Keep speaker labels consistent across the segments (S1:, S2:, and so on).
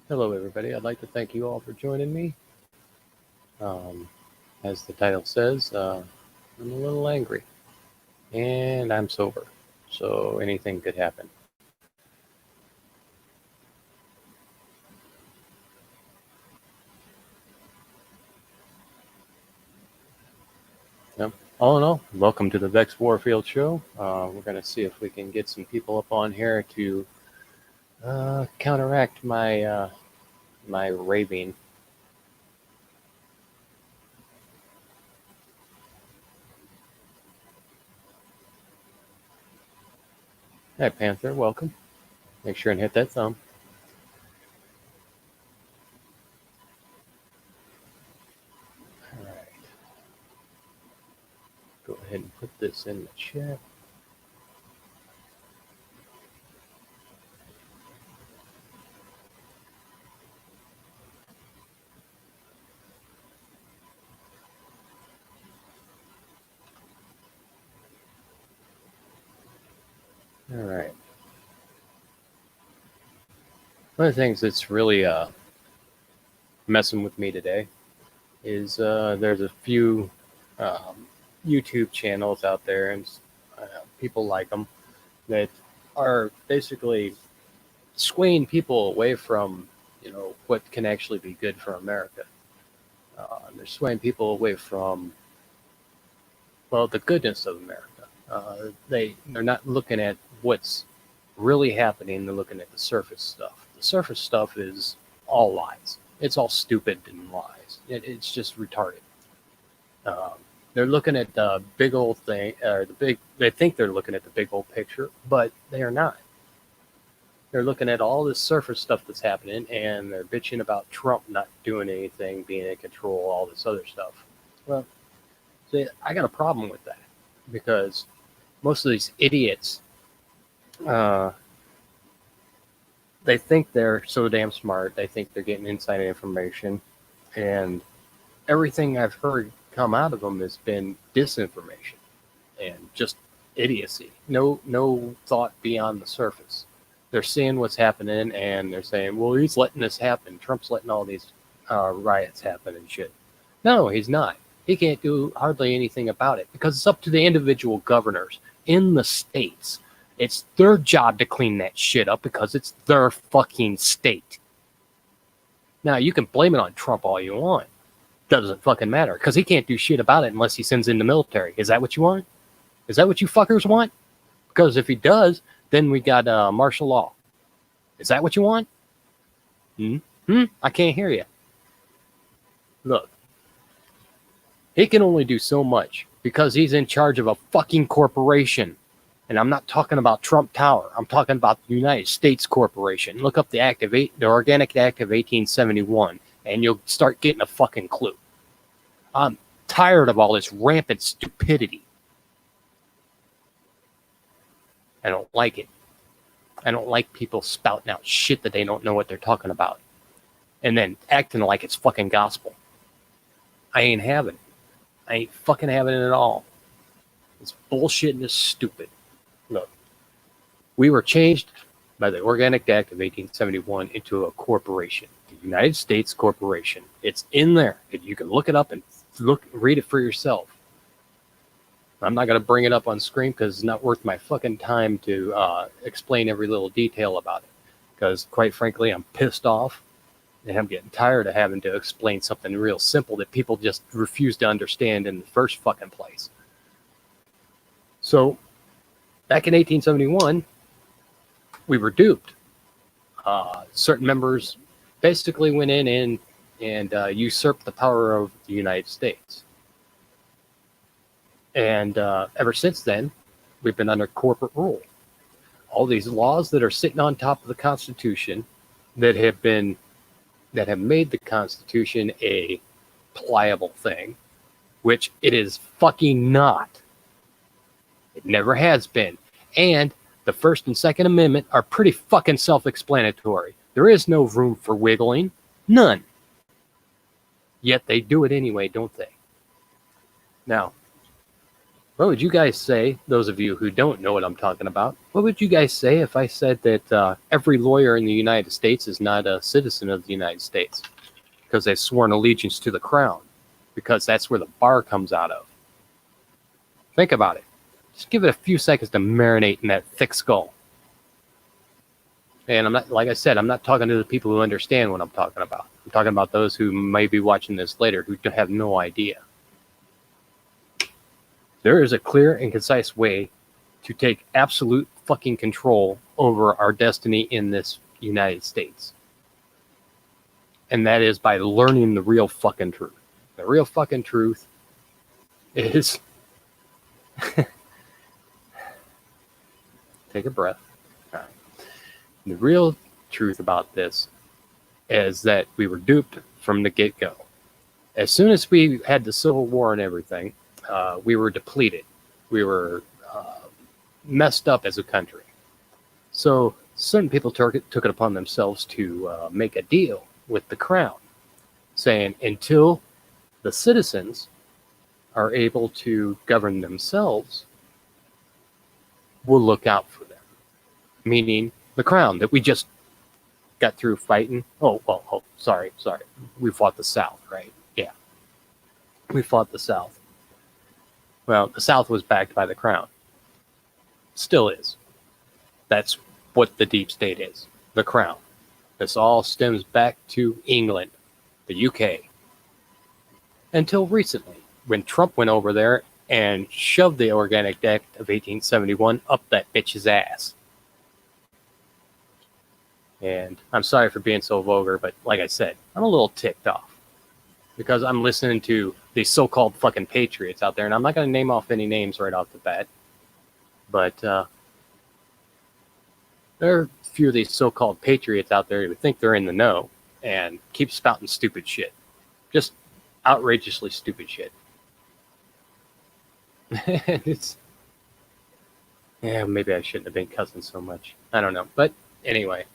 S1: Hello, everybody. I'd like to thank you all for joining me. Um, as the title says, I'm a little angry and I'm sober, so anything could happen. Yep. All in all, welcome to the VEX Warfield Show. We're going to see if we can get some people up on here to counteract my raving. Hi, Panther. Welcome. Make sure and hit that thumb. All right. Go ahead and put this in the chat. All right. One of the things that's really messing with me today is there's a few YouTube channels out there and people like them that are basically swaying people away from what can actually be good for America. They're swaying people away from the goodness of America. They're not looking at what's really happening. They're looking at the surface stuff. The surface stuff is all lies. It's all stupid and lies. It's just retarded. They're looking at the big old thing, or they think they're looking at the big old picture, but they are not. They're looking at all this surface stuff that's happening, and they're bitching about Trump not doing anything, being in control, all this other stuff. Well, see, I got a problem with that because most of these idiots, they think they're so damn smart. They think they're getting inside information, and everything I've heard come out of them has been disinformation and just idiocy. No thought beyond the surface. They're seeing what's happening and they're saying, well, he's letting this happen. Trump's letting all these riots happen and shit. No, he's not. He can't do hardly anything about it because it's up to the individual governors in the states. It's their job to clean that shit up because it's their fucking state. Now, you can blame it on Trump all you want. Doesn't fucking matter because he can't do shit about it unless he sends in the military. Is that what you want? Is that what you fuckers want? Because if he does, then we got martial law. Is that what you want? I can't hear you. Look, he can only do so much because he's in charge of a fucking corporation. And I'm not talking about Trump Tower. I'm talking about the United States Corporation. Look up the Organic Act of 1871. And you'll start getting a fucking clue. I'm tired of all this rampant stupidity. I don't like it. I don't like people spouting out shit that they don't know what they're talking about. And then acting like it's fucking gospel. I ain't having it. I ain't fucking having it at all. It's bullshit and it's stupid. Look, we were changed by the Organic Act of 1871 into a corporation. United States Corporation. It's in there. You can look it up and read it for yourself. I'm not going to bring it up on screen because it's not worth my fucking time to explain every little detail about it. Because quite frankly, I'm pissed off and I'm getting tired of having to explain something real simple that people just refuse to understand in the first fucking place. So, back in 1871, we were duped. Certain members basically went in and usurped the power of the United States. And ever since then, we've been under corporate rule. All these laws that are sitting on top of the Constitution that have made the Constitution a pliable thing, which it is fucking not. It never has been. And the First and Second Amendment are pretty fucking self-explanatory. There is no room for wiggling. None. Yet they do it anyway, don't they? Now, What would you guys say, those of you who don't know what I'm talking about, what would you guys say if I said that every lawyer in the United States is not a citizen of the United States because they've sworn allegiance to the crown, because that's where the bar comes out of? Think about it. Just give it a few seconds to marinate in that thick skull. And I'm not, like I said, I'm not talking to the people who understand what I'm talking about. I'm talking about those who may be watching this later who have no idea. There is a clear and concise way to take absolute fucking control over our destiny in this United States. And that is by learning the real fucking truth. The real fucking truth is... Take a breath. All right. The real truth about this is that we were duped from the get-go. As soon as we had the Civil War and everything, we were depleted. We were messed up as a country. So certain people took it upon themselves to make a deal with the crown, saying until the citizens are able to govern themselves, we'll look out for them. Meaning the crown that we just got through fighting. Sorry. We fought the South, right? Yeah. We fought the South. Well, the South was backed by the crown. Still is. That's what the deep state is. The crown. This all stems back to England, the UK. Until recently, when Trump went over there and shoved the Organic Act of 1871 up that bitch's ass. And I'm sorry for being so vulgar, but like I said, I'm a little ticked off. Because I'm listening to these so-called fucking patriots out there, and I'm not going to name off any names right off the bat. But there are a few of these so-called patriots out there who think they're in the know and keep spouting stupid shit. Just outrageously stupid shit. Yeah, maybe I shouldn't have been cussing so much. I don't know. But anyway.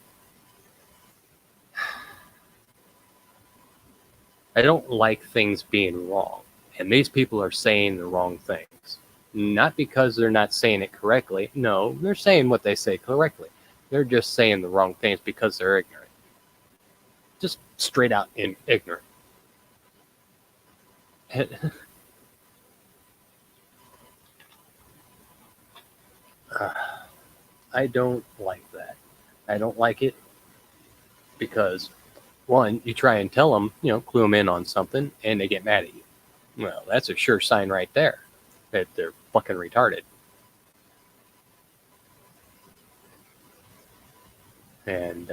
S1: I don't like things being wrong. And these people are saying the wrong things. Not because they're not saying it correctly. No, they're saying what they say correctly. They're just saying the wrong things because they're ignorant. Just straight out ignorant. I don't like that. I don't like it because, one, you try and tell them, clue them in on something, and they get mad at you. Well, that's a sure sign right there that they're fucking retarded. And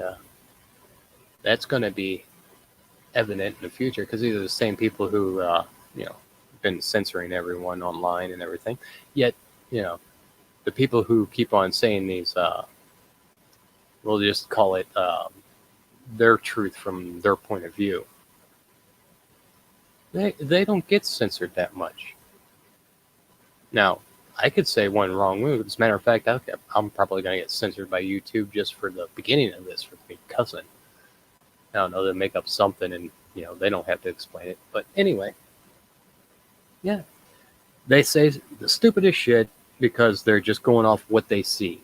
S1: that's going to be evident in the future because these are the same people who, been censoring everyone online and everything. Yet, the people who keep on saying these, we'll just call it their truth from their point of view. They don't get censored that much. Now, I could say one wrong move. As a matter of fact, I'm probably going to get censored by YouTube just for the beginning of this, for me cussing. I don't know, they'll make up something and, they don't have to explain it. But anyway, yeah. They say the stupidest shit because they're just going off what they see.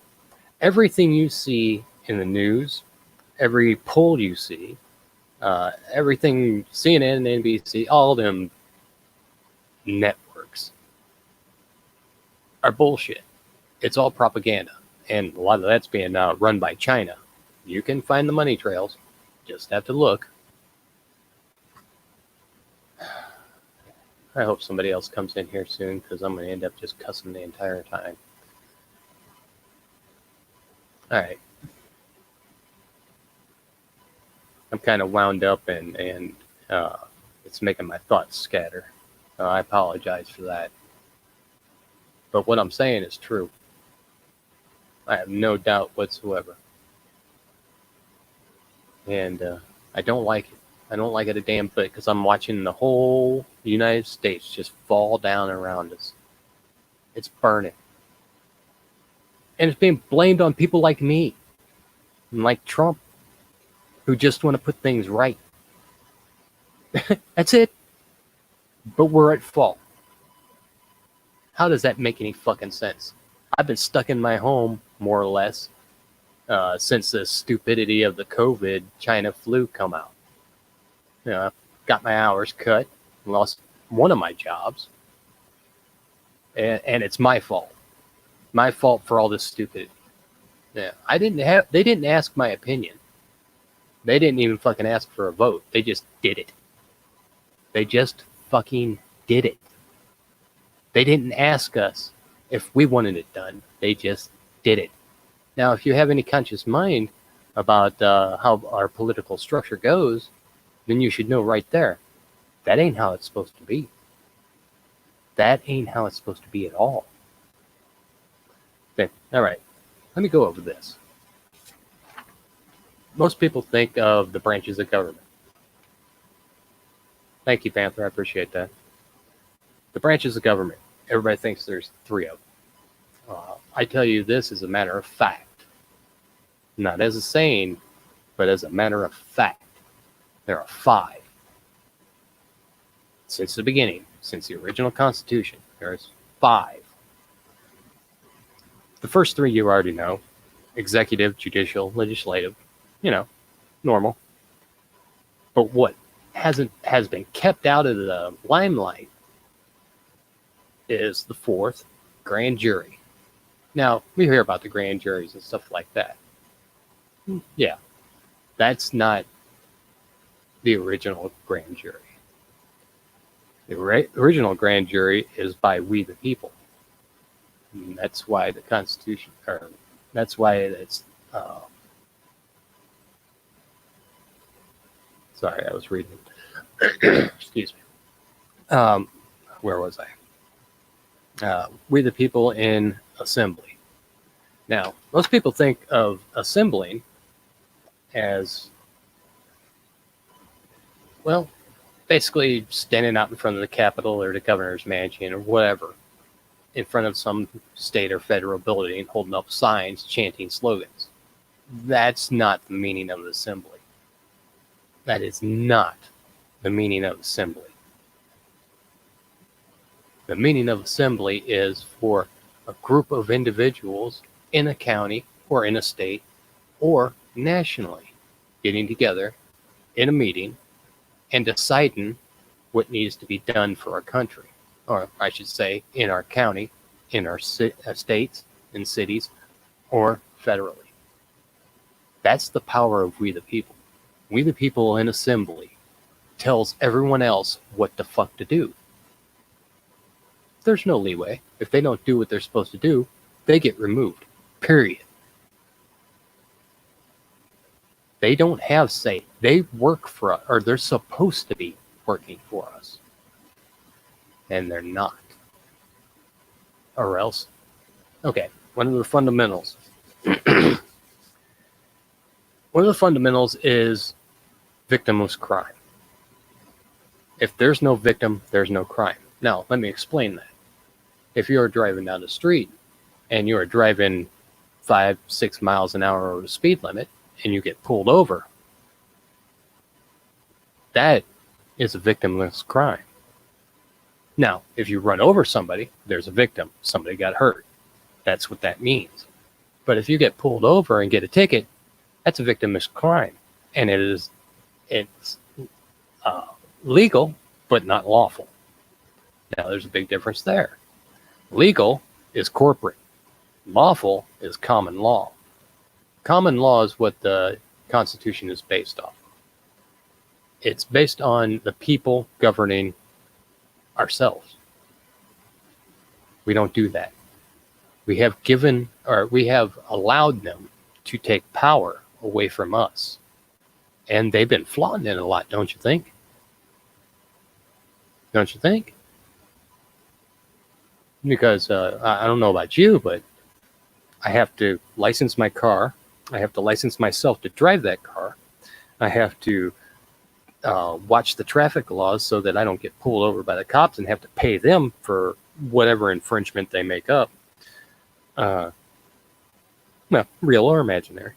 S1: Everything you see in the news, every poll you see, everything, CNN, NBC, all them networks are bullshit. It's all propaganda. And a lot of that's being run by China. You can find the money trails. Just have to look. I hope somebody else comes in here soon because I'm going to end up just cussing the entire time. All right. I'm kind of wound up and it's making my thoughts scatter. I apologize for that. But what I'm saying is true. I have no doubt whatsoever. And I don't like it. I don't like it a damn bit because I'm watching the whole United States just fall down around us. It's burning. And it's being blamed on people like me and like Trump who just want to put things right. That's it. But we're at fault. How does that make any fucking sense? I've been stuck in my home, more or less, since the stupidity of the COVID China flu come out. You know, I got my hours cut, lost one of my jobs, and it's my fault. My fault for all this stupidity. Yeah, they didn't ask my opinion. They didn't even fucking ask for a vote. They just did it. They just fucking did it. They didn't ask us if we wanted it done. They just did it. Now, if you have any conscious mind about how our political structure goes, then you should know right there, that ain't how it's supposed to be. That ain't how it's supposed to be at all. Okay, all right. Let me go over this. Most people think of the branches of government. Thank you, Panther. I appreciate that. The branches of government. Everybody thinks there's 3 of them. I tell you this as a matter of fact. Not as a saying, but as a matter of fact. There are 5. Since the beginning, since the original Constitution, there's 5. The first 3 you already know. Executive, judicial, legislative. You know, normal. But what has been kept out of the limelight is the 4th, grand jury. Now, we hear about the grand juries and stuff like that. Yeah, that's not the original grand jury. The original grand jury is by we the people. And that's why the Constitution, or that's why it's, sorry, I was reading. Excuse me. Where was I? We the people in assembly. Now, most people think of assembling as, well, basically standing out in front of the Capitol or the governor's mansion or whatever, in front of some state or federal building, holding up signs, chanting slogans. That's not the meaning of assembly. That is not the meaning of assembly. The meaning of assembly is for a group of individuals in a county or in a state or nationally getting together in a meeting and deciding what needs to be done for our country, or I should say in our county, in our states, in cities, or federally. That's the power of we the people. We the people in assembly tells everyone else what the fuck to do. There's no leeway. If they don't do what they're supposed to do, they get removed. Period. They don't have say. They work for us, or they're supposed to be working for us. And they're not. Or else. Okay, one of the fundamentals. One of the fundamentals is victimless crime. If there's no victim, there's no crime. Now, let me explain that. If you're driving down the street and you're driving 5-6 miles an hour over the speed limit and you get pulled over, that is a victimless crime. Now, if you run over somebody, there's a victim. Somebody got hurt. That's what that means. But if you get pulled over and get a ticket, that's a victimless crime. And it's legal, but not lawful. Now, there's a big difference there. Legal is corporate. Lawful is common law. Common law is what the Constitution is based on. It's based on the people governing ourselves. We don't do that. We have allowed them to take power away from us. And they've been flaunting it a lot, don't you think? Don't you think? Because I don't know about you, but I have to license my car. I have to license myself to drive that car. I have to watch the traffic laws so that I don't get pulled over by the cops and have to pay them for whatever infringement they make up. Well, real or imaginary.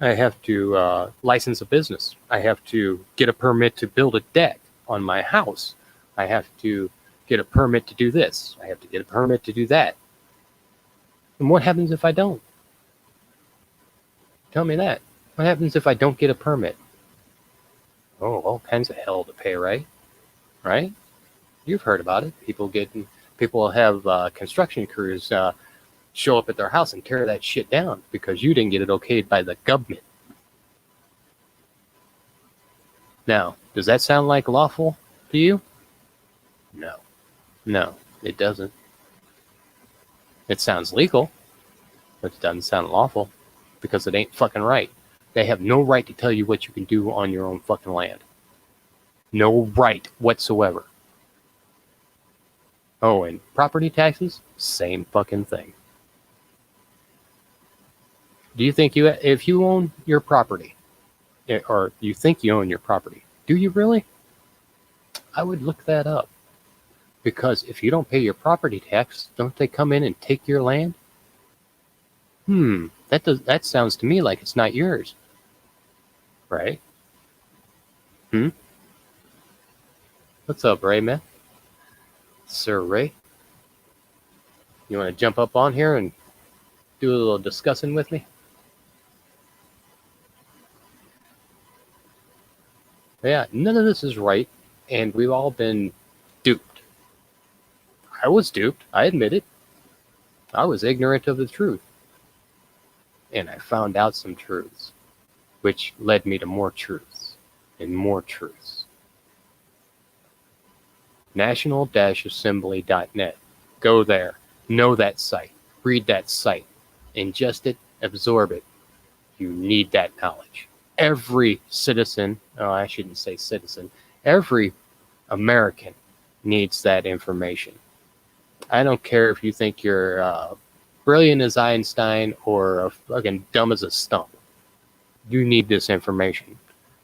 S1: I have to license a business. I have to get a permit to build a deck on my house. I have to get a permit to do this. I have to get a permit to do that. And what happens if I don't? Tell me that. What happens if I don't get a permit? Oh, all kinds of hell to pay, right? Right? You've heard about it. People have construction crews show up at their house and tear that shit down because you didn't get it okayed by the government. Now, does that sound like lawful to you? No, it doesn't. It sounds legal, but it doesn't sound lawful because it ain't fucking right. They have no right to tell you what you can do on your own fucking land. No right whatsoever. Oh, and property taxes? Same fucking thing. Do you think if you own your property, or you think you own your property, do you really? I would look that up. Because if you don't pay your property tax, don't they come in and take your land? That sounds to me like it's not yours. Right? What's up, Ray, man? Sir Ray? You want to jump up on here and do a little discussing with me? Yeah, none of this is right, and we've all been duped. I was duped. I admit it. I was ignorant of the truth. And I found out some truths, which led me to more truths and more truths. National-assembly.net. Go there. Know that site. Read that site. Ingest it. Absorb it. You need that knowledge. Every citizen, I shouldn't say citizen, every American needs that information. I don't care if you think you're brilliant as Einstein or fucking dumb as a stump. You need this information.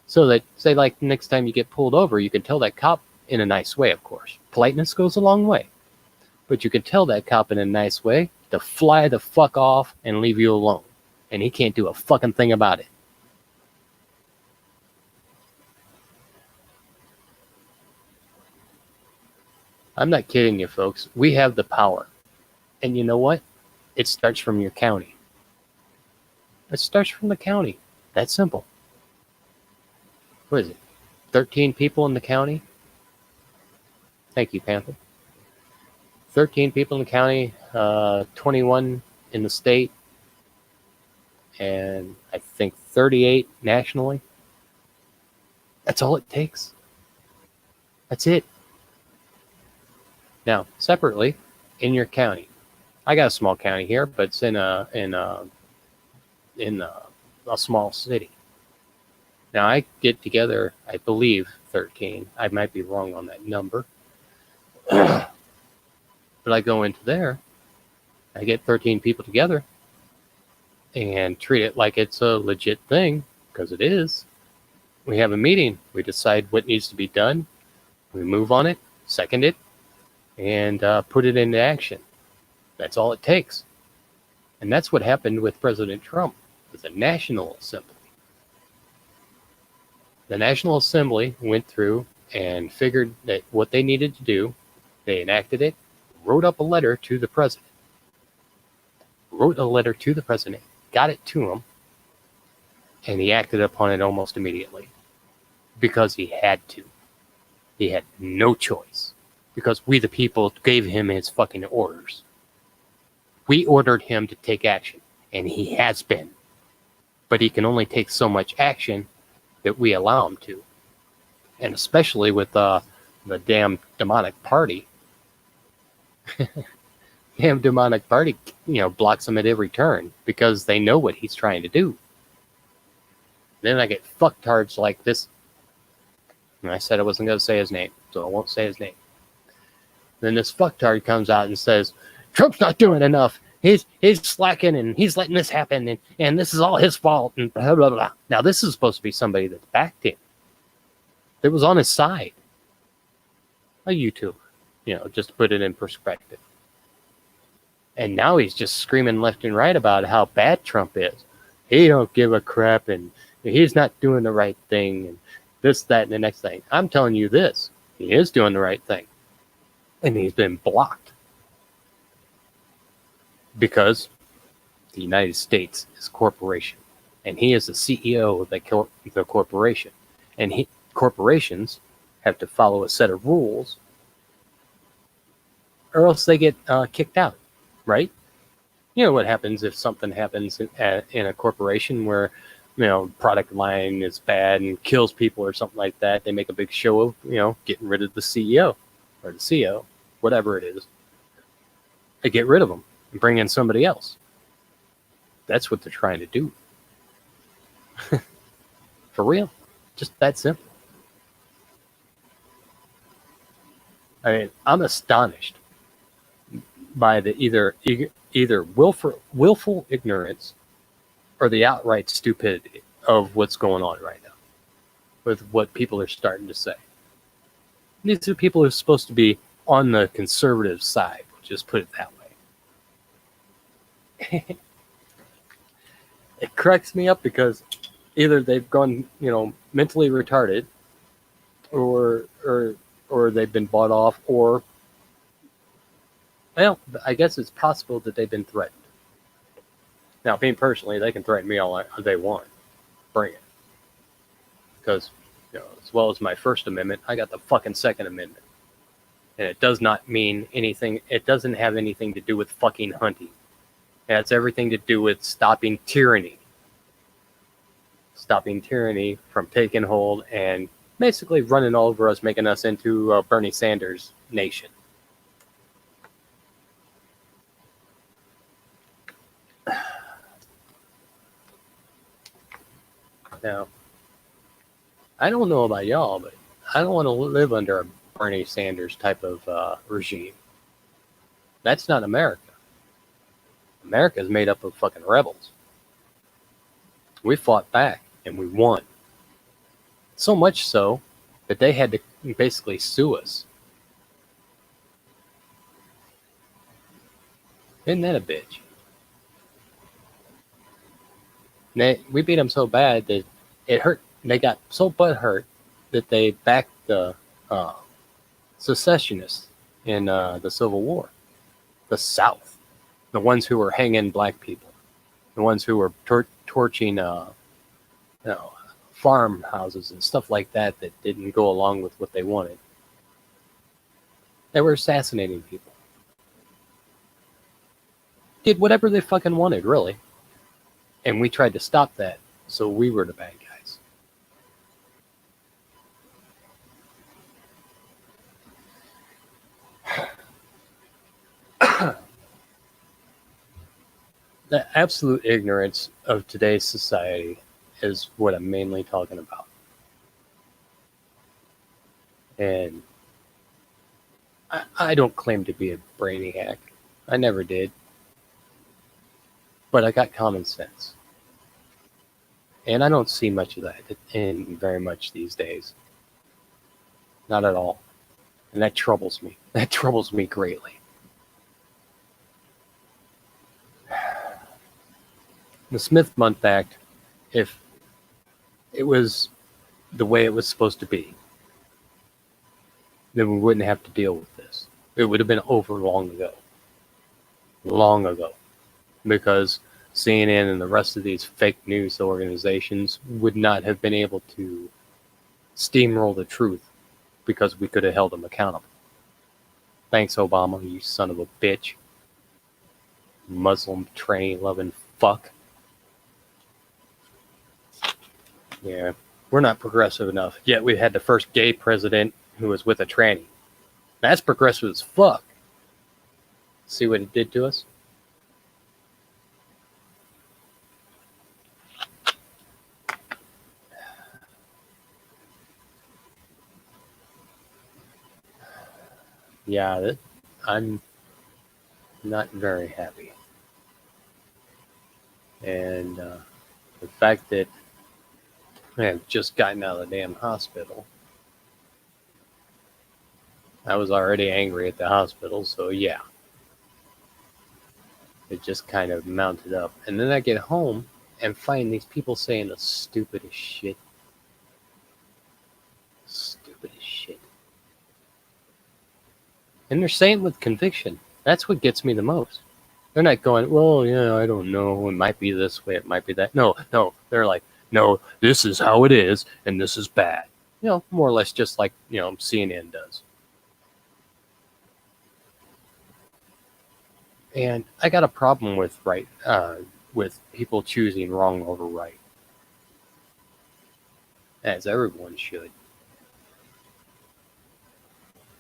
S1: So that, say, like, next time you get pulled over, you can tell that cop in a nice way, of course. Politeness goes a long way. But you can tell that cop in a nice way to fly the fuck off and leave you alone. And he can't do a fucking thing about it. I'm not kidding you, folks. We have the power. And you know what? It starts from your county. It starts from the county. That's simple. What is it? 13 people in the county? Thank you, Panther. 13 people in the county, 21 in the state, and I think 38 nationally. That's all it takes. That's it. Now, separately, in your county, I got a small county here, but it's in a small city. Now, I get together, I believe, 13. I might be wrong on that number. But I go into there, I get 13 people together and treat it like it's a legit thing, because it is. We have a meeting. We decide what needs to be done. We move on it, second it, and put it into action. That's all it takes. And that's what happened with President Trump, with the National Assembly. The National Assembly went through and figured that what they needed to do, they enacted it, wrote up a letter to the president. Got it to him, and he acted upon it almost immediately. Because he had to. He had no choice. Because we the people gave him his fucking orders. We ordered him to take action, and he has been. But he can only take so much action that we allow him to. And especially with the damn demonic party. Damn demonic party, blocks him at every turn because they know what he's trying to do. Then I get fucktards like this. And I said I wasn't going to say his name, so I won't say his name. Then this fucktard comes out and says, Trump's not doing enough. He's slacking and he's letting this happen and this is all his fault and blah, blah, blah. Now, this is supposed to be somebody that backed him. That was on his side. A YouTuber, just to put it in perspective. And now he's just screaming left and right about how bad Trump is. He don't give a crap and he's not doing the right thing and this, that, and the next thing. I'm telling you this. He is doing the right thing. And he's been blocked because the United States is a corporation, and he is the CEO of the corporation, and corporations have to follow a set of rules, or else they get kicked out, right? You know what happens if something happens in a corporation where, product line is bad and kills people or something like that. They make a big show of, getting rid of the CEO or the CEO, whatever it is. They get rid of them and bring in somebody else. That's what they're trying to do. For real. Just that simple. I mean, I'm astonished by the either willful ignorance or the outright stupidity of what's going on right now with what people are starting to say. These are people who are supposed to be on the conservative side, just put it that way. It cracks me up because either they've gone, mentally retarded, or they've been bought off, or, well, I guess it's possible that they've been threatened. Now, me personally, they can threaten me all they want. Bring it. Because, as well as my First Amendment, I got the fucking Second Amendment. And it does not mean anything. It doesn't have anything to do with fucking hunting. It has everything to do with stopping tyranny. Stopping tyranny from taking hold and basically running all over us, making us into Bernie Sanders nation. Now, I don't know about y'all, but I don't want to live under a Bernie Sanders type of regime. That's not America. America is made up of fucking rebels. We fought back and we won. So much so that they had to basically sue us. Isn't that a bitch? We beat them so bad that it hurt. They got so butthurt that they backed the secessionists in the Civil War. The South. The ones who were hanging black people. The ones who were torching farmhouses and stuff like that didn't go along with what they wanted. They were assassinating people. Did whatever they fucking wanted, really. And we tried to stop that, so we were the bad guys. The absolute ignorance of today's society is what I'm mainly talking about. And I don't claim to be a brainiac. I never did. But I got common sense. And I don't see much of that in very much these days. Not at all. And that troubles me. That troubles me greatly. The Smith-Mundt Act, if it was the way it was supposed to be, then we wouldn't have to deal with this. It would have been over long ago. Long ago. Because CNN and the rest of these fake news organizations would not have been able to steamroll the truth because we could have held them accountable. Thanks, Obama, you son of a bitch. Muslim tranny-loving fuck. Yeah, we're not progressive enough. Yet we had the first gay president who was with a tranny. That's progressive as fuck. See what it did to us? Yeah, I'm not very happy. And the fact that I have just gotten out of the damn hospital, I was already angry at the hospital, so yeah. It just kind of mounted up. And then I get home and find these people saying the stupidest shit. Stupidest shit. And they're saying it with conviction. That's what gets me the most. They're not going, well, yeah, I don't know. It might be this way. It might be that. No. They're like, no, this is how it is, and this is bad. More or less just like, CNN does. And I got a problem with with people choosing wrong over right, as everyone should.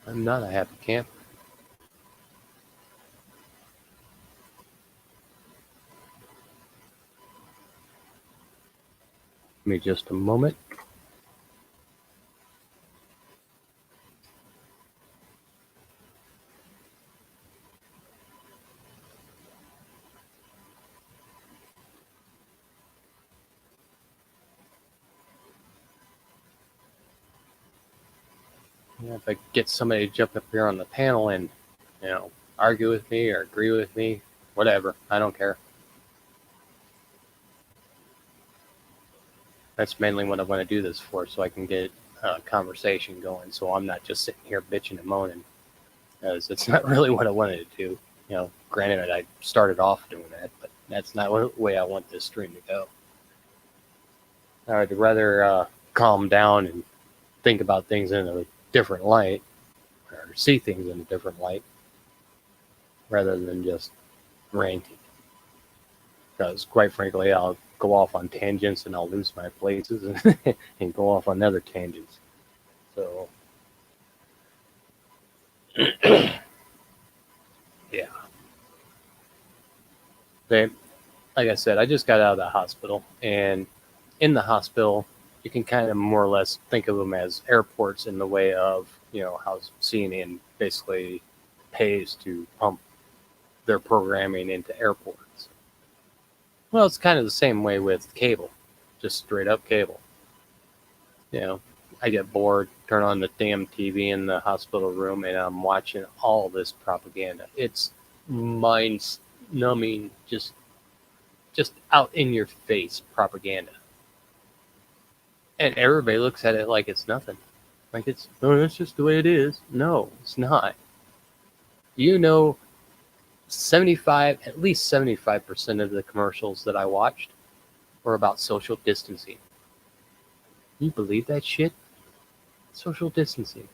S1: I'm not a happy camper. Give me just a moment. If I get somebody to jump up here on the panel and, argue with me or agree with me, whatever, I don't care. That's mainly what I want to do this for, so I can get a conversation going. So I'm not just sitting here bitching and moaning, as it's not really what I wanted to do. Granted, I started off doing that, but that's not the way I want this stream to go. I'd rather calm down and think about things in a different light, or see things in a different light, rather than just ranting. Because quite frankly, I'll go off on tangents and I'll lose my places and go off on other tangents. So, yeah. Like I said, I just got out of the hospital, and in the hospital, you can kind of more or less think of them as airports in the way of, how CNN basically pays to pump their programming into airports. Well, it's kind of the same way with cable, just straight up cable. I get bored, turn on the damn TV in the hospital room, and I'm watching all this propaganda. It's mind-numbing, just out in your face propaganda. And everybody looks at it like it's nothing. Like that's just the way it is. No, it's not. at least 75% of the commercials that I watched were about social distancing. You believe that shit? Social distancing.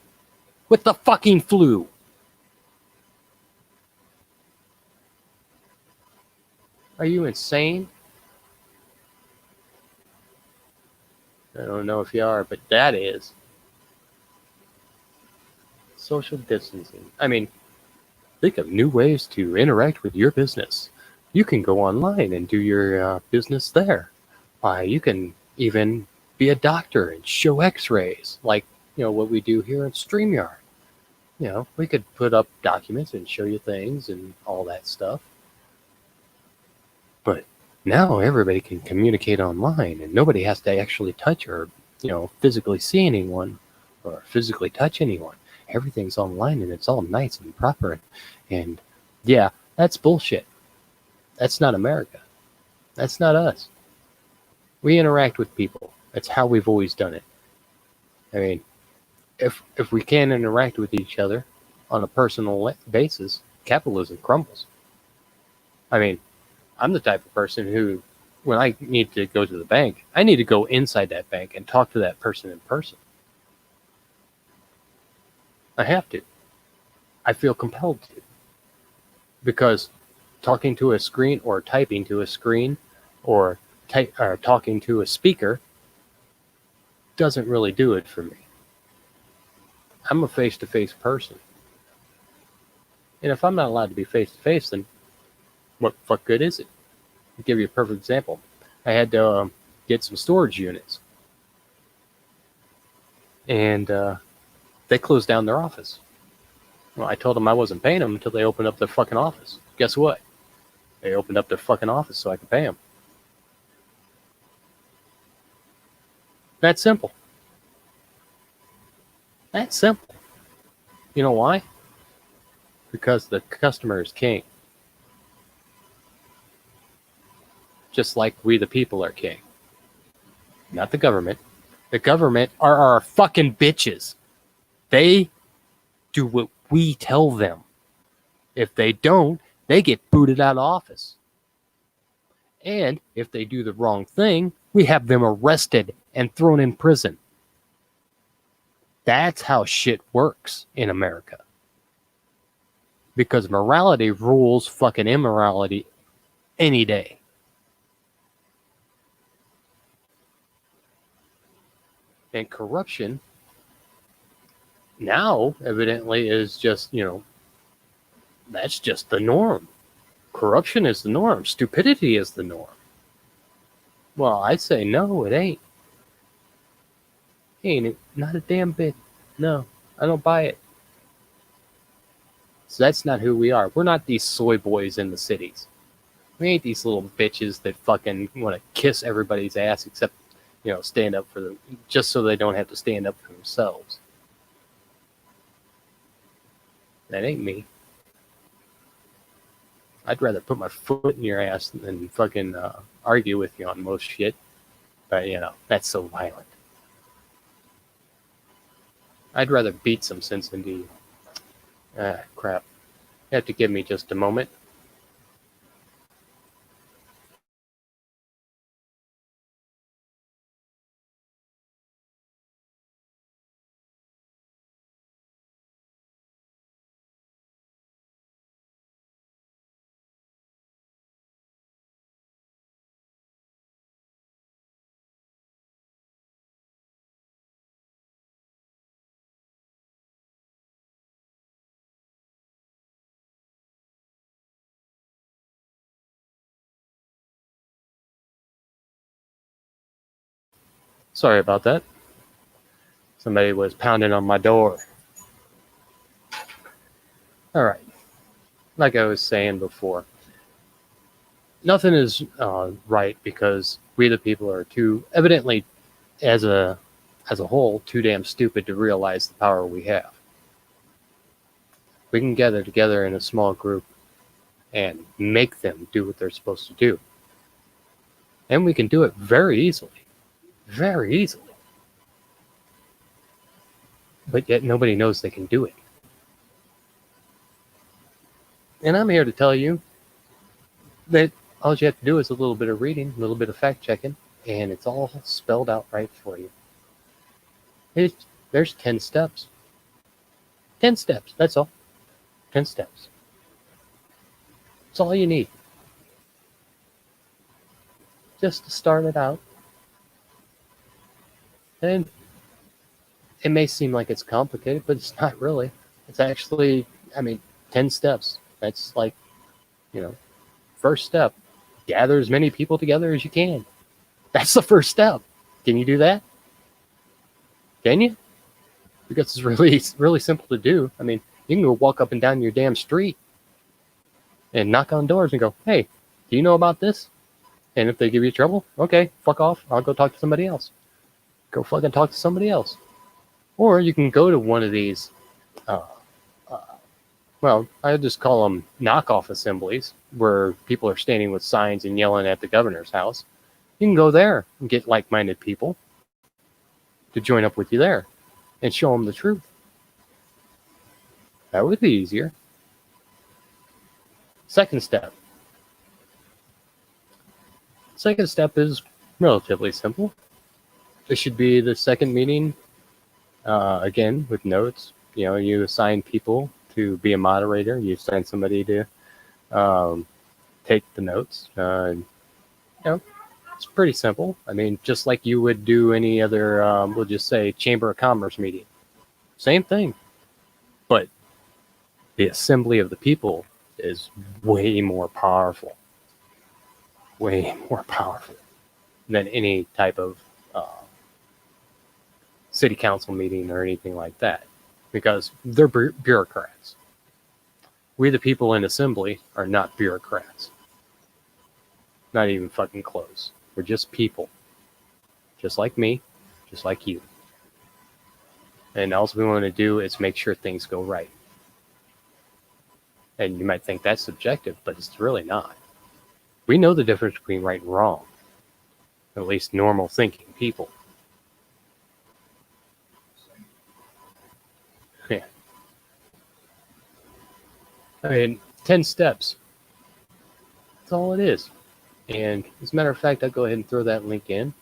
S1: With the fucking flu. Are you insane? I don't know if you are, but that is. Social distancing. I mean, think of new ways to interact with your business. You can go online and do your business there. You can even be a doctor and show x-rays, like, what we do here in StreamYard. We could put up documents and show you things and all that stuff. But now everybody can communicate online, and nobody has to actually touch or, physically see anyone or physically touch anyone. Everything's online, and it's all nice and proper. And yeah, that's bullshit. That's not America. That's not us. We interact with people. That's how we've always done it. I mean, if we can't interact with each other on a personal basis, capitalism crumbles. I mean, I'm the type of person who, when I need to go to the bank, I need to go inside that bank and talk to that person in person. I have to. I feel compelled to. Because talking to a screen or typing to a screen or talking to a speaker doesn't really do it for me. I'm a face-to-face person. And if I'm not allowed to be face-to-face, then what the fuck good is it? I'll give you a perfect example. I had to get some storage units. And they closed down their office. Well, I told them I wasn't paying them until they opened up their fucking office. Guess what? They opened up their fucking office so I could pay them. That's simple. That's simple. You know why? Because the customer is king. Just like we the people are king. Not the government. The government are our fucking bitches. They do what we tell them. If they don't, they get booted out of office. And if they do the wrong thing, we have them arrested and thrown in prison. That's how shit works in America. Because morality rules fucking immorality any day. And corruption now evidently is just, that's just the norm. Corruption is the norm. Stupidity is the norm. Well, I say no, it ain't. Ain't it? Not a damn bit. No, I don't buy it. So that's not who we are. We're not these soy boys in the cities. We ain't these little bitches that fucking want to kiss everybody's ass except, stand up for them, just so they don't have to stand up for themselves. That ain't me. I'd rather put my foot in your ass than fucking argue with you on most shit. But, that's so violent. I'd rather beat some sense into you. Ah, crap. You have to give me just a moment. Sorry about that. Somebody was pounding on my door. All right. Like I was saying before, nothing is right because we the people are too evidently, as a whole, too damn stupid to realize the power we have. We can gather together in a small group and make them do what they're supposed to do. And we can do it very easily. Very easily. But yet nobody knows they can do it. And I'm here to tell you that all you have to do is a little bit of reading, a little bit of fact checking, and it's all spelled out right for you. There's 10 steps. 10 steps, that's all. 10 steps. That's all you need. Just to start it out. And it may seem like it's complicated, but it's not really. It's actually, 10 steps. That's like, first step. Gather as many people together as you can. That's the first step. Can you do that? Can you? Because it's really, really simple to do. You can go walk up and down your damn street and knock on doors and go, hey, do you know about this? And if they give you trouble, okay, fuck off. I'll go talk to somebody else. Go fucking talk to somebody else. Or you can go to one of these, I just call them knockoff assemblies, where people are standing with signs and yelling at the governor's house. You can go there and get like-minded people to join up with you there and show them the truth. That would be easier. Second step. Second step is relatively simple. It should be the second meeting, again, with notes. You assign people to be a moderator. You assign somebody to take the notes. It's pretty simple. Just like you would do any other, we'll just say, Chamber of Commerce meeting. Same thing. But the assembly of the people is way more powerful. Way more powerful than any type of city council meeting or anything like that. Because they're bureaucrats. We the people in assembly are not bureaucrats. Not even fucking close. We're just people. Just like me, just like you. And all we want to do is make sure things go right. And you might think that's subjective, but it's really not. We know the difference between right and wrong. At least normal thinking people. Yeah. I mean, 10 steps. That's all it is. And as a matter of fact, I'll go ahead and throw that link in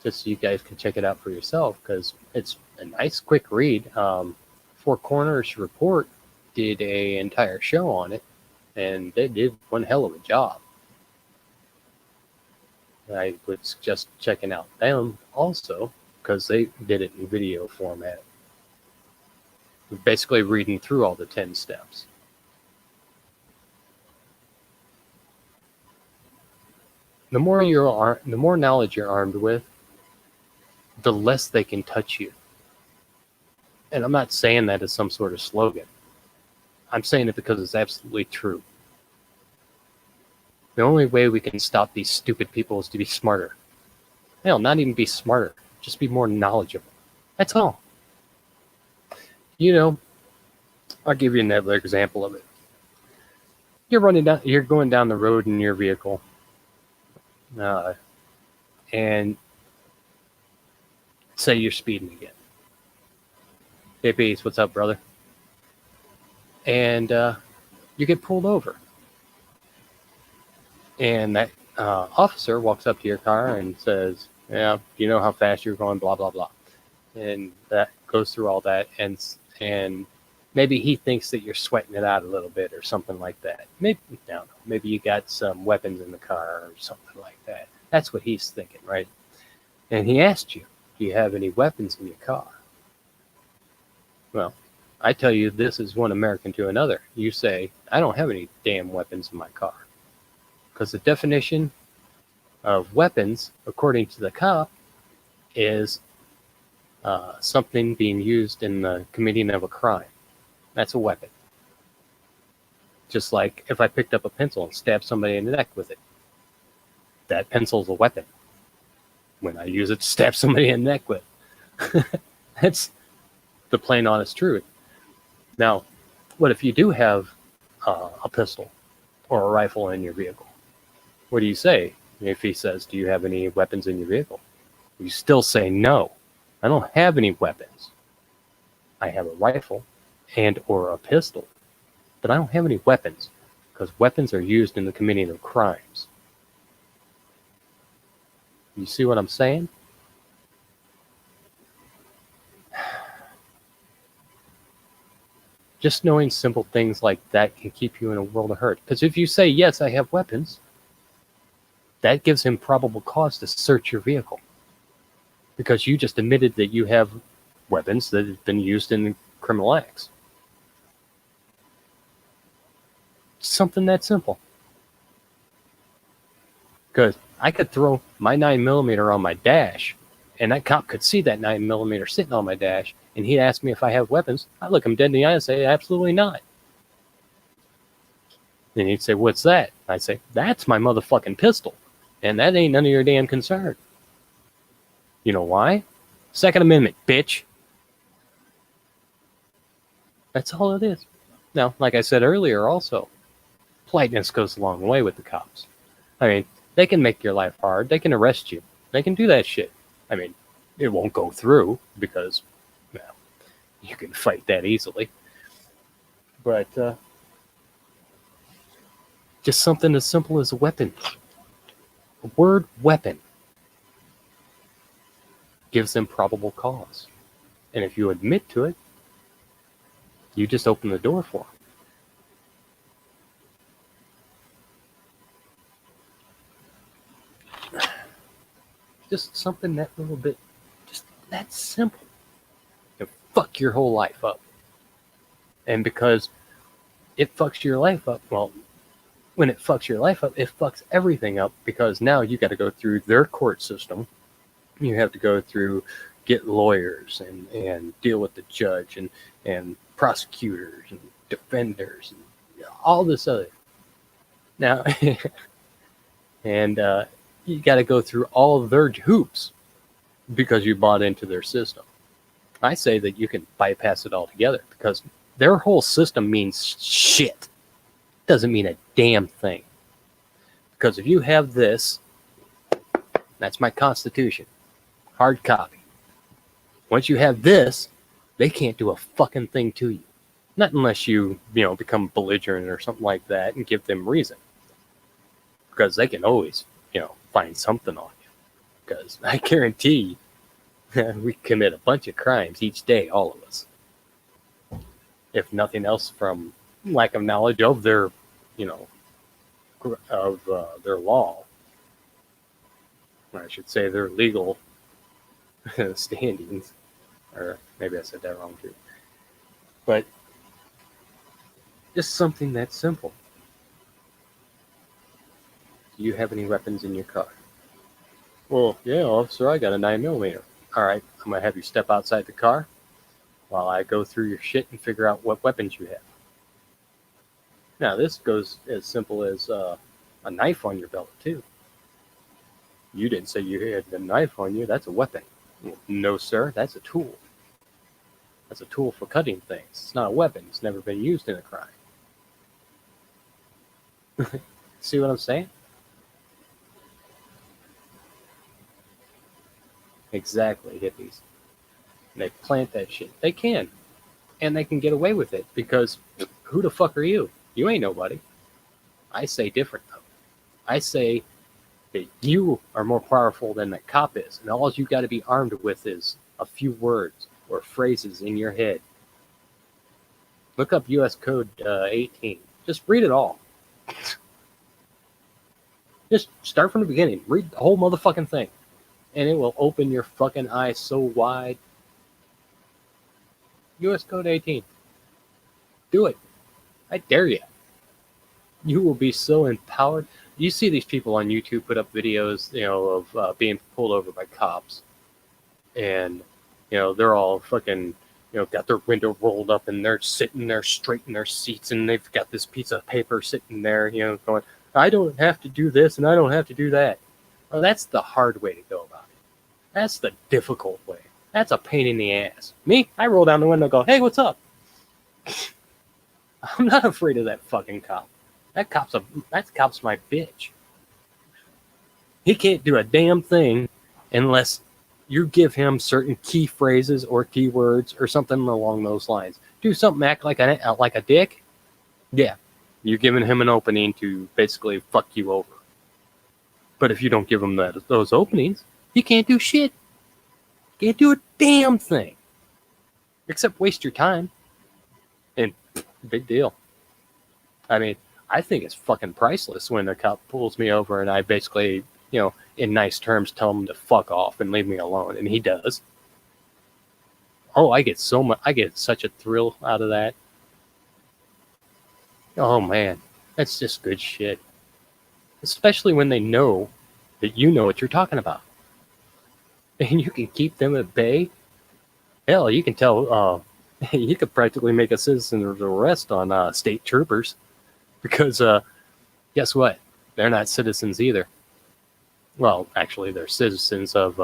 S1: just so you guys can check it out for yourself because it's a nice quick read. Four Corners Report did an entire show on it, and they did one hell of a job. I would suggest checking out them also because they did it in video format. Basically reading through all the 10 steps. The more knowledge you're armed with, the less they can touch you. And I'm not saying that as some sort of slogan. I'm saying it because it's absolutely true. The only way we can stop these stupid people is to be smarter. Hell, not even be smarter. Just be more knowledgeable. That's all. You know, I'll give you another example of it. You're going down the road in your vehicle, and say you're speeding again. Hey, Peace, what's up, brother? And you get pulled over. And that officer walks up to your car and says, yeah, do you know how fast you're going, blah, blah, blah. And that goes through all that, and maybe he thinks that you're sweating it out a little bit or something like that. Maybe, I don't know, maybe you got some weapons in the car or something like that. That's what he's thinking, right? And he asked you, do you have any weapons in your car? Well, I tell you, this is one American to another. You say, I don't have any damn weapons in my car. Because the definition of weapons, according to the cop, is something being used in the committing of a crime. That's a weapon. Just like if I picked up a pencil and stabbed somebody in the neck with it, that pencil's a weapon. When I use it to stab somebody in the neck with. That's the plain honest truth. Now, what if you do have a pistol or a rifle in your vehicle? What do you say if he says, do you have any weapons in your vehicle? You still say, no, I don't have any weapons. I have a rifle and or a pistol, but I don't have any weapons because weapons are used in the committing of crimes. You see what I'm saying? Just knowing simple things like that can keep you in a world of hurt. Because if you say, yes, I have weapons, that gives him probable cause to search your vehicle. Because you just admitted that you have weapons that have been used in criminal acts. Something that simple. Because I could throw my 9mm on my dash, and that cop could see that 9mm sitting on my dash, and he'd ask me if I have weapons. I look him dead in the eye and say, absolutely not. Then he'd say, what's that? I'd say, that's my motherfucking pistol, and that ain't none of your damn concern. You know why? Second Amendment, bitch. That's all it is. Now, like I said earlier also, politeness goes a long way with the cops. I mean, they can make your life hard. They can arrest you. They can do that shit. I mean, it won't go through because, well, you can fight that easily. But just something as simple as a weapon. A word weapon gives them probable cause. And if you admit to it, you just open the door for them. Just something that little bit, just that simple. It'll fuck your whole life up. And because it fucks your life up, well, when it fucks your life up, it fucks everything up because now you got to go through their court system. You have to go through, get lawyers and deal with the judge and prosecutors and defenders and all this other. Now, and you got to go through all of their hoops because you bought into their system. I say that you can bypass it altogether because their whole system means shit. Doesn't mean a damn thing. Because if you have this, that's my Constitution. Hard copy. Once you have this, they can't do a fucking thing to you. Not unless you become belligerent or something like that and give them reason, because they can always find something on you. Because I guarantee we commit a bunch of crimes each day, all of us. If nothing else, from lack of knowledge of their, their law, or I should say their legal standings, or maybe I said that wrong too. But just something that simple. Do you have any weapons in your car? Well, yeah, officer, I got a 9mm. All right, I'm going to have you step outside the car while I go through your shit and figure out what weapons you have. Now, this goes as simple as a knife on your belt, too. You didn't say you had a knife on you. That's a weapon. No, sir, that's a tool. That's a tool for cutting things. It's not a weapon. It's never been used in a crime. See what I'm saying? Exactly, hippies. And they plant that shit. They can. And they can get away with it because who the fuck are you? You ain't nobody. I say different, though. I say that you are more powerful than that cop is. And all you got to be armed with is a few words or phrases in your head. Look up U.S. Code 18. Just read it all. Just start from the beginning. Read the whole motherfucking thing. And it will open your fucking eyes so wide. U.S. Code 18. Do it. I dare you. You will be so empowered. You see these people on YouTube put up videos, of being pulled over by cops. And, they're all fucking, got their window rolled up and they're sitting there straight in their seats and they've got this piece of paper sitting there, going, I don't have to do this and I don't have to do that. Well, that's the hard way to go about it. That's the difficult way. That's a pain in the ass. Me, I roll down the window and go, hey, what's up? I'm not afraid of that fucking cop. That cop's my bitch. He can't do a damn thing unless you give him certain key phrases or keywords or something along those lines. Do something, act like a dick. Yeah, you're giving him an opening to basically fuck you over. But if you don't give him those openings, he can't do shit. Can't do a damn thing. Except waste your time. And big deal. I mean, I think it's fucking priceless when a cop pulls me over and I basically, in nice terms tell him to fuck off and leave me alone. And he does. Oh, I get such a thrill out of that. Oh man, that's just good shit. Especially when they know that you know what you're talking about. And you can keep them at bay. Hell, you can tell, you could practically make a citizen's arrest on state troopers. Because guess what? They're not citizens either. Well, actually, they're citizens of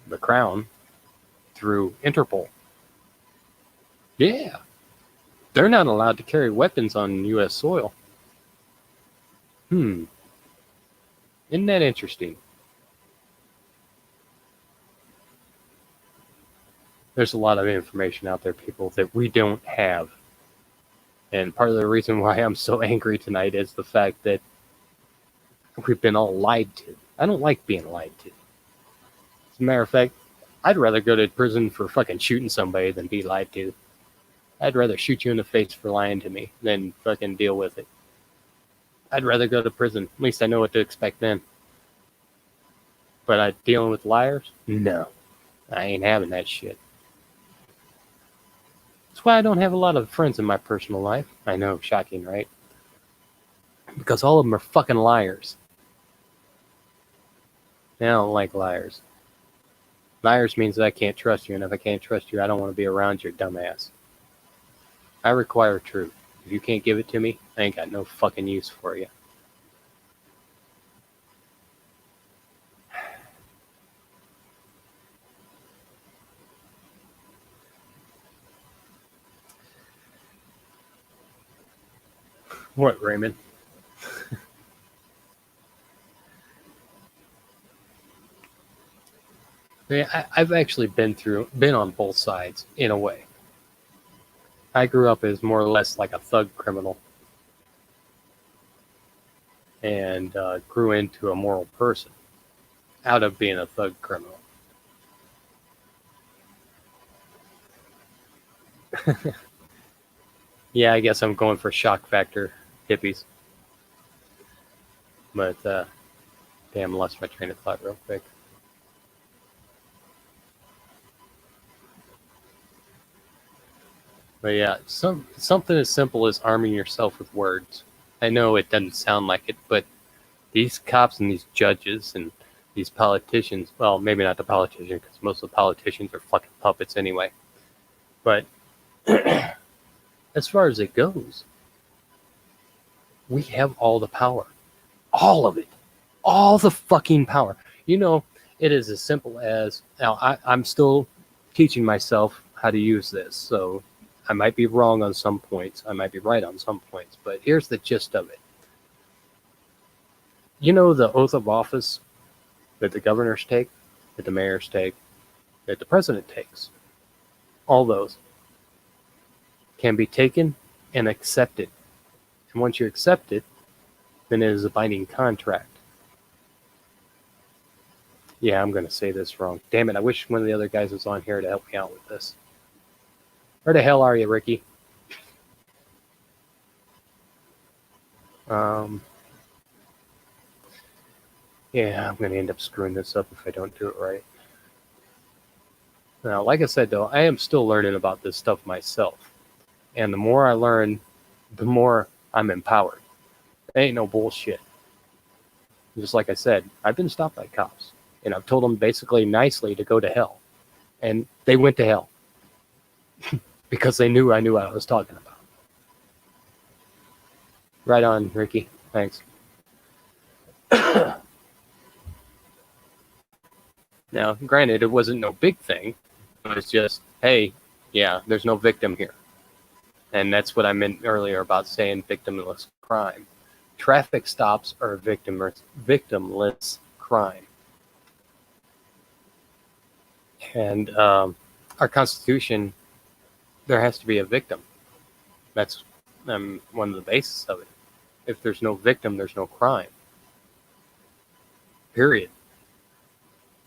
S1: the Crown through Interpol. Yeah. They're not allowed to carry weapons on U.S. soil. Isn't that interesting? There's a lot of information out there, people, that we don't have. And part of the reason why I'm so angry tonight is the fact that we've been all lied to. I don't like being lied to. As a matter of fact, I'd rather go to prison for fucking shooting somebody than be lied to. I'd rather shoot you in the face for lying to me than fucking deal with it. I'd rather go to prison. At least I know what to expect then. But dealing with liars? No. I ain't having that shit. That's why I don't have a lot of friends in my personal life. I know, shocking, right? Because all of them are fucking liars. I don't like liars. Liars means that I can't trust you, and if I can't trust you, I don't want to be around your dumbass. I require truth. If you can't give it to me, I ain't got no fucking use for you. What, Raymond? Yeah, I've actually been on both sides in a way. I grew up as more or less like a thug criminal, and grew into a moral person out of being a thug criminal. Yeah, I guess I'm going for shock factor hippies. But damn, lost my train of thought real quick. But yeah, something as simple as arming yourself with words. I know it doesn't sound like it, but these cops and these judges and these politicians, well, maybe not the politicians, because most of the politicians are fucking puppets anyway. But as far as it goes, we have all the power. All of it. All the fucking power. You know, it is as simple as, now I'm still teaching myself how to use this, so I might be wrong on some points. I might be right on some points, but here's the gist of it. You know the oath of office that the governors take, that the mayors take, that the president takes? All those can be taken and accepted. And once you accept it, then it is a binding contract. Yeah, I'm going to say this wrong. Damn it, I wish one of the other guys was on here to help me out with this. Where the hell are you, Ricky? Yeah, I'm going to end up screwing this up if I don't do it right. Now, like I said, though, I am still learning about this stuff myself. And the more I learn, the more I'm empowered. It ain't no bullshit. Just like I said, I've been stopped by cops. And I've told them basically nicely to go to hell. And they went to hell. Because they knew I knew what I was talking about. Right on, Ricky. Thanks. Now, granted, it wasn't no big thing. It was just, hey, yeah, there's no victim here. And that's what I meant earlier about saying victimless crime. Traffic stops are victimless crime. And our Constitution, there has to be a victim. That's one of the bases of it. If there's no victim, there's no crime. Period.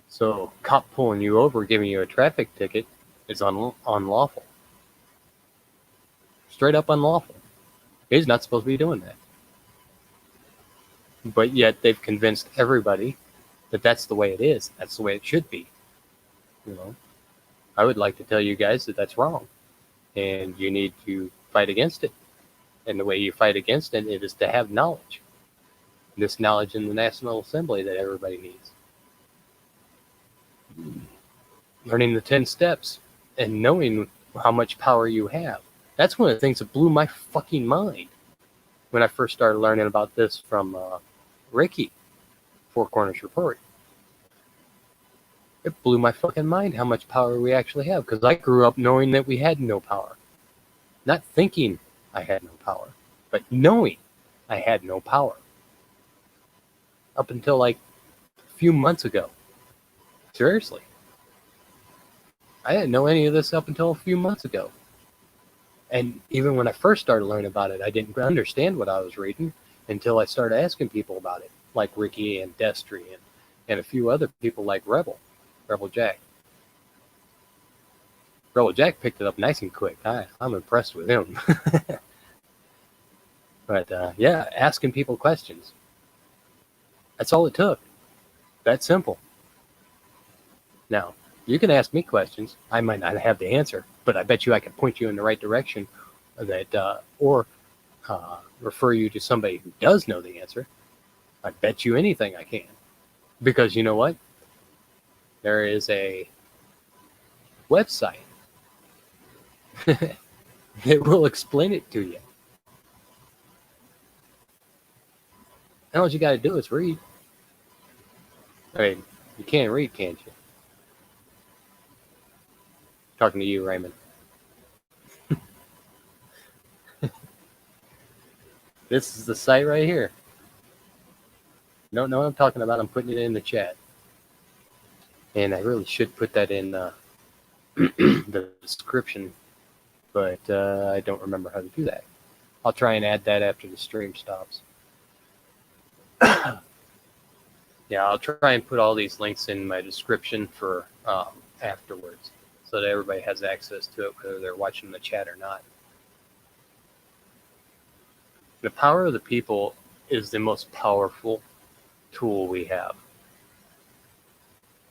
S1: So, cop pulling you over, giving you a traffic ticket is unlawful. Straight up unlawful. He's not supposed to be doing that. But yet they've convinced everybody that that's the way it is. That's the way it should be. You know, I would like to tell you guys that that's wrong, and you need to fight against it. And the way you fight against it is to have knowledge. This knowledge in the National Assembly that everybody needs. Learning the 10 steps and knowing how much power you have. That's one of the things that blew my fucking mind when I first started learning about this from Ricky, Four Corners Report. It blew my fucking mind how much power we actually have, because I grew up knowing that we had no power. Not thinking I had no power, but knowing I had no power. Up until like a few months ago. Seriously. I didn't know any of this up until a few months ago. And even when I first started learning about it, I didn't understand what I was reading until I started asking people about it, like Ricky and Destry and a few other people like Rebel Jack. Rebel Jack picked it up nice and quick. I'm impressed with him. But yeah, asking people questions. That's all it took. That simple. Now, you can ask me questions. I might not have the answer, but I bet you I can point you in the right direction, or refer you to somebody who does know the answer. I bet you anything I can. Because you know what? There is a website that will explain it to you. And all you got to do is read. I mean, you can't read, can't you? Talking to you, Raymond. This is the site right here. Don't know what I'm talking about. I'm putting it in the chat. And I really should put that in the description but I don't remember how to do that. I'll try and add that after the stream stops. Yeah, I'll try and put all these links in my description for afterwards, so that everybody has access to it, whether they're watching the chat or not. The power of the people is the most powerful tool we have,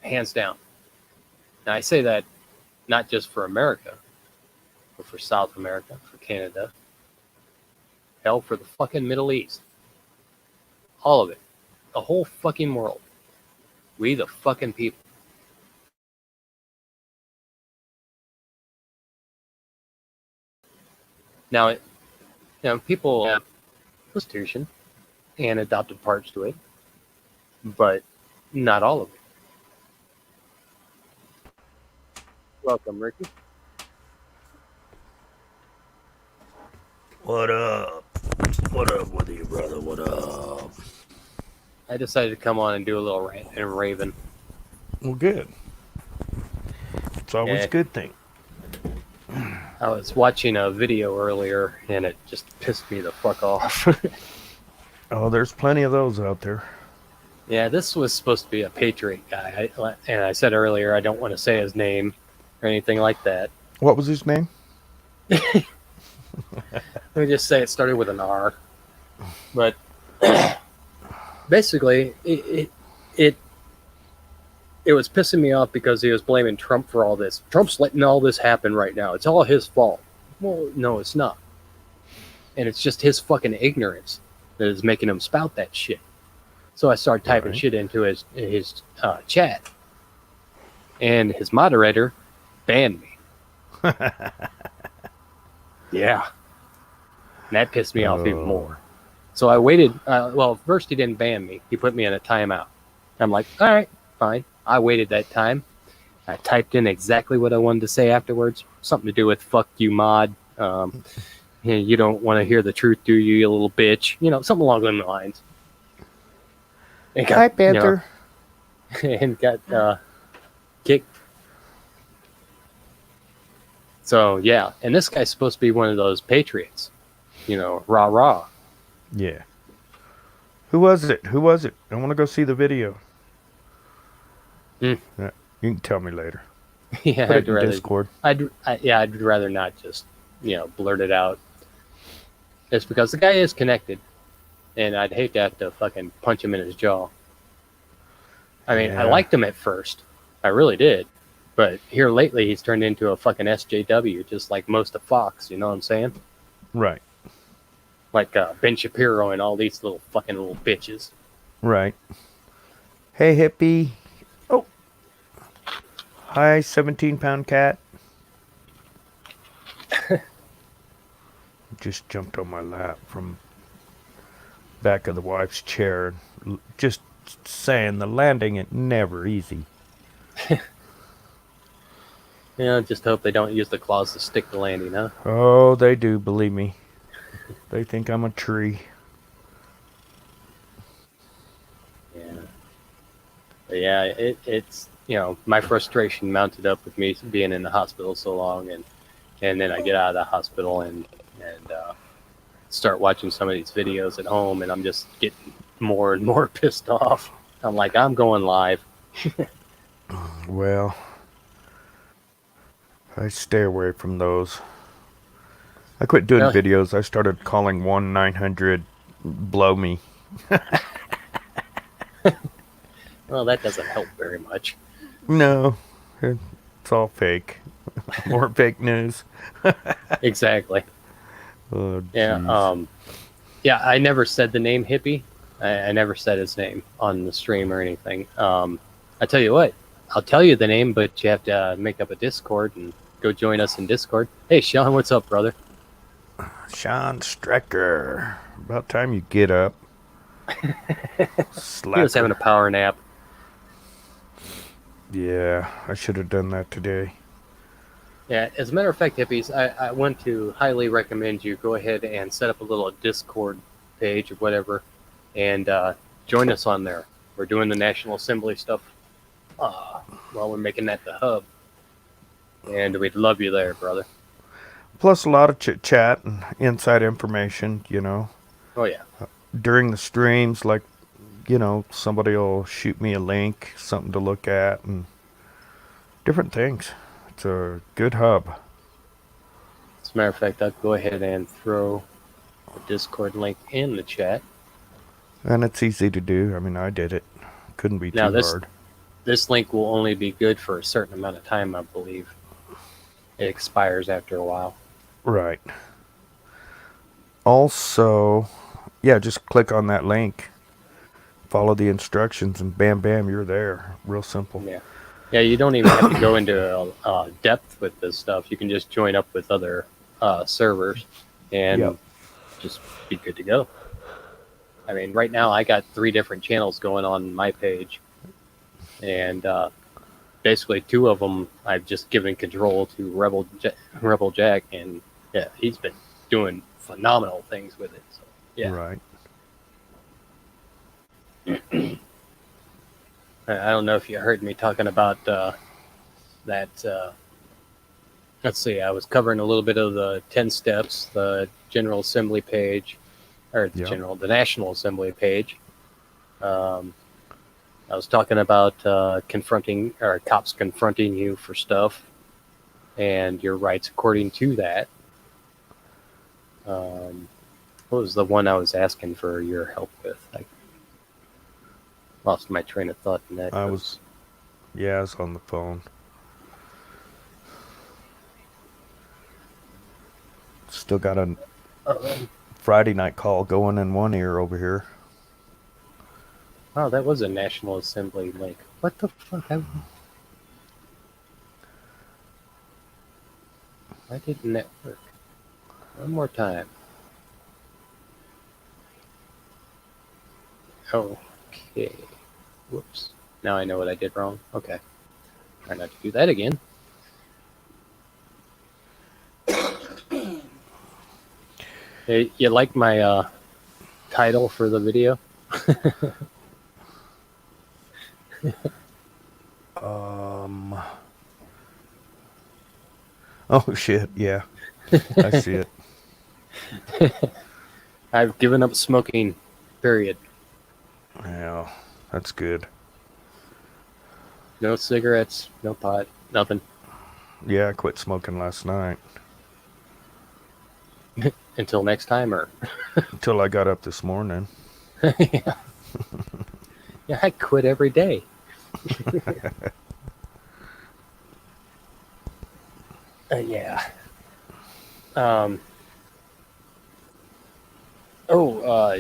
S1: hands down. Now, I say that not just for America, but for South America, for Canada, hell, for the fucking Middle East. All of it. The whole fucking world. We the fucking people. Now, people have Constitution and adopted parts to it, but not all of it. Welcome, Ricky.
S2: What up? What up with you, brother? What up?
S1: I decided to come on and do a little rant and raving.
S2: Well, good. It's always a good thing.
S1: I was watching a video earlier, and it just pissed me the fuck off.
S2: Oh, there's plenty of those out there.
S1: Yeah, this was supposed to be a Patriot guy, and I said earlier I don't want to say his name or anything like that.
S2: What was his name?
S1: Let me just say it started with an R. But basically, it was pissing me off because he was blaming Trump for all this. Trump's letting all this happen right now. It's all his fault. Well, no, it's not. And it's just his fucking ignorance that is making him spout that shit. So I started typing shit into his chat. And his moderator banned me. Yeah. And that pissed me off even more. So I waited. Well, first he didn't ban me. He put me in a timeout. I'm like, all right, fine. I waited that time. I typed in exactly what I wanted to say afterwards. Something to do with "fuck you, mod." You don't want to hear the truth, do you, you little bitch? Something along those lines.
S2: Hi, Panther.
S1: And got kicked. So yeah, and this guy's supposed to be one of those patriots. Rah rah.
S2: Yeah. Who was it? I want to go see the video. Yeah, you can tell me later.
S1: Yeah,
S2: Put it in Discord.
S1: I'd rather not just blurt it out. It's because the guy is connected, and I'd hate to have to fucking punch him in his jaw. I mean, I liked him at first, I really did, but here lately he's turned into a fucking SJW, just like most of Fox. You know what I'm saying?
S2: Right.
S1: Like Ben Shapiro and all these little bitches.
S2: Right. Hey, hippie. Oh. Hi, 17-pound cat. Just jumped on my lap from back of the wife's chair. Just saying, the landing ain't never easy.
S1: Just hope they don't use the claws to stick the landing, huh?
S2: Oh, they do, believe me. They think I'm a tree.
S1: Yeah. But yeah, it's my frustration mounted up with me being in the hospital so long, and then I get out of the hospital and start watching some of these videos at home, and I'm just getting more and more pissed off. I'm like, I'm going live.
S2: Well, I stay away from those. I quit doing videos. I started calling 1-900-blow-me.
S1: Well, that doesn't help very much.
S2: No, it's all fake. More fake news.
S1: Exactly.
S2: Oh,
S1: yeah. Yeah, I never said the name hippie. I never said his name on the stream or anything. I tell you what, I'll tell you the name, but you have to make up a Discord and go join us in Discord. Hey, Sean, what's up, brother?
S2: Sean Strecker. About time you get up.
S1: He was having a power nap.
S2: Yeah, I should have done that today.
S1: Yeah, as a matter of fact, hippies, I want to highly recommend you go ahead and set up a little Discord page or whatever, and join us on there. We're doing the National Assembly stuff while we're making that the hub, and we'd love you there, brother.
S2: Plus a lot of chit chat and inside information, you know.
S1: Oh yeah.
S2: During the streams, like, you know, somebody will shoot me a link, something to look at, and different things. It's a good hub.
S1: As a matter of fact, I'll go ahead and throw the Discord link in the chat.
S2: And it's easy to do. I mean, I did it. Couldn't be
S1: Now
S2: too hard.
S1: this link will only be good for a certain amount of time, I believe. It expires after a while.
S2: Right. Also, yeah, just click on that link, follow the instructions, and bam, bam, you're there. Real simple.
S1: Yeah. Yeah, you don't even have to go into depth with this stuff. You can just join up with other servers and
S2: Yep.
S1: just be good to go. I mean, right now I got 3 different channels going on my page, and basically 2 of them I've just given control to Rebel Jack, and yeah, he's been doing phenomenal things with it. So yeah,
S2: Right.
S1: I don't know if you heard me talking about that. Let's see, I was covering a little bit of the 10 steps, the General Assembly page, or the
S2: Yep.
S1: the National Assembly page. I was talking about confronting, or cops confronting you for stuff and your rights according to that. What was the one I was asking for your help with? I lost my train of thought in that.
S2: I was on the phone. Still got a Friday night call going in one ear over here.
S1: Oh, that was a National Assembly link. What the fuck? Why didn't that work? One more time. Okay. Whoops. Now I know what I did wrong. Okay. Try not to do that again. Hey, you like my title for the video?
S2: Oh shit, yeah. I see it.
S1: I've given up smoking, period.
S2: Yeah, that's good.
S1: No cigarettes, no pot, nothing.
S2: Yeah, I quit smoking last night.
S1: Until next time, or?
S2: Until I got up this morning.
S1: Yeah. Yeah, I quit every day. Yeah.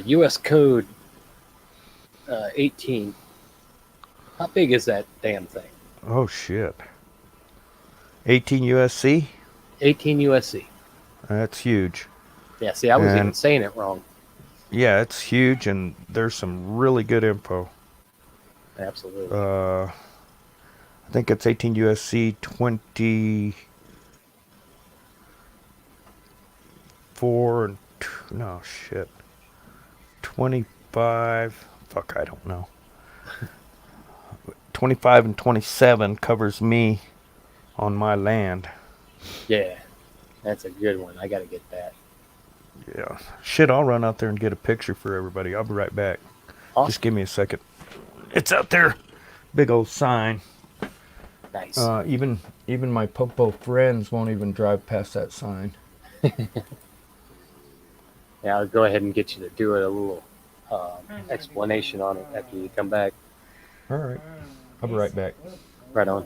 S1: U.S. Code 18. How big is that damn thing?
S2: Oh shit. 18 USC?
S1: 18 USC.
S2: That's huge.
S1: Yeah, see, I was even
S2: And
S1: saying it wrong.
S2: yeah, it's huge, and there's some really good info.
S1: Absolutely.
S2: I think it's 18 USC 24 and no shit. 25. Fuck, I don't know. 25 and 27 covers me on my land.
S1: Yeah, that's a good one. I got to get that.
S2: Yeah. Shit, I'll run out there and get a picture for everybody. I'll be right back.
S1: Awesome.
S2: Just give me a second. It's out there. Big old sign.
S1: Nice.
S2: Even my popo friends won't even drive past that sign.
S1: Yeah, I'll go ahead and get you to do a little explanation on it after you come back.
S2: All right. I'll be right back.
S1: Right on.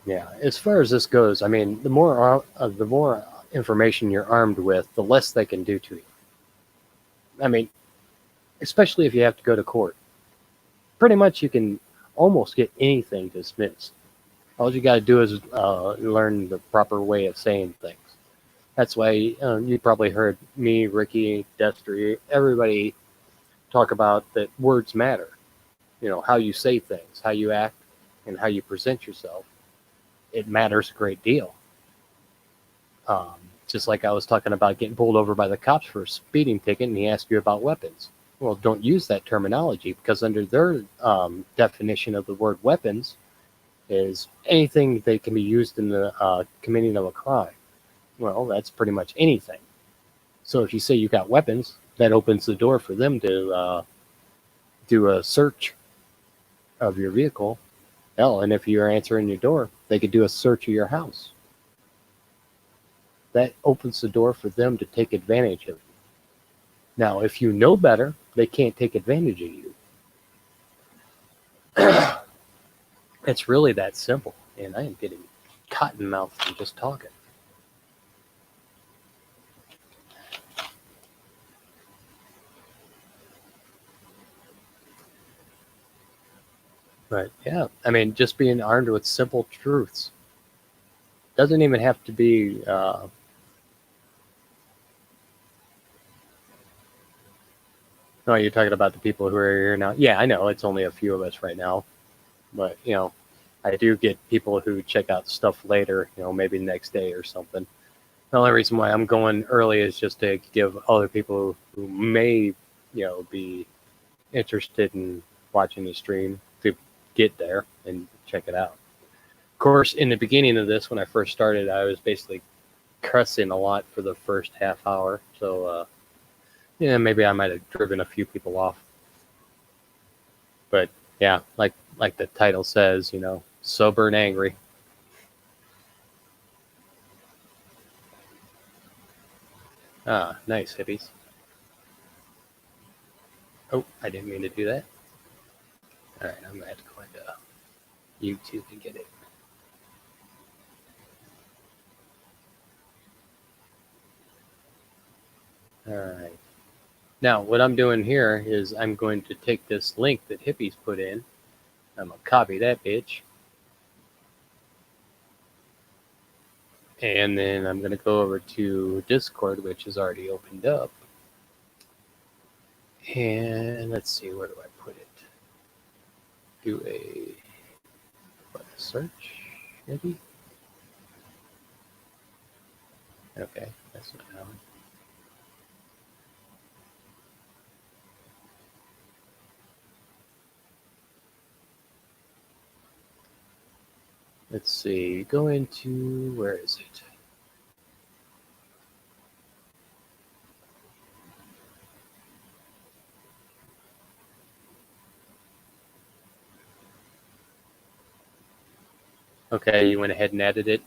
S1: Yeah, as far as this goes, I mean, the more information you're armed with, the less they can do to you. I mean, especially if you have to go to court. Pretty much you can almost get anything dismissed. All you got to do is learn the proper way of saying things. That's why you probably heard me, Ricky, Destry, everybody talk about that words matter. You know, how you say things, how you act, and how you present yourself. It matters a great deal. Just like I was talking about getting pulled over by the cops for a speeding ticket, and he asked you about weapons. Well, don't use that terminology, because under their definition of the word weapons, is anything that can be used in the committing of a crime. Well, that's pretty much anything. So if you say you got weapons, that opens the door for them to do a search of your vehicle. Hell, and if you're answering your door, they could do a search of your house. That opens the door for them to take advantage of you. Now, if you know better, they can't take advantage of you. It's really that simple. And I am getting cotton mouth from just talking. But yeah, I mean, just being armed with simple truths doesn't even have to be. No, you're talking about the people who are here now. Yeah, I know it's only a few of us right now, but I do get people who check out stuff later. Maybe the next day or something. The only reason why I'm going early is just to give other people who may, be interested in watching the stream to get there and check it out. Of course, in the beginning of this, when I first started, I was basically cussing a lot for the first half hour. So, maybe I might have driven a few people off. But yeah, like the title says, sober and angry. Ah, nice hippies. Oh, I didn't mean to do that. All right, I'm gonna have to go into YouTube and get it. All right. Now, what I'm doing here is I'm going to take this link that hippies put in. I'm gonna copy that bitch, and then I'm gonna go over to Discord, which is already opened up. And let's see, where do I put it? Do a search, maybe? Okay, that's not how. Let's see, go into, where is it? Okay, you went ahead and added it.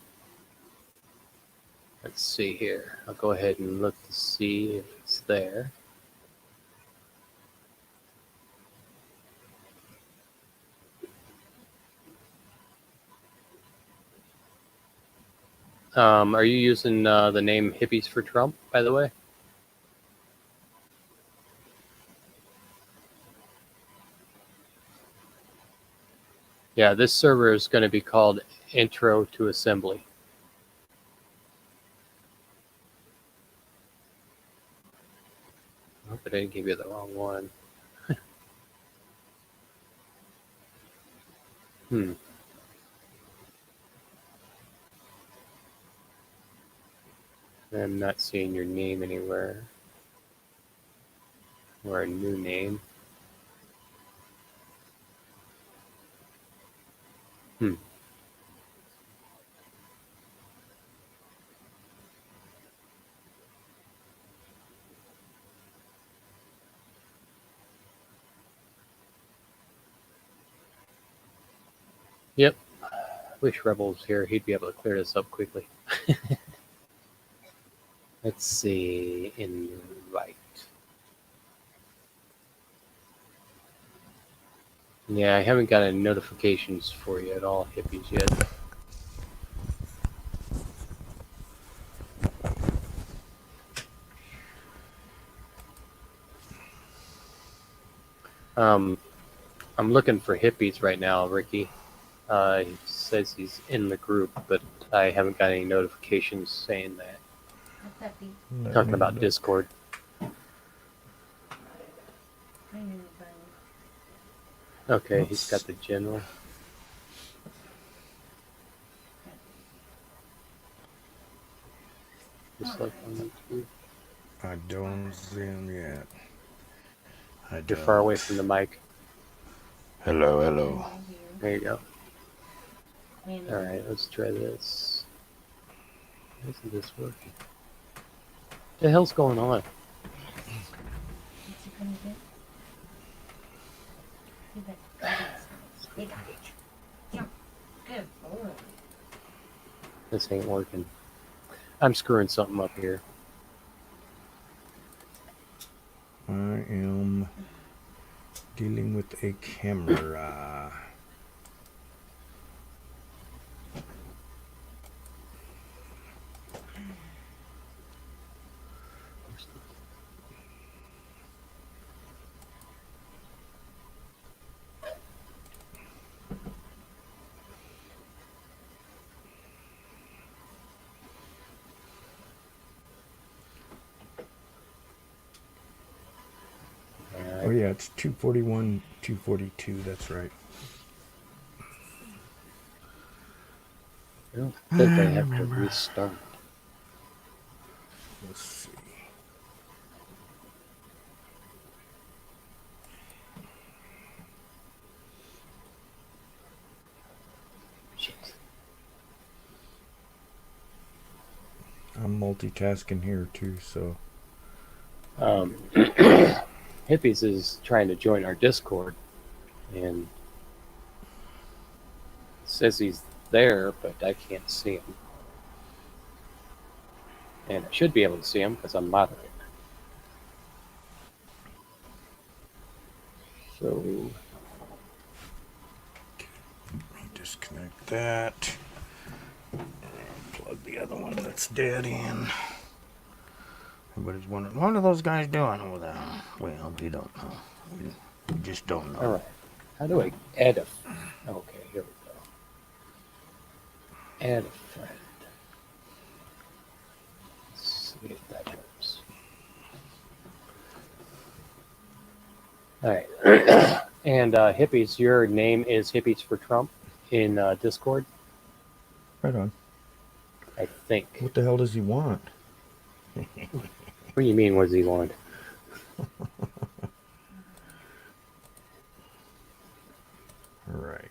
S1: Let's see here. I'll go ahead and look to see if it's there. Are you using the name Hippies for Trump, by the way? Yeah, this server is going to be called Intro to Assembly. I hope I didn't give you the wrong one. I'm not seeing your name anywhere. Or a new name. Yep. Wish Rebel was here. He'd be able to clear this up quickly. Let's see. Invite. Yeah, I haven't got any notifications for you at all, hippies, yet. I'm looking for hippies right now, Ricky. He says he's in the group, but I haven't got any notifications saying that. Talking about Discord. Okay, he's got the general. Just like on YouTube.
S2: I don't see him yet.
S1: You're far away from the mic.
S2: Hello, hello.
S1: There you go. Alright, let's try this. Why isn't this working? What the hell's going on? This ain't working. I'm screwing something up here.
S2: I am dealing with a camera. Oh yeah, it's 241, 242, that's right.
S1: I don't think I have to restart.
S2: Let's see.
S1: Shit.
S2: I'm multitasking here too, so.
S1: Hippies is trying to join our Discord and says he's there, but I can't see him. And I should be able to see him because I'm moderator. So,
S2: Let me disconnect that. And plug the other one that's dead in. Everybody's wondering, what are those guys doing over there? Well, we don't know. We just don't know.
S1: alright. How do I add a... Okay, here we go. Add a friend. Let's see if that helps. Alright. And Hippies, your name is Hippies for Trump in Discord,
S2: Right on.
S1: I think.
S2: What the hell does he want?
S1: What do you mean, what does he want?
S2: Right.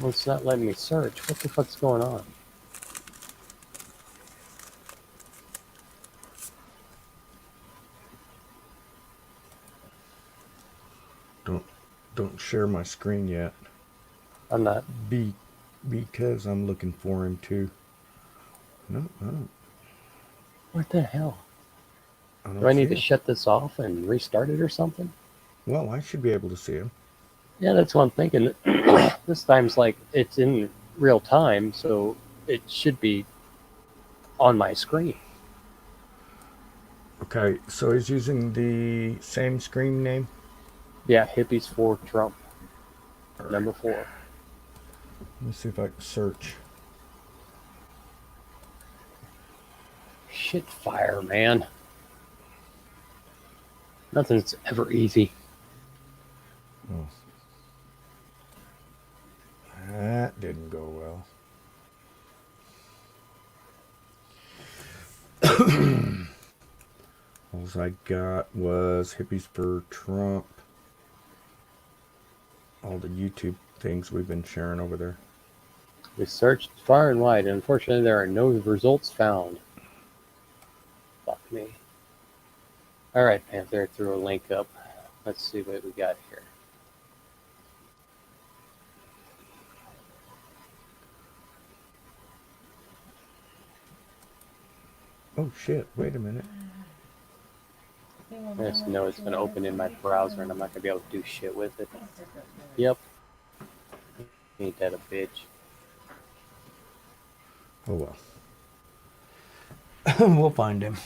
S1: Well, it's not letting me search. What the fuck's going on?
S2: Don't share my screen yet.
S1: I'm not.
S2: Because I'm looking for him too. No, I don't.
S1: What the hell?
S2: I don't
S1: Do I need
S2: see
S1: to
S2: him.
S1: shut this off and restart it or something?
S2: Well, I should be able to see him.
S1: Yeah, that's what I'm thinking. This time's like it's in real time, so it should be on my screen.
S2: Okay, so he's using the same screen name?
S1: Yeah, Hippies for Trump. Number 4.
S2: Let me see if I can search.
S1: Shit fire, man. Nothing's ever easy.
S2: Oh. That didn't go well. All I got was Hippies for Trump. All the YouTube things we've been sharing over there.
S1: We searched far and wide, and unfortunately there are no results found. Fuck me. Alright, Panther threw a link up. Let's see what we got here.
S2: Oh shit, wait a minute.
S1: I just know it's going to open in my browser and I'm not going to be able to do shit with it. Yep. Ain't that a bitch.
S2: Oh well. We'll find him.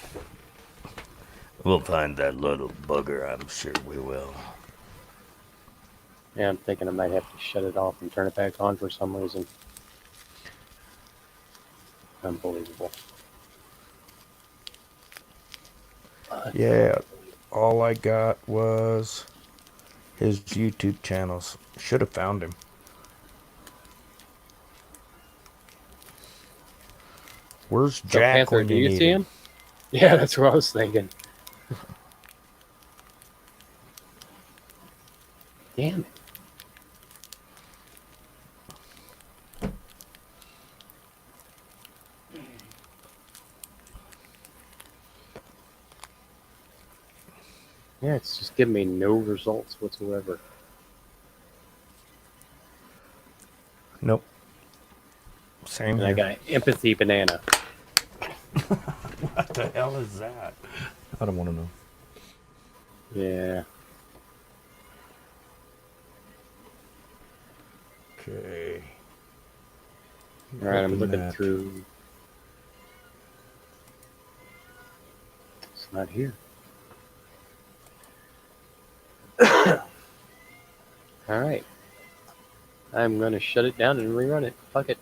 S2: We'll find that little bugger, I'm sure we will.
S1: Yeah, I'm thinking I might have to shut it off and turn it back on for some reason. Unbelievable.
S2: Yeah, all I got was his YouTube channels. Should have found him. Where's
S1: So
S2: Jack
S1: Panther,
S2: when
S1: do
S2: you
S1: you
S2: need
S1: see
S2: him?
S1: him? Yeah, that's what I was thinking. Damn it. Yeah, it's just giving me no results whatsoever.
S2: Nope. Same
S1: And I
S2: here.
S1: got empathy banana.
S2: What the hell is that? I don't want to know.
S1: Yeah.
S2: Okay.
S1: All right, I'm
S2: Open
S1: looking
S2: that.
S1: through. It's not here. All right. I'm going to shut it down and rerun it. Fuck it.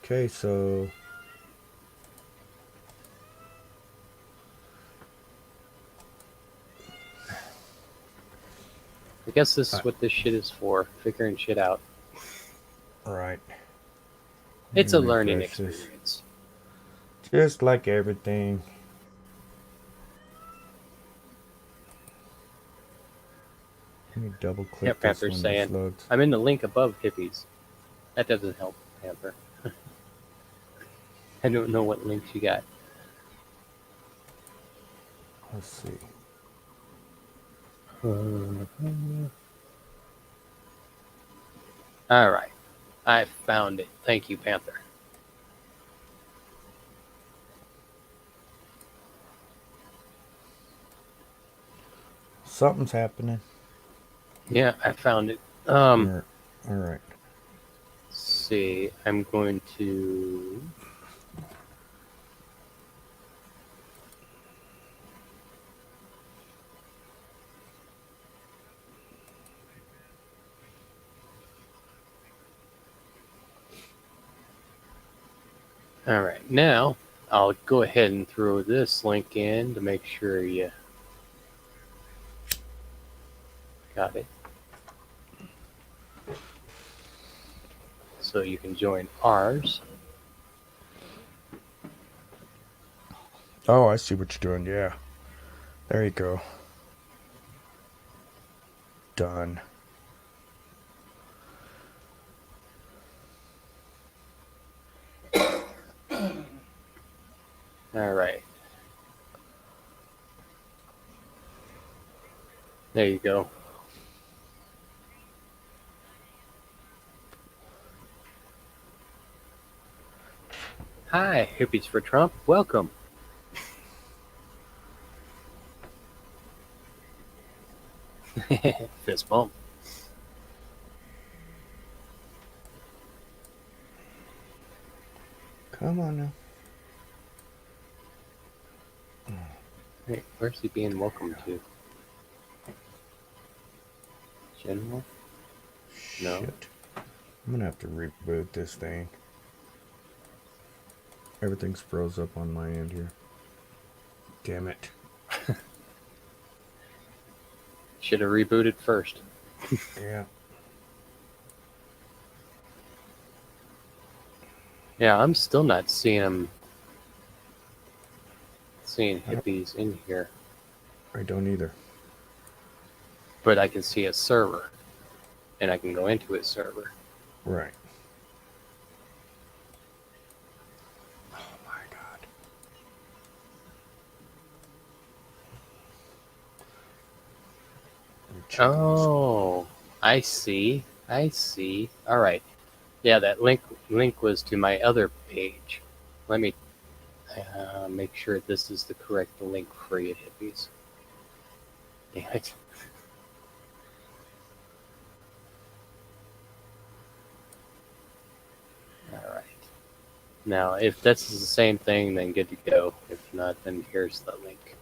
S2: Okay, so
S1: I guess this is what this shit is for. Figuring shit out.
S2: right.
S1: It's a
S2: Let me
S1: learning
S2: refresh this.
S1: experience.
S2: Just like everything. Let me double
S1: Yeah,
S2: click this
S1: Panther's
S2: when this
S1: saying,
S2: loads.
S1: I'm in the link above hippies. That doesn't help, Panther. I don't know what links you got.
S2: Let's see.
S1: All right. I found it. Thank you, Panther.
S2: Something's happening.
S1: Yeah, I found it.
S2: All right.
S1: Let's see. I'm going to. All right. Now, I'll go ahead and throw this link in to make sure you got it. So you can join ours.
S2: Oh, I see what you're doing. Yeah. There you go. Done.
S1: All right. There you go. Hi, Hippies for Trump. Welcome. Fist bump.
S2: Come on now.
S1: Hey, where's he being welcome to? General? No.
S2: Shit. I'm gonna have to reboot this thing. Everything's froze up on my end here. Damn it.
S1: Should have rebooted first.
S2: Yeah.
S1: Yeah, I'm still not seeing hippies in here,
S2: I don't either.
S1: but I can see a server, and I can go into a server.
S2: Right. Oh my god.
S1: Oh, I see. I see. All right. Yeah, that link was to my other page. Let me make sure this is the correct link for you hippies. Damn it. All right. Now, if this is the same thing, then good to go. If not, then here's the link.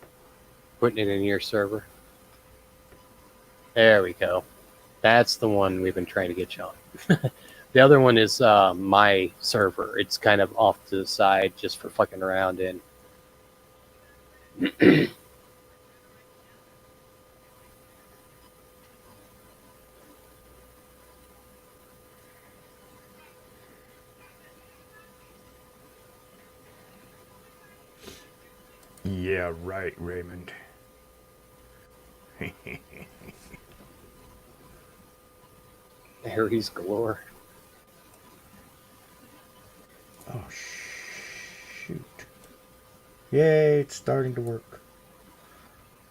S1: Putting it in your server. There we go. That's the one we've been trying to get you on. The other one is my server. It's kind of off to the side just for fucking around in.
S2: Yeah, right, Raymond.
S1: Harry's galore.
S2: Oh, shoot. Yay, it's starting to work.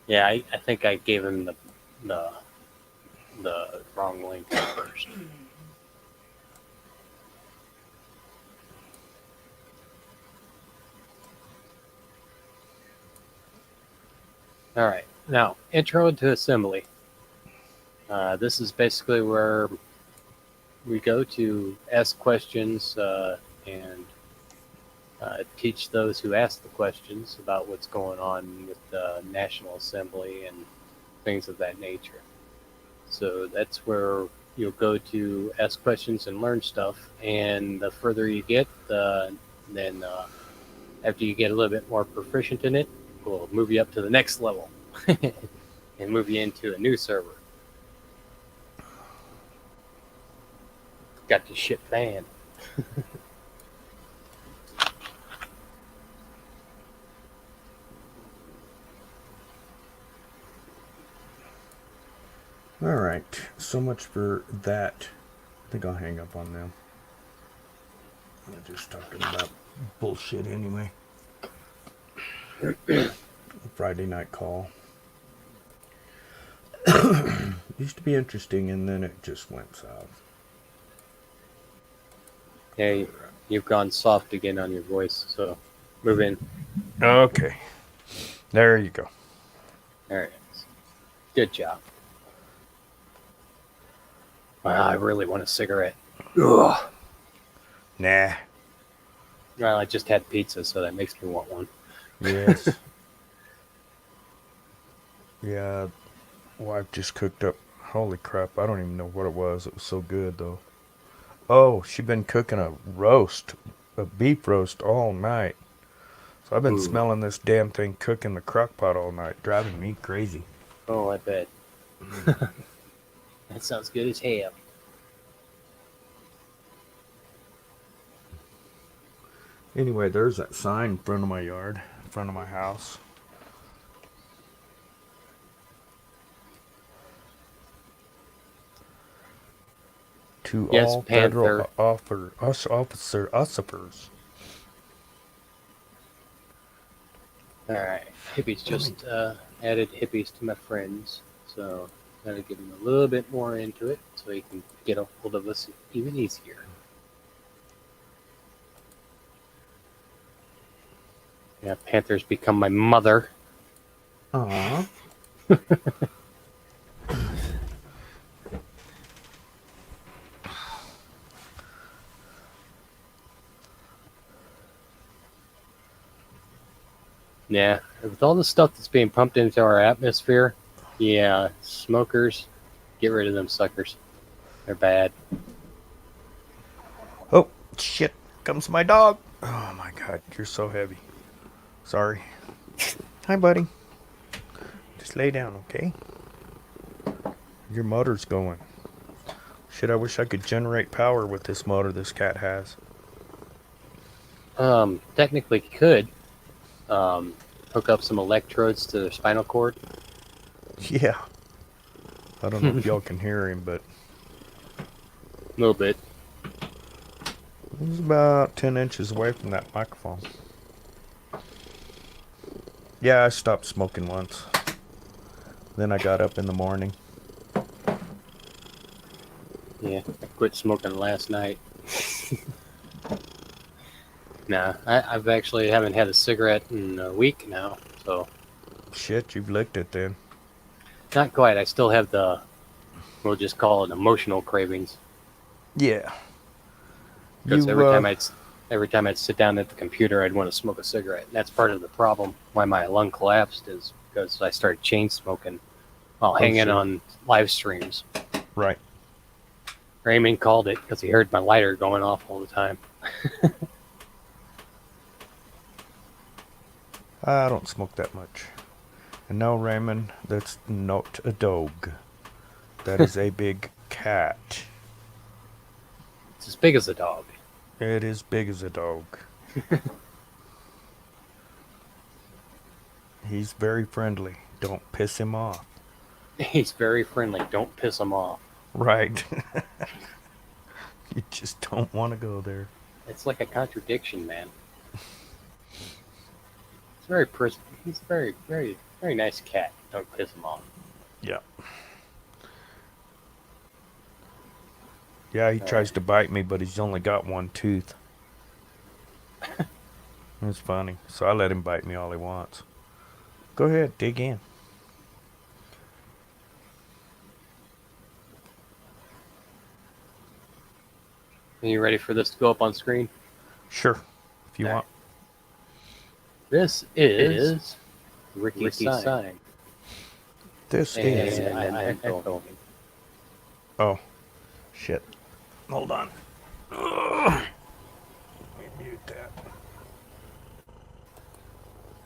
S1: Yeah, I think I gave him the the wrong link at first. All right, now intro to assembly. This is basically where we go to ask questions and teach those who ask the questions about what's going on with the National Assembly and things of that nature. So that's where you'll go to ask questions and learn stuff. And the further you get, then after you get a little bit more proficient in it, we'll move you up to the next level and move you into a new server. Got the shit fan.
S2: Alright, so much for that. I think I'll hang up on them. I'm just talking about bullshit anyway. Friday night call. Used to be interesting, and then it just went south.
S1: Hey, you've gone soft again on your voice, so move in.
S2: Okay. There you go.
S1: There it is. Good job. Wow, I really want a cigarette. Ugh.
S2: Nah.
S1: Well, I just had pizza, so that makes me want one.
S2: Yes. Yeah. Wife just cooked up. Holy crap. I don't even know what it was. It was so good, though. Oh, she'd been cooking a beef roast all night. So I've been
S1: Ooh.
S2: smelling this damn thing cooking the crock pot all night, driving me crazy.
S1: Oh, I bet. That sounds good as hell.
S2: Anyway, there's that sign in front of my yard, in front of my house. To
S1: Yes,
S2: all
S1: Panther.
S2: federal officers.
S1: All right, hippies just added hippies to my friends, so gotta give him a little bit more into it so he can get a hold of us even easier. Yeah, Panther's become my mother.
S2: Aww.
S1: Yeah, with all the stuff that's being pumped into our atmosphere, yeah, smokers, get rid of them suckers. They're bad.
S2: Oh, shit. Comes my dog. Oh my god, you're so heavy. Sorry. Hi, buddy. Just lay down, okay? Your motor's going. Shit, I wish I could generate power with this motor this cat has.
S1: Technically could hook up some electrodes to their spinal cord.
S2: Yeah. I don't know if y'all can hear him, but
S1: A little bit.
S2: he's about 10 inches away from that microphone. Yeah, I stopped smoking once. Then I got up in the morning.
S1: Yeah, I quit smoking last night. Nah, I've actually haven't had a cigarette in a week now, so
S2: Shit, you've licked it then.
S1: not quite. I still have we'll just call it emotional cravings.
S2: Yeah.
S1: Because every time I'd sit down at the computer, I'd want to smoke a cigarette. And that's part of the problem why my lung collapsed is because I started chain smoking while hanging on live streams.
S2: Right.
S1: Raymond called it because he heard my lighter going off all the time.
S2: I don't smoke that much. And no, Raymond, that's not a dog. That is a big cat.
S1: It's as big as a dog.
S2: It is big as a dog. He's very friendly. Don't piss him off.
S1: He's very friendly. Don't piss him off.
S2: Right. You just don't want to go there.
S1: It's like a contradiction, man. He's very he's a very, very, very nice cat. Don't piss him off.
S2: Yeah. Yeah, he
S1: All
S2: tries
S1: right.
S2: to bite me, but he's only got one tooth. It's funny. So I let him bite me all he wants. Go ahead, dig in.
S1: Are you ready for this to go up on screen?
S2: Sure, if you
S1: All right.
S2: want.
S1: This is Ricky's sign.
S2: This is.
S1: And I'm echoing.
S2: Oh, shit. Hold on. Ugh. Let me mute that.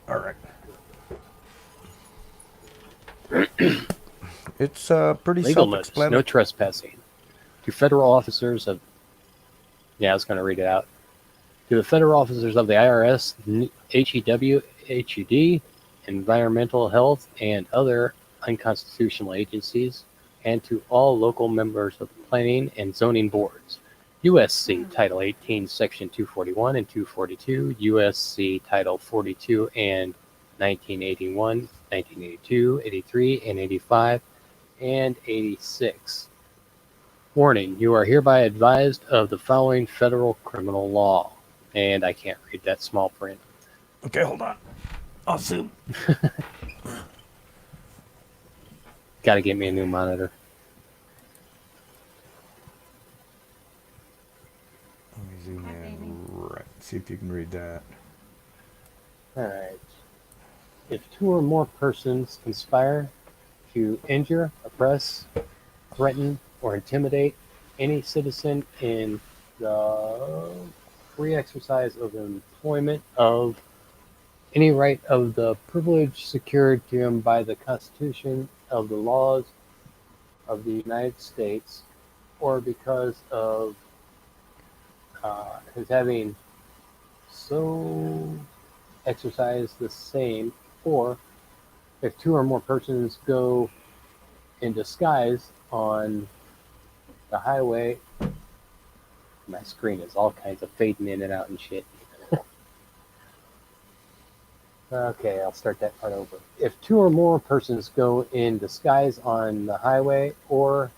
S2: All right. It's pretty
S1: Legal notice. No
S2: self-explanatory.
S1: trespassing. To federal officers of... Yeah, I was going to read it out. To the federal officers of the IRS, HEW, HUD, environmental health, and other unconstitutional agencies, and to all local members of the planning and zoning boards. USC Title 18, Section 241 and 242, USC Title 42 and 1981, 1982, 83, and 85, and 86. Warning, you are hereby advised of the following federal criminal law. And I can't read that small print.
S2: Okay, hold on. I'll zoom.
S1: Got to get me a new monitor.
S2: Let me zoom in. Right. See if you can read that.
S1: All right. If two or more persons conspire to injure, oppress, threaten, or intimidate any citizen in the free exercise of employment of any right of the privilege secured to him by the Constitution of the laws of the United States, or because of his having so exercised the same, or if two or more persons go in disguise on the highway. My screen is all kinds of fading in and out and shit. Okay, I'll start that part over. If two or more persons go in disguise on the highway or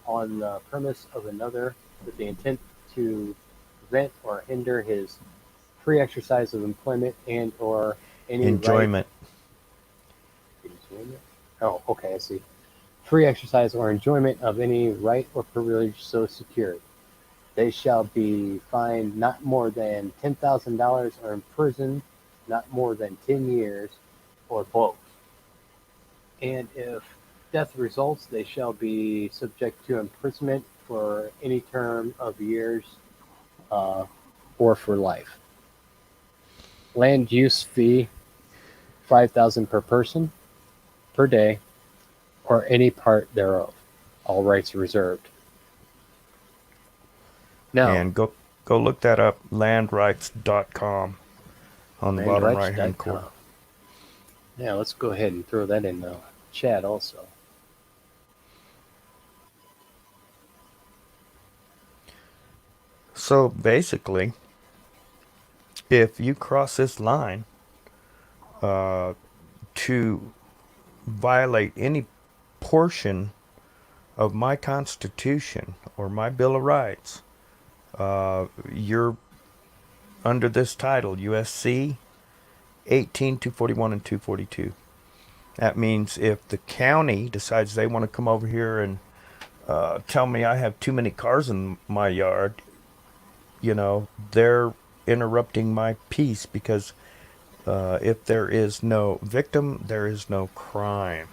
S1: on the premise of another with the intent to prevent or hinder his free exercise of employment and or any
S2: Enjoyment.
S1: right. Oh, okay, I see. Free exercise or enjoyment of any right or privilege so secured. They shall be fined not more than $10,000 or imprisoned not more than 10 years or both. And if death results, they shall be subject to imprisonment for any term of years or for life. Land use fee, $5,000 per person per day or any part thereof. All rights reserved. Now,
S2: And go look that up. Landrights.com on the bottom right hand corner.
S1: landrights.com. Yeah, let's go ahead and throw that in the chat also.
S2: So basically, if you cross this line to violate any portion of my Constitution or my Bill of Rights, you're under this title, USC 18, 241, and 242. That means if the county decides they want to come over here and tell me I have too many cars in my yard, they're interrupting my peace because if there is no victim, there is no crime.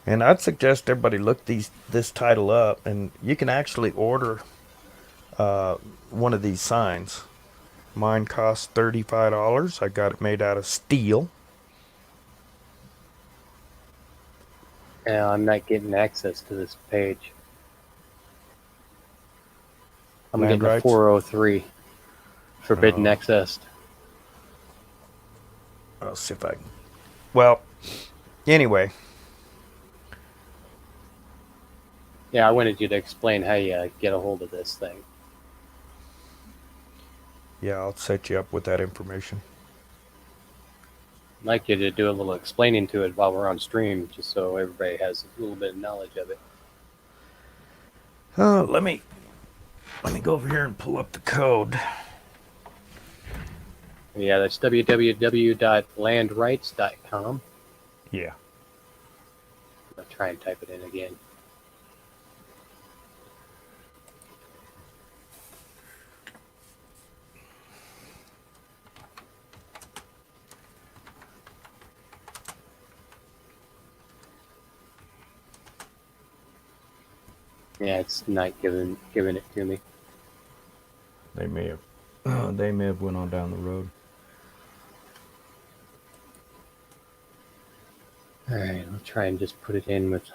S2: And I'd suggest everybody look this title up, and you can actually order one of these signs. Mine cost $35. I got it made out of steel.
S1: Now, I'm not getting access to this page. I'm
S2: Land
S1: getting a
S2: rights?
S1: 403. Forbidden
S2: Oh.
S1: access.
S2: I'll see if I can Well, anyway.
S1: Yeah, I wanted you to explain how you get a hold of this thing.
S2: Yeah, I'll set you up with that information.
S1: I'd like you to do a little explaining to it while we're on stream, just so everybody has a little bit of knowledge of it.
S2: Let me go over here and pull up the code.
S1: Yeah, that's www.landrights.com.
S2: Yeah.
S1: I'll try and type it in again. Yeah, it's not giving it to me.
S2: They may have went on down the road.
S1: All right, I'll try and just put it in with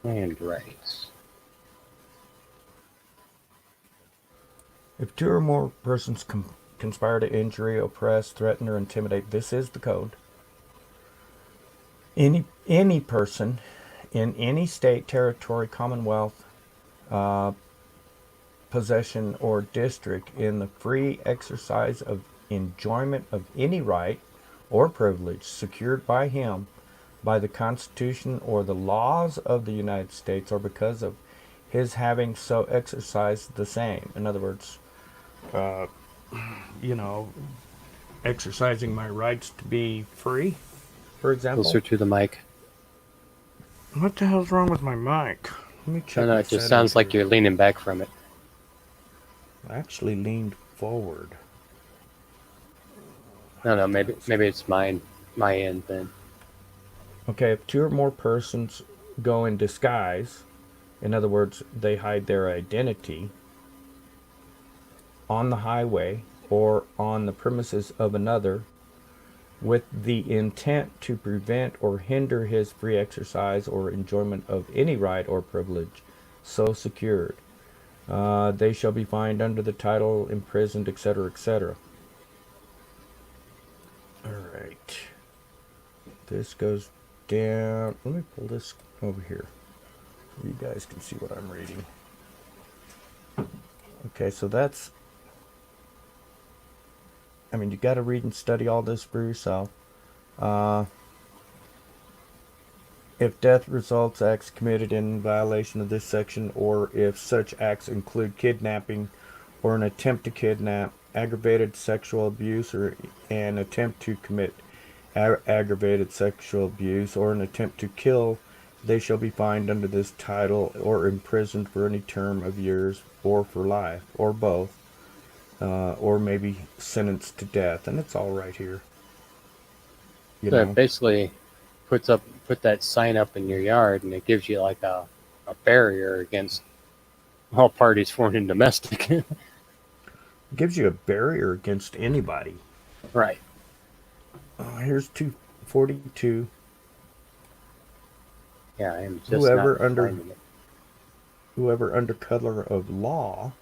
S1: land rights.
S2: If two or more persons conspire to injury, oppress, threaten, or intimidate, this is the code. Any person in any state, territory, commonwealth, possession, or district in the free exercise of enjoyment of any right or privilege secured by him by the Constitution or the laws of the United States, or because of his having so exercised the same. In other words, you know, exercising my rights to be free, for example.
S1: Closer to the mic.
S2: What the hell's wrong with my mic? Let me check.
S1: No, it just sounds like you're leaning back from it.
S2: I actually leaned forward.
S1: No, maybe it's my end then.
S2: Okay, if two or more persons go in disguise, in other words, they hide their identity, on the highway or on the premises of another, with the intent to prevent or hinder his free exercise or enjoyment of any right or privilege so secured, they shall be fined under the title, imprisoned, etc., etc. All right. This goes down. Let me pull this over here. You guys can see what I'm reading. Okay, so that's... I mean, you got to read and study all this for yourself. If death results acts committed in violation of this section, or if such acts include kidnapping or an attempt to kidnap, aggravated sexual abuse, or an attempt to commit aggravated sexual abuse, or an attempt to kill, they shall be fined under this title or imprisoned for any term of years or for life, or both, or maybe sentenced to death. And it's all right here.
S1: So it basically put that sign up in your yard, and it gives you like a barrier against all parties, foreign and domestic.
S2: It gives you a barrier against anybody.
S1: Right.
S2: Here's 242.
S1: Yeah, I am just
S2: whoever
S1: not
S2: under
S1: finding it.
S2: Whoever under color of law,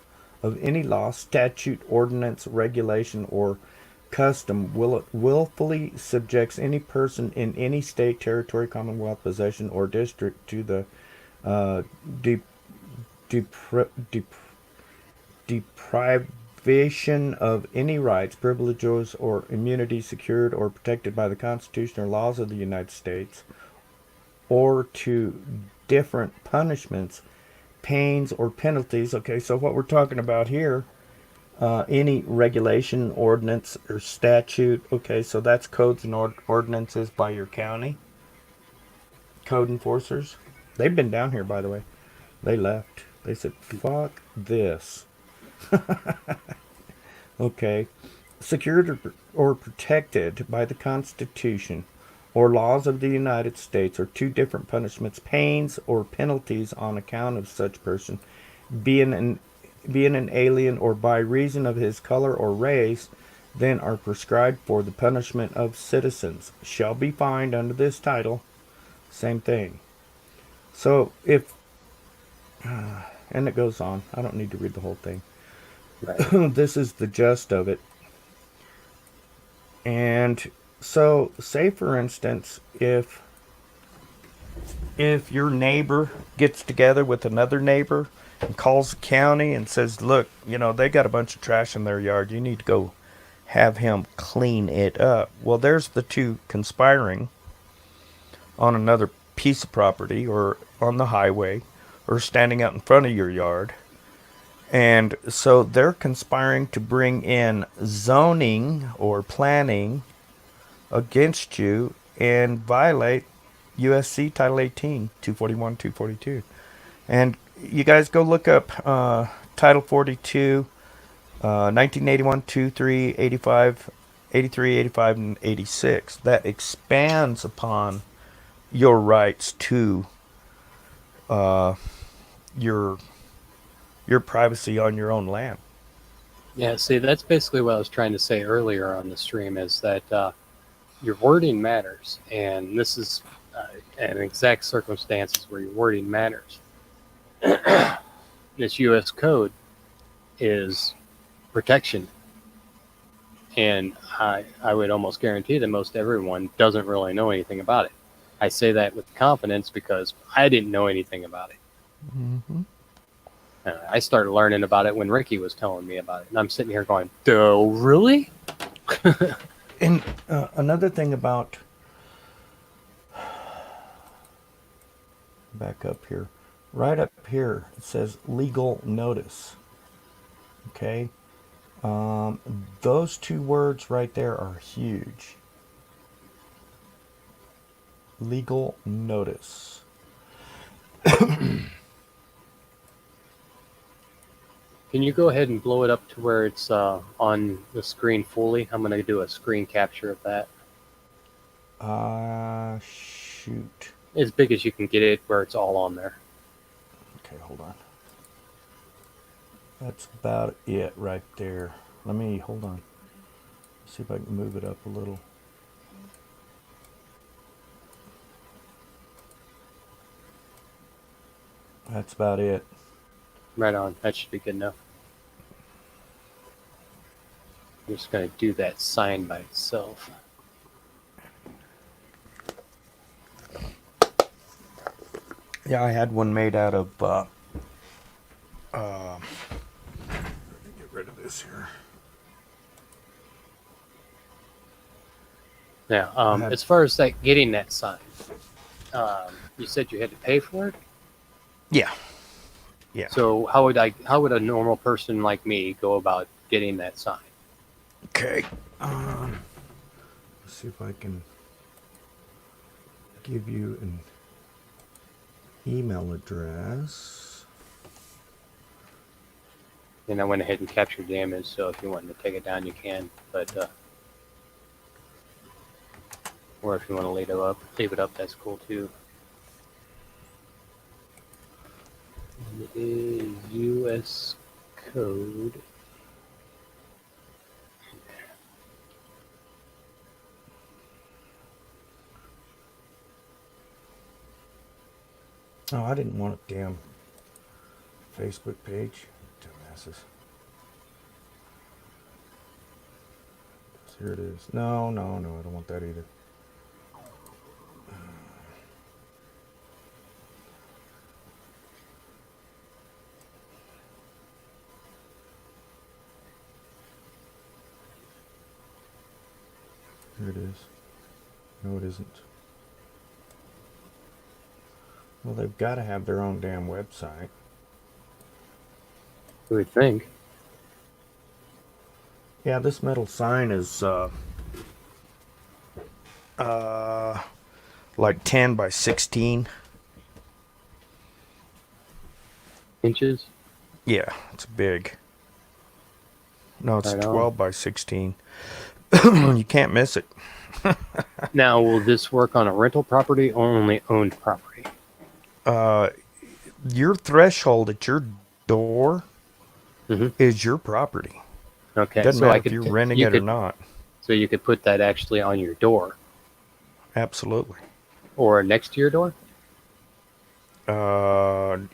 S2: of any law, statute, ordinance, regulation, or custom willfully subjects any person in any state, territory, commonwealth, possession, or district to the deprivation of any rights, privileges, or immunity secured or protected by the Constitution or laws of the United States, or to different punishments, pains, or penalties. Okay, so what we're talking about here, any regulation, ordinance, or statute. Okay, so that's codes and ordinances by your county. Code enforcers. They've been down here, by the way. They left. They said, fuck this. Okay. Secured or protected by the Constitution or laws of the United States, or two different punishments, pains, or penalties on account of such person being an alien, or by reason of his color or race, than are prescribed for the punishment of citizens, shall be fined under this title. Same thing. So if and it goes on. I don't need to read the whole thing.
S1: Right.
S2: This is the gist of it. And So, say for instance, if your neighbor gets together with another neighbor and calls the county and says, "Look, they got a bunch of trash in their yard. You need to go have him clean it up." Well, there's the two conspiring on another piece of property or on the highway or standing out in front of your yard. And so they're conspiring to bring in zoning or planning against you and violate USC Title 18, 241, 242. And you guys go look up Title 42, 1981, 2, 3, 85, 83, 85, and 86. That expands upon your rights to uh, your your privacy on your own land.
S1: Yeah, see, that's basically what I was trying to say earlier on the stream is that your wording matters. And this is an exact circumstances where your wording matters. This U.S. code is protection. And I would almost guarantee that most everyone doesn't really know anything about it. I say that with confidence because I didn't know anything about it.
S2: Mm-hmm.
S1: I started learning about it when Ricky was telling me about it. And I'm sitting here going, oh, really?
S2: And another thing about, back up here, right up here, it says legal notice. Okay? Those two words right there are huge. Legal notice.
S1: Can you go ahead and blow it up to where it's on the screen fully? I'm going to do a screen capture of that.
S2: Shoot.
S1: As big as you can get it where it's all on there.
S2: Okay, hold on. That's about it right there. Hold on. See if I can move it up a little. That's about it.
S1: Right on. That should be good enough. I'm just going to do that sign by itself.
S2: Yeah, I had one made out of get rid of this here.
S1: Now, as far as getting that sign, you said you had to pay for it?
S2: Yeah. Yeah.
S1: So how would a normal person like me go about getting that sign?
S2: Okay. Let's see if I can give you an email address.
S1: And I went ahead and captured the image, so if you want to take it down, you can. But or if you want to leave it up, that's cool too. It is U.S. code.
S2: Oh, I didn't want a damn Facebook page. Dumbasses. Here it is. No, I don't want that either. Here it is. No, it isn't. Well, they've got to have their own damn website.
S1: You would think.
S2: Yeah, this metal sign is like 10 by 16
S1: inches.
S2: Yeah, it's big. No, it's
S1: Right
S2: 12 by 16. You can't miss it.
S1: Now, will this work on a rental property or only owned property?
S2: Your threshold at your door is your property.
S1: Okay,
S2: Doesn't
S1: so
S2: matter if you're renting it or not.
S1: So you could put that actually on your door.
S2: Absolutely.
S1: Or next to your door?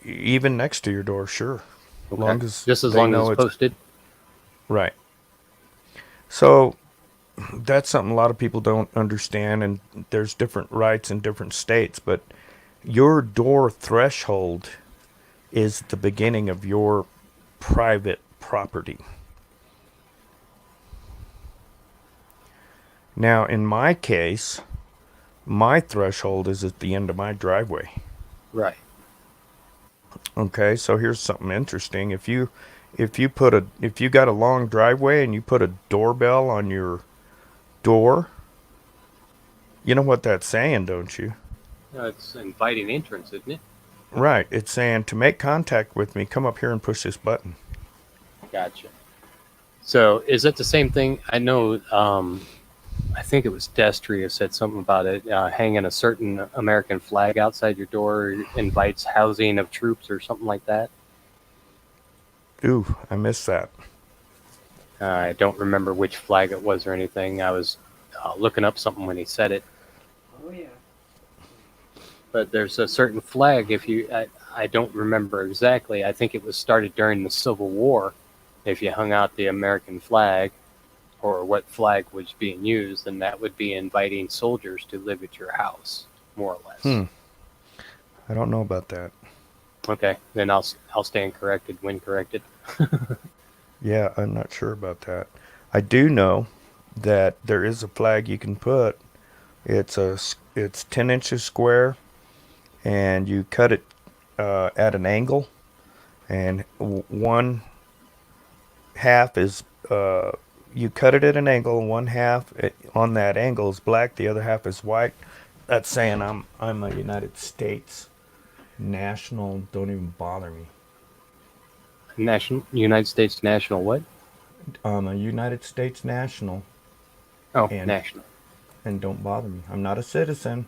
S2: Even next to your door, sure.
S1: Okay. Just as long as it's posted?
S2: Right. So, that's something a lot of people don't understand, and there's different rights in different states, but your door threshold is the beginning of your private property. Now, in my case, my threshold is at the end of my driveway.
S1: Right.
S2: Okay, so here's something interesting. If you got a long driveway and you put a doorbell on your door, you know what that's saying, don't you?
S1: It's inviting entrance, isn't it?
S2: Right. It's saying to make contact with me, come up here and push this button.
S1: Gotcha. So is it the same thing? I know. I think it was Destry who said something about it. Hanging a certain American flag outside your door invites housing of troops or something like that.
S2: Ooh, I missed that.
S1: I don't remember which flag it was or anything. I was looking up something when he said it.
S3: Oh yeah.
S1: But there's a certain flag. If you, I don't remember exactly. I think it was started during the Civil War. If you hung out the American flag, or what flag was being used, then that would be inviting soldiers to live at your house, more or less.
S2: I don't know about that.
S1: Okay, then I'll stand corrected when corrected.
S2: Yeah, I'm not sure about that. I do know that there is a flag you can put. It's 10 inches square, and you cut it at an angle, and one half is you cut it at an angle, and one half on that angle is black, the other half is white. That's saying I'm a United States national. Don't even bother me.
S1: United States national what?
S2: I'm a United States national,
S1: Oh,
S2: and
S1: national.
S2: don't bother me. I'm not a citizen.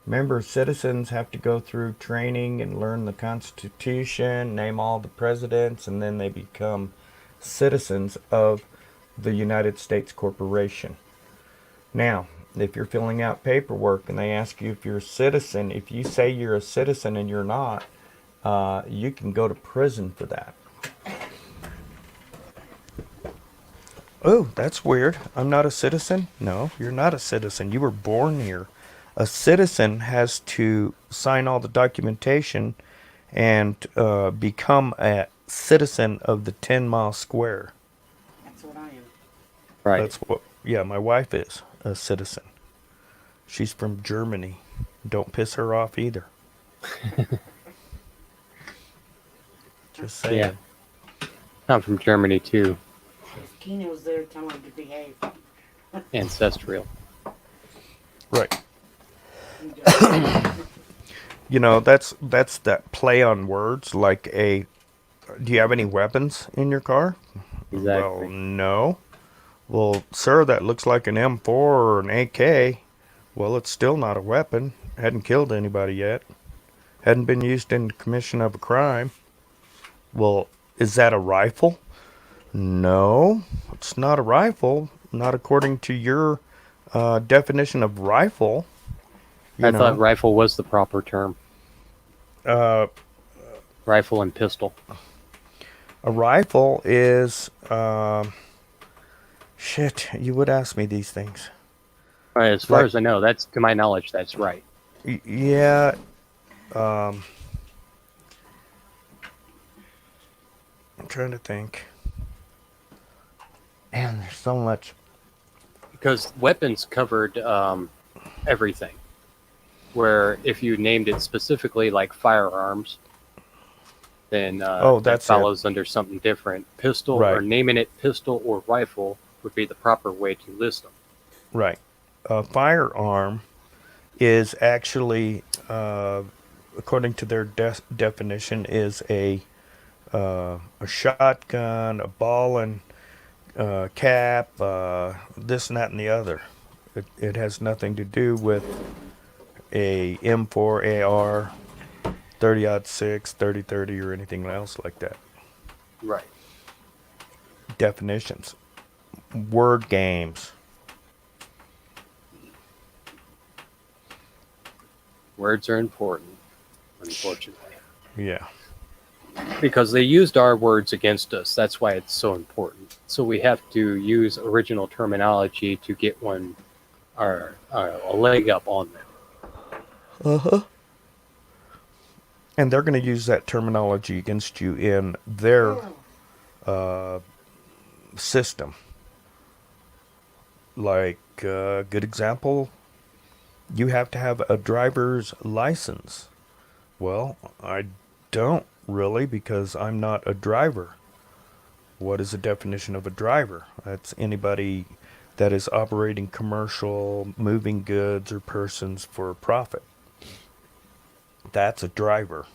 S2: Remember, citizens have to go through training and learn the Constitution, name all the presidents, and then they become citizens of the United States Corporation. Now, if you're filling out paperwork and they ask you if you're a citizen, if you say you're a citizen and you're not, you can go to prison for that. Oh, that's weird. I'm not a citizen? No, you're not a citizen. You were born here. A citizen has to sign all the documentation and become a citizen of the 10-mile square.
S3: That's what I am.
S1: Right.
S2: That's what, yeah, my wife is a citizen. She's from Germany. Don't piss her off either. Just saying.
S1: Yeah. I'm from Germany too.
S3: If Keenan was there, tell him to behave.
S1: Ancestral.
S2: Right. You know, that's that play on words like a. Do you have any weapons in your car? Well,
S1: Exactly.
S2: no. Well, sir, that looks like an M4 or an AK. Well, it's still not a weapon. Hadn't killed anybody yet. Hadn't been used in the commission of a crime. Well, is that a rifle? No, it's not a rifle. Not according to your definition of rifle. You
S1: I thought
S2: know,
S1: rifle was the proper term.
S2: uh,
S1: Rifle and pistol.
S2: a rifle is shit. You would ask me these things.
S1: All right, as far
S2: Like,
S1: as I know, that's to my knowledge, that's right.
S2: yeah. Um, I'm trying to think. Man, there's so much.
S1: Because weapons covered everything. Where if you named it specifically like firearms, then
S2: Oh,
S1: that
S2: that's it.
S1: follows under something different. Pistol or
S2: Right,
S1: naming it pistol or rifle would be the proper way to list them.
S2: right. A firearm is actually, according to their definition, is a shotgun, a ball and cap, this and that and the other. It has nothing to do with a M4 AR, 30-06, 30-30, or anything else like that.
S1: Right.
S2: Definitions, word games.
S1: Words are important, unfortunately.
S2: Yeah.
S1: because they used our words against us. That's why it's so important. So we have to use original terminology to get a leg up on them.
S2: Uh-huh. And they're going to use that terminology against you in their system. Like, good example, you have to have a driver's license. Well, I don't really, because I'm not a driver. What is the definition of a driver? That's anybody that is operating commercial, moving goods or persons for profit. That's a driver.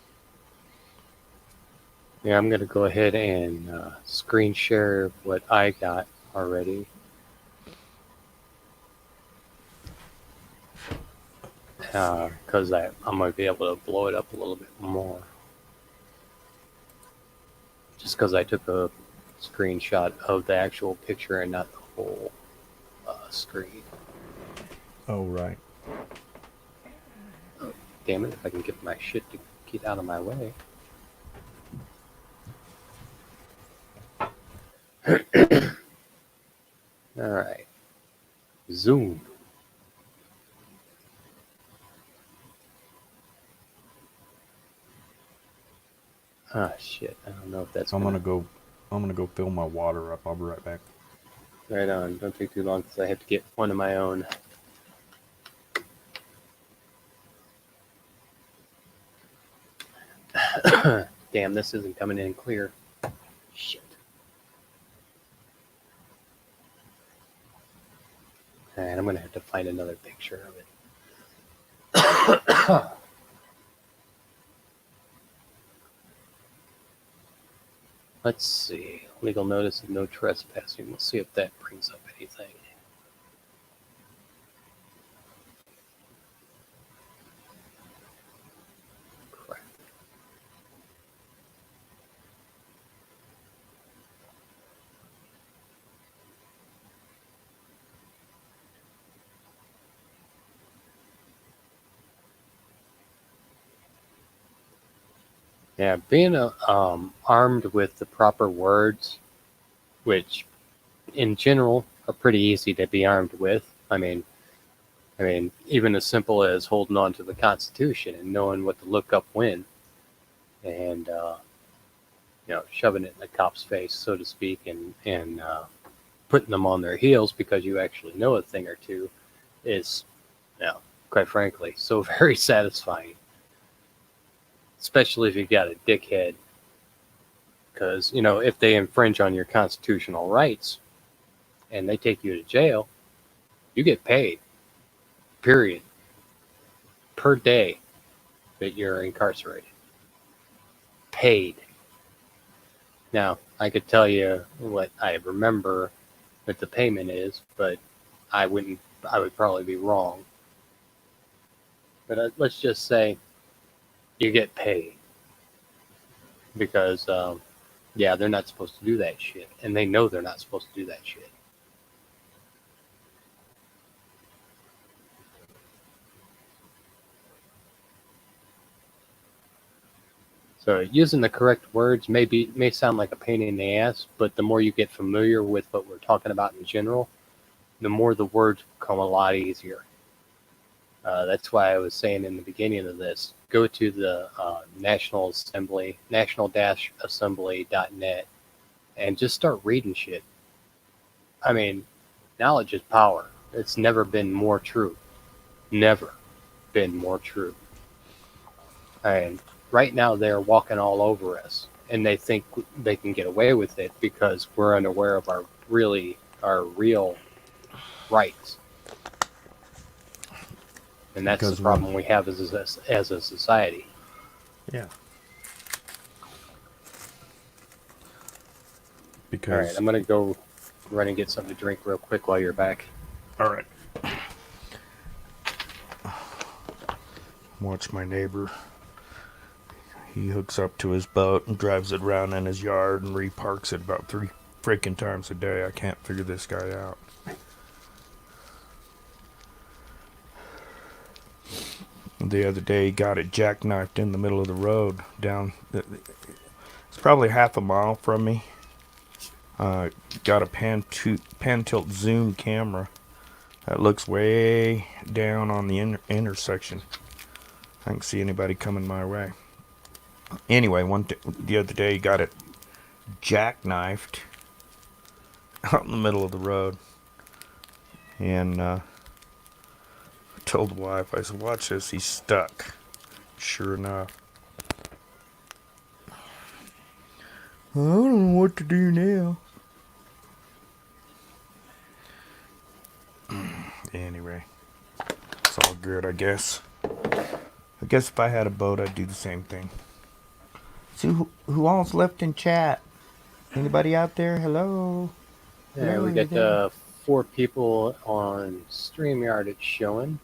S1: Yeah, I'm going to go ahead and screen share what I got already. Because I might be able to blow it up a little bit more. Just because I took a screenshot of the actual picture and not the whole screen.
S2: Oh, right.
S1: Oh, damn it, if I can get my shit to get out of my way. Alright. Zoom. Ah, shit. I don't know if that's
S2: I'm gonna go fill my water up. I'll be right back.
S1: Right on. Don't take too long because I have to get one of my own. Damn, this isn't coming in clear. Shit. Alright, I'm going to have to find another picture of it. Let's see. Legal notice of no trespassing. We'll see if that brings up anything. Crap. Yeah, being armed with the proper words, which in general are pretty easy to be armed with. I mean, even as simple as holding on to the Constitution and knowing what to look up when, and shoving it in the cop's face, so to speak, and putting them on their heels because you actually know a thing or two, is, quite frankly, so very satisfying. Especially if you got a dickhead, because if they infringe on your constitutional rights and they take you to jail, you get paid. Period. Per day that you're incarcerated. Paid. Now, I could tell you what I remember that the payment is, but I would probably be wrong. But let's just say you get paid. Because, they're not supposed to do that shit. And they know they're not supposed to do that shit. So using the correct words may sound like a pain in the ass, but the more you get familiar with what we're talking about in general, the more the words become a lot easier. That's why I was saying in the beginning of this, go to the National Assembly, national-assembly.net, and just start reading shit. I mean, knowledge is power. It's never been more true. Never been more true. And right now they're walking all over us, and they think they can get away with it because we're unaware of our real rights. And that's the problem we have as a society.
S2: Yeah. Because.
S1: All right, I'm going to go run and get something to drink real quick while you're back.
S2: All right. Watch my neighbor. He hooks up to his boat and drives it around in his yard and reparks it about 3 freaking times a day. I can't figure this guy out. The other day, he got it jackknifed in the middle of the road down. It's probably half a mile from me. Got a pan tilt zoom camera that looks way down on the intersection. I can see anybody coming my way. Anyway, the other day, got it jackknifed out in the middle of the road, and I told the wife, I said, "Watch this, he's stuck." Sure enough. I don't know what to do now. Anyway, it's all good, I guess. I guess if I had a boat, I'd do the same thing. See who all's left in chat? Anybody out there? Hello?
S1: Yeah,
S2: Hello,
S1: we
S2: you
S1: got
S2: there?
S1: 4 people on StreamYard it's showing.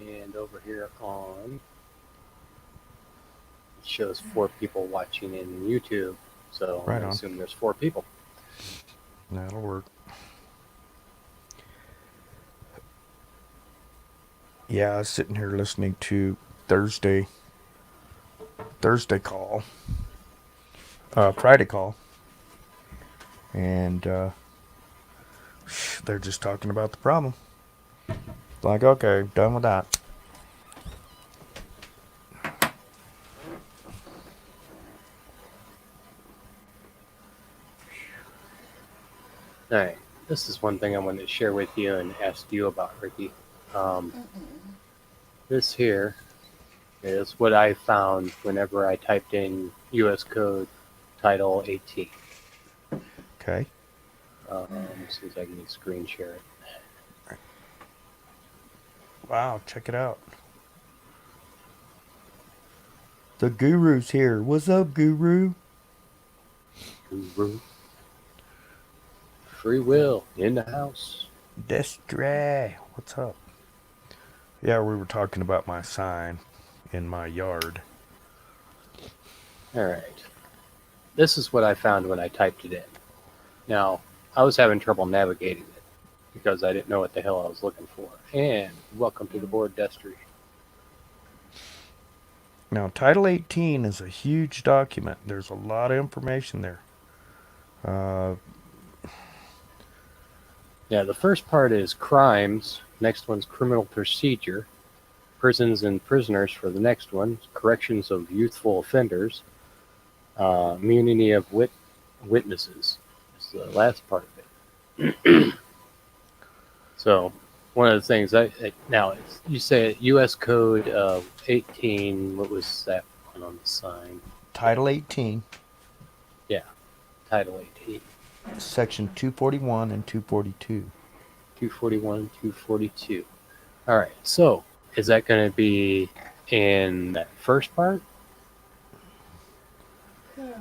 S1: And over here on, it shows 4 people watching in YouTube. So
S2: Right
S1: I
S2: on.
S1: assume there's 4 people.
S2: That'll work. Yeah, I was sitting here listening to Thursday call, Friday call, and they're just talking about the problem. Like, okay, done with that.
S1: All right. This is one thing I wanted to share with you and ask you about, Ricky. This here is what I found whenever I typed in US Code Title 18.
S2: Okay.
S1: See if I can screen share it.
S2: Wow, check it out. The guru's here. What's up, guru?
S1: Guru. Free will in the house.
S2: Destre. What's up? Yeah, we were talking about my sign in my yard.
S1: All right. This is what I found when I typed it in. Now, I was having trouble navigating it because I didn't know what the hell I was looking for. And welcome to the board, Destry.
S2: Now, Title 18 is a huge document. There's a lot of information there.
S1: Yeah, the first part is crimes. Next one's criminal procedure. Prisons and prisoners for the next one. Corrections of youthful offenders. Immunity of witnesses is the last part of it. So, one of the things you say U.S. Code 18. What was that one on the sign?
S2: Title 18,
S1: Yeah, Title 18.
S2: Section 241 and 242.
S1: 241, 242. All right. So, is that going to be in that first part?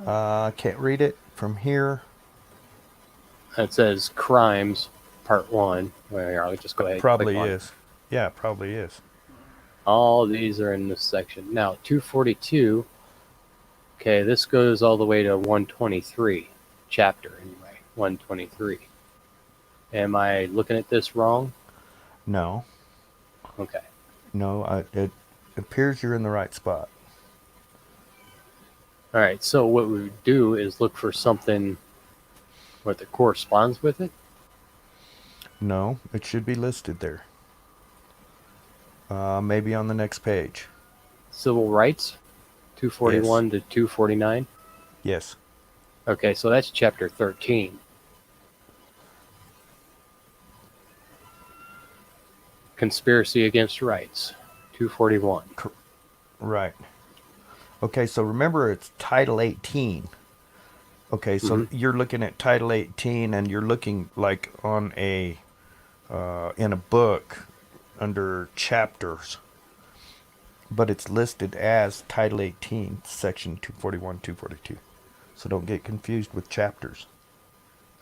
S2: I can't read it from here.
S1: It says crimes, part 1. Well, I'll just go ahead and
S2: Probably
S1: click on it.
S2: is. Yeah, probably is.
S1: All these are in this section. Now, 242, okay, this goes all the way to 123, chapter anyway, 123. Am I looking at this wrong?
S2: No.
S1: Okay.
S2: No, it appears you're in the right spot.
S1: All right, so what we would do is look for something that corresponds with it.
S2: No, it should be listed there. Maybe on the next page.
S1: Civil rights, 241 to 249.
S2: Yes.
S1: Okay, so that's chapter 13. Conspiracy against rights, 241.
S2: Right. Okay, so remember it's Title 18. Okay, so you're looking at Title 18 and you're looking like on a in a book under chapters. But it's listed as Title 18, Section 241, 242. So don't get confused with chapters.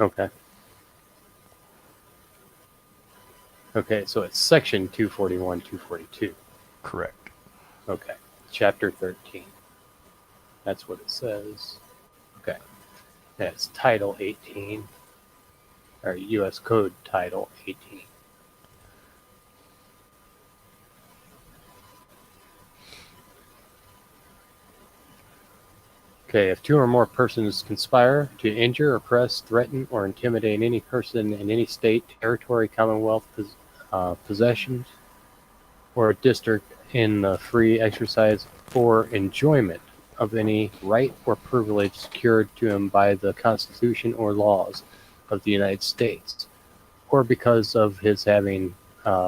S1: Okay. Okay, so it's section 241, 242.
S2: Correct.
S1: Okay, chapter 13. That's what it says. Okay, that's Title 18, or U.S. Code Title 18. Okay, if two or more persons conspire to injure, oppress, threaten, or intimidate any person in any state, territory, commonwealth, possessions, or district in the free exercise or enjoyment of any right or privilege secured to him by the Constitution or laws of the United States, or because of his having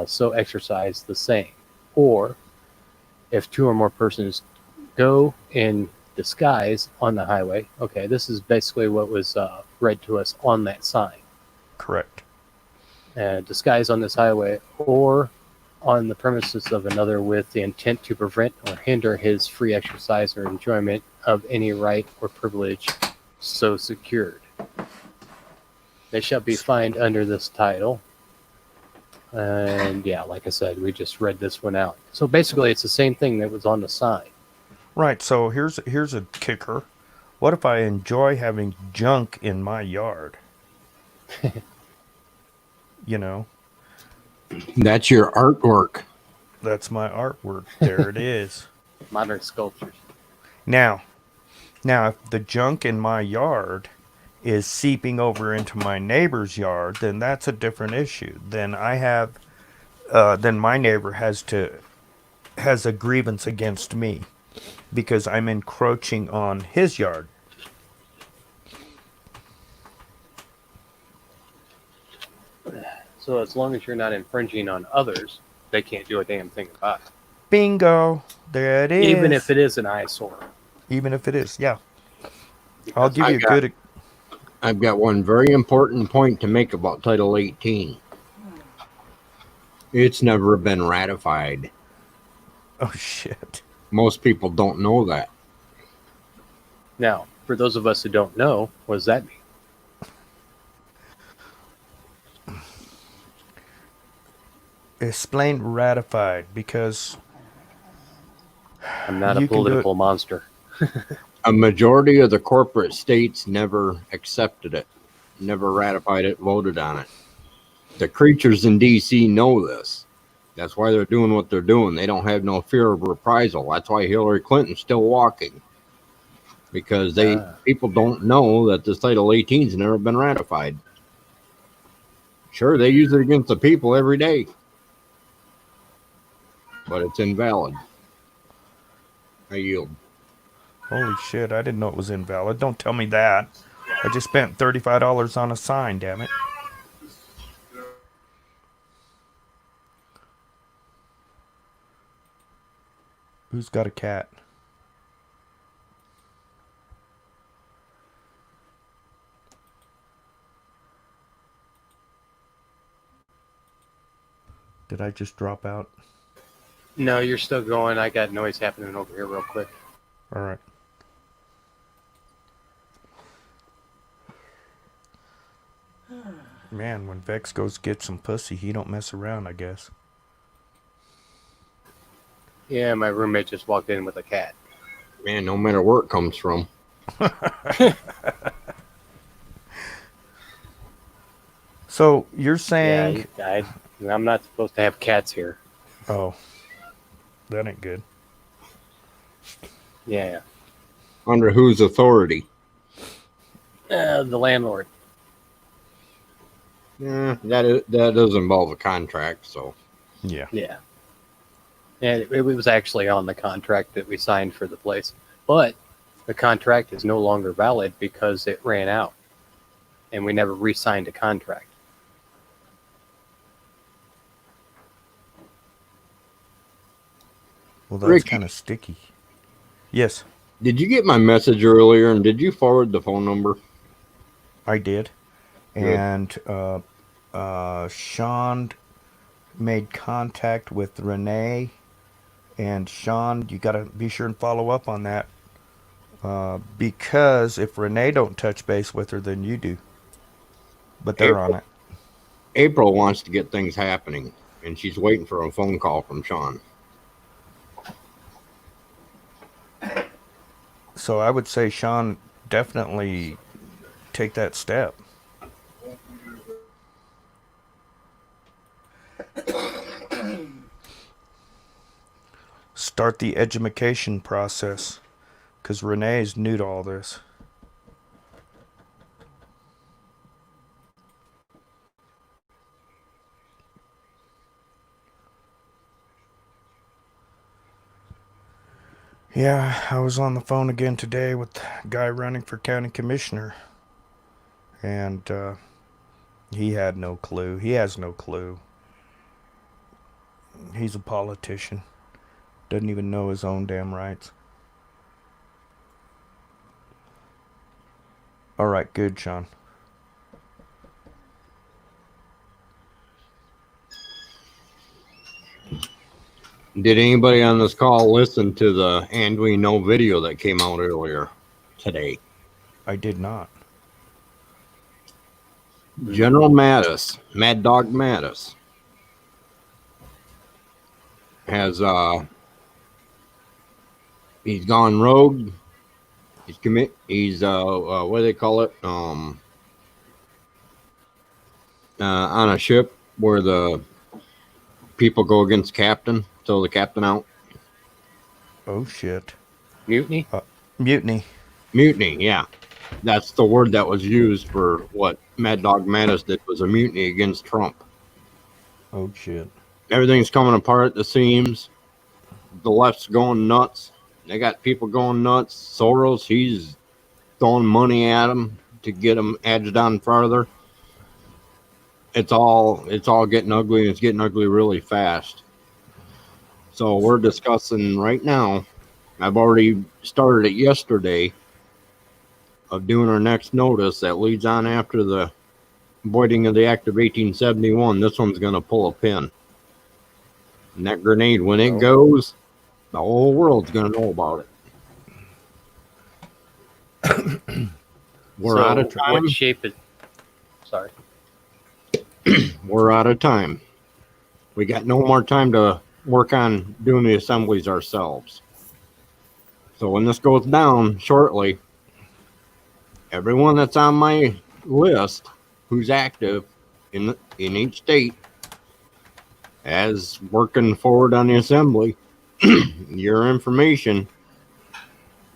S1: so exercised the same, or if two or more persons go in disguise on the highway. Okay, this is basically what was read to us on that sign.
S2: Correct.
S1: Disguise on this highway or on the premises of another with the intent to prevent or hinder his free exercise or enjoyment of any right or privilege so secured. They shall be fined under this title. And yeah, like I said, we just read this one out. So basically, it's the same thing that was on the sign.
S2: Right, so here's a kicker. What if I enjoy having junk in my yard? You know,
S4: That's your artwork.
S2: that's my artwork. There it is.
S1: Modern sculptures.
S2: Now, if the junk in my yard is seeping over into my neighbor's yard, then that's a different issue. Then then my neighbor has a grievance against me because I'm encroaching on his yard.
S1: So as long as you're not infringing on others, they can't do a damn thing about it.
S2: Bingo. There it is.
S1: Even if it is an eyesore.
S2: Even if it is, yeah. I'll give you a good.
S4: I've got one very important point to make about Title 18. It's never been ratified.
S2: Oh, shit.
S4: Most people don't know that.
S1: Now, for those of us who don't know, what does that mean?
S2: Explain ratified, because
S1: I'm not a
S2: You can do
S1: political monster.
S4: A majority of the corporate states never accepted it, never ratified it, voted on it. The creatures in D.C. know this. That's why they're doing what they're doing. They don't have no fear of reprisal. That's why Hillary Clinton's still walking. Because people don't know that this Title 18's never been ratified. Sure, they use it against the people every day. But it's invalid. I yield.
S2: holy shit, I didn't know it was invalid. Don't tell me that. I just spent $35 on a sign, damn it. Who's got a cat? Did I just drop out?
S1: No, you're still going. I got noise happening over here real quick.
S2: All right. Man, when Vex goes get some pussy, he don't mess around, I guess.
S1: Yeah, my roommate just walked in with a cat.
S4: Man, no matter where it comes from.
S2: So you're saying?
S1: Yeah, I'm not supposed to have cats here.
S2: Oh, that ain't good.
S1: Yeah,
S4: Under whose authority?
S1: the landlord.
S4: Yeah, that does involve a contract, so.
S2: Yeah.
S1: Yeah. And it was actually on the contract that we signed for the place. But the contract is no longer valid because it ran out. And we never re-signed a contract.
S2: Well, that's
S4: Ricky.
S2: kind of sticky. Yes,
S4: Did you get my message earlier, and did you forward the phone number?
S2: I did.
S4: Good.
S2: And Sean made contact with Renee. And Sean, you got to be sure and follow up on that. Because if Renee don't touch base with her, then you do. But they're on it.
S4: April wants to get things happening, and she's waiting for a phone call from Sean.
S2: So I would say, Sean, definitely take that step. Start the education process. because Renee's new to all this. Yeah, I was on the phone again today with the guy running for county commissioner, and he had no clue. He has no clue. He's a politician. Doesn't even know his own damn rights. All right, good, Sean.
S4: Did anybody on this call listen to the And We Know video that came out earlier today?
S2: I did not.
S4: General Mattis, Mad Dog Mattis, has he's gone rogue. He's what do they call it? On a ship where the people go against captain, throw the captain out.
S2: Oh shit.
S1: Mutiny?
S2: Mutiny.
S4: Mutiny, yeah. That's the word that was used for what Mad Dog Mattis did, was a mutiny against Trump.
S2: Oh shit.
S4: Everything's coming apart at the seams. The left's going nuts. They got people going nuts. Soros, he's throwing money at them to get them edged on farther. It's all getting ugly, and it's getting ugly really fast. So we're discussing right now. I've already started it yesterday of doing our next notice that leads on after the voiding of the Act of 1871. This one's going to pull a pin. And that grenade, when it goes, the whole world's going to know about it. We're out of time.
S1: What shape is... Sorry.
S4: We're out of time. We got no more time to work on doing the assemblies ourselves. So when this goes down shortly, everyone that's on my list who's active in each state as working forward on the assembly, your information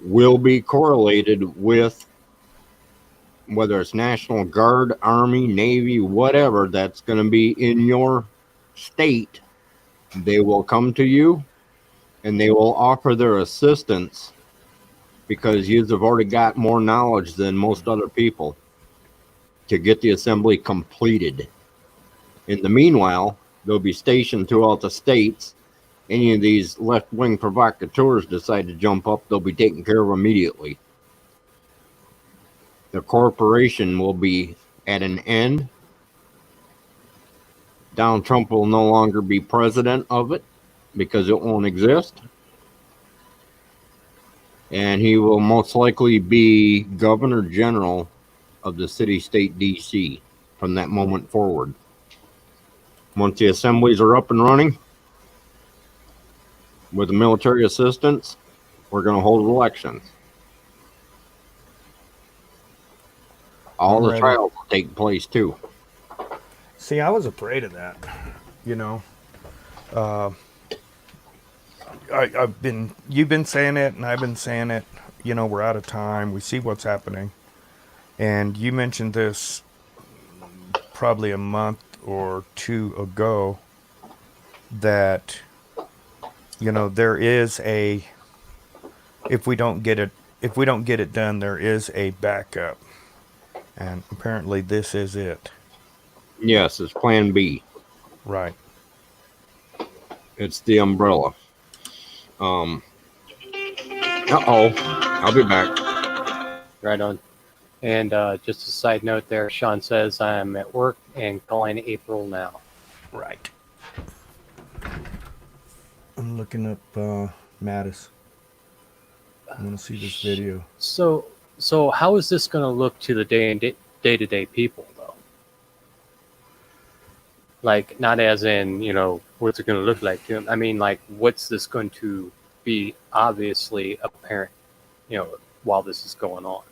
S4: will be correlated with whether it's National Guard, Army, Navy, whatever that's going to be in your state. They will come to you and they will offer their assistance because you have already got more knowledge than most other people to get the assembly completed. In the meanwhile, they'll be stationed throughout the states. Any of these left-wing provocateurs decide to jump up, they'll be taken care of immediately. The corporation will be at an end. Donald Trump will no longer be president of it because it won't exist. And he will most likely be governor general of the city-state DC from that moment forward. Once the assemblies are up and running, with the military assistance, we're going to hold elections. All the trials will take place too.
S2: See, I was afraid of that. You know, you've been saying it, and I've been saying it. You know, we're out of time. We see what's happening, and you mentioned this probably a month or two ago that, you know, there is a, if we don't get it done, there is a backup. And apparently this is it.
S4: Yes, it's Plan B.
S2: Right.
S4: It's the umbrella. Uh-oh. I'll be back.
S1: Right on. And just a side note there, Sean says I'm at work and calling April now.
S2: Right. I'm looking up Mattis. I want to see this video.
S1: So how is this going to look to the day-to-day people, though? Like, not as in, you know, what's it going to look like? I mean, like, what's this going to be obviously apparent, you know, while this is going on?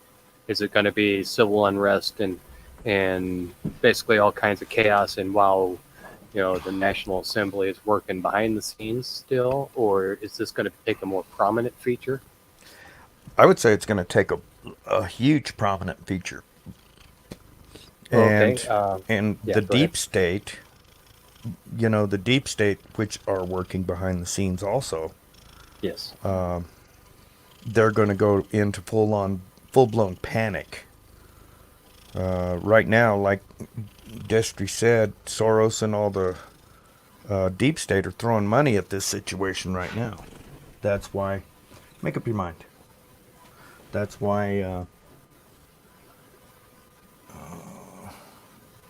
S1: Is it going to be civil unrest and basically all kinds of chaos, and while, you know, the National Assembly is working behind the scenes still, or is this going to take a more prominent feature?
S2: I would say it's going to take a huge prominent feature.
S1: Okay.
S2: And
S1: Yeah,
S2: the
S1: go ahead.
S2: deep state, the deep state, which are working behind the scenes also,
S1: Yes.
S2: they're going to go into full blown panic. Right now, like Destry said, Soros and all the deep state are throwing money at this situation right now. That's why, make up your mind. That's why.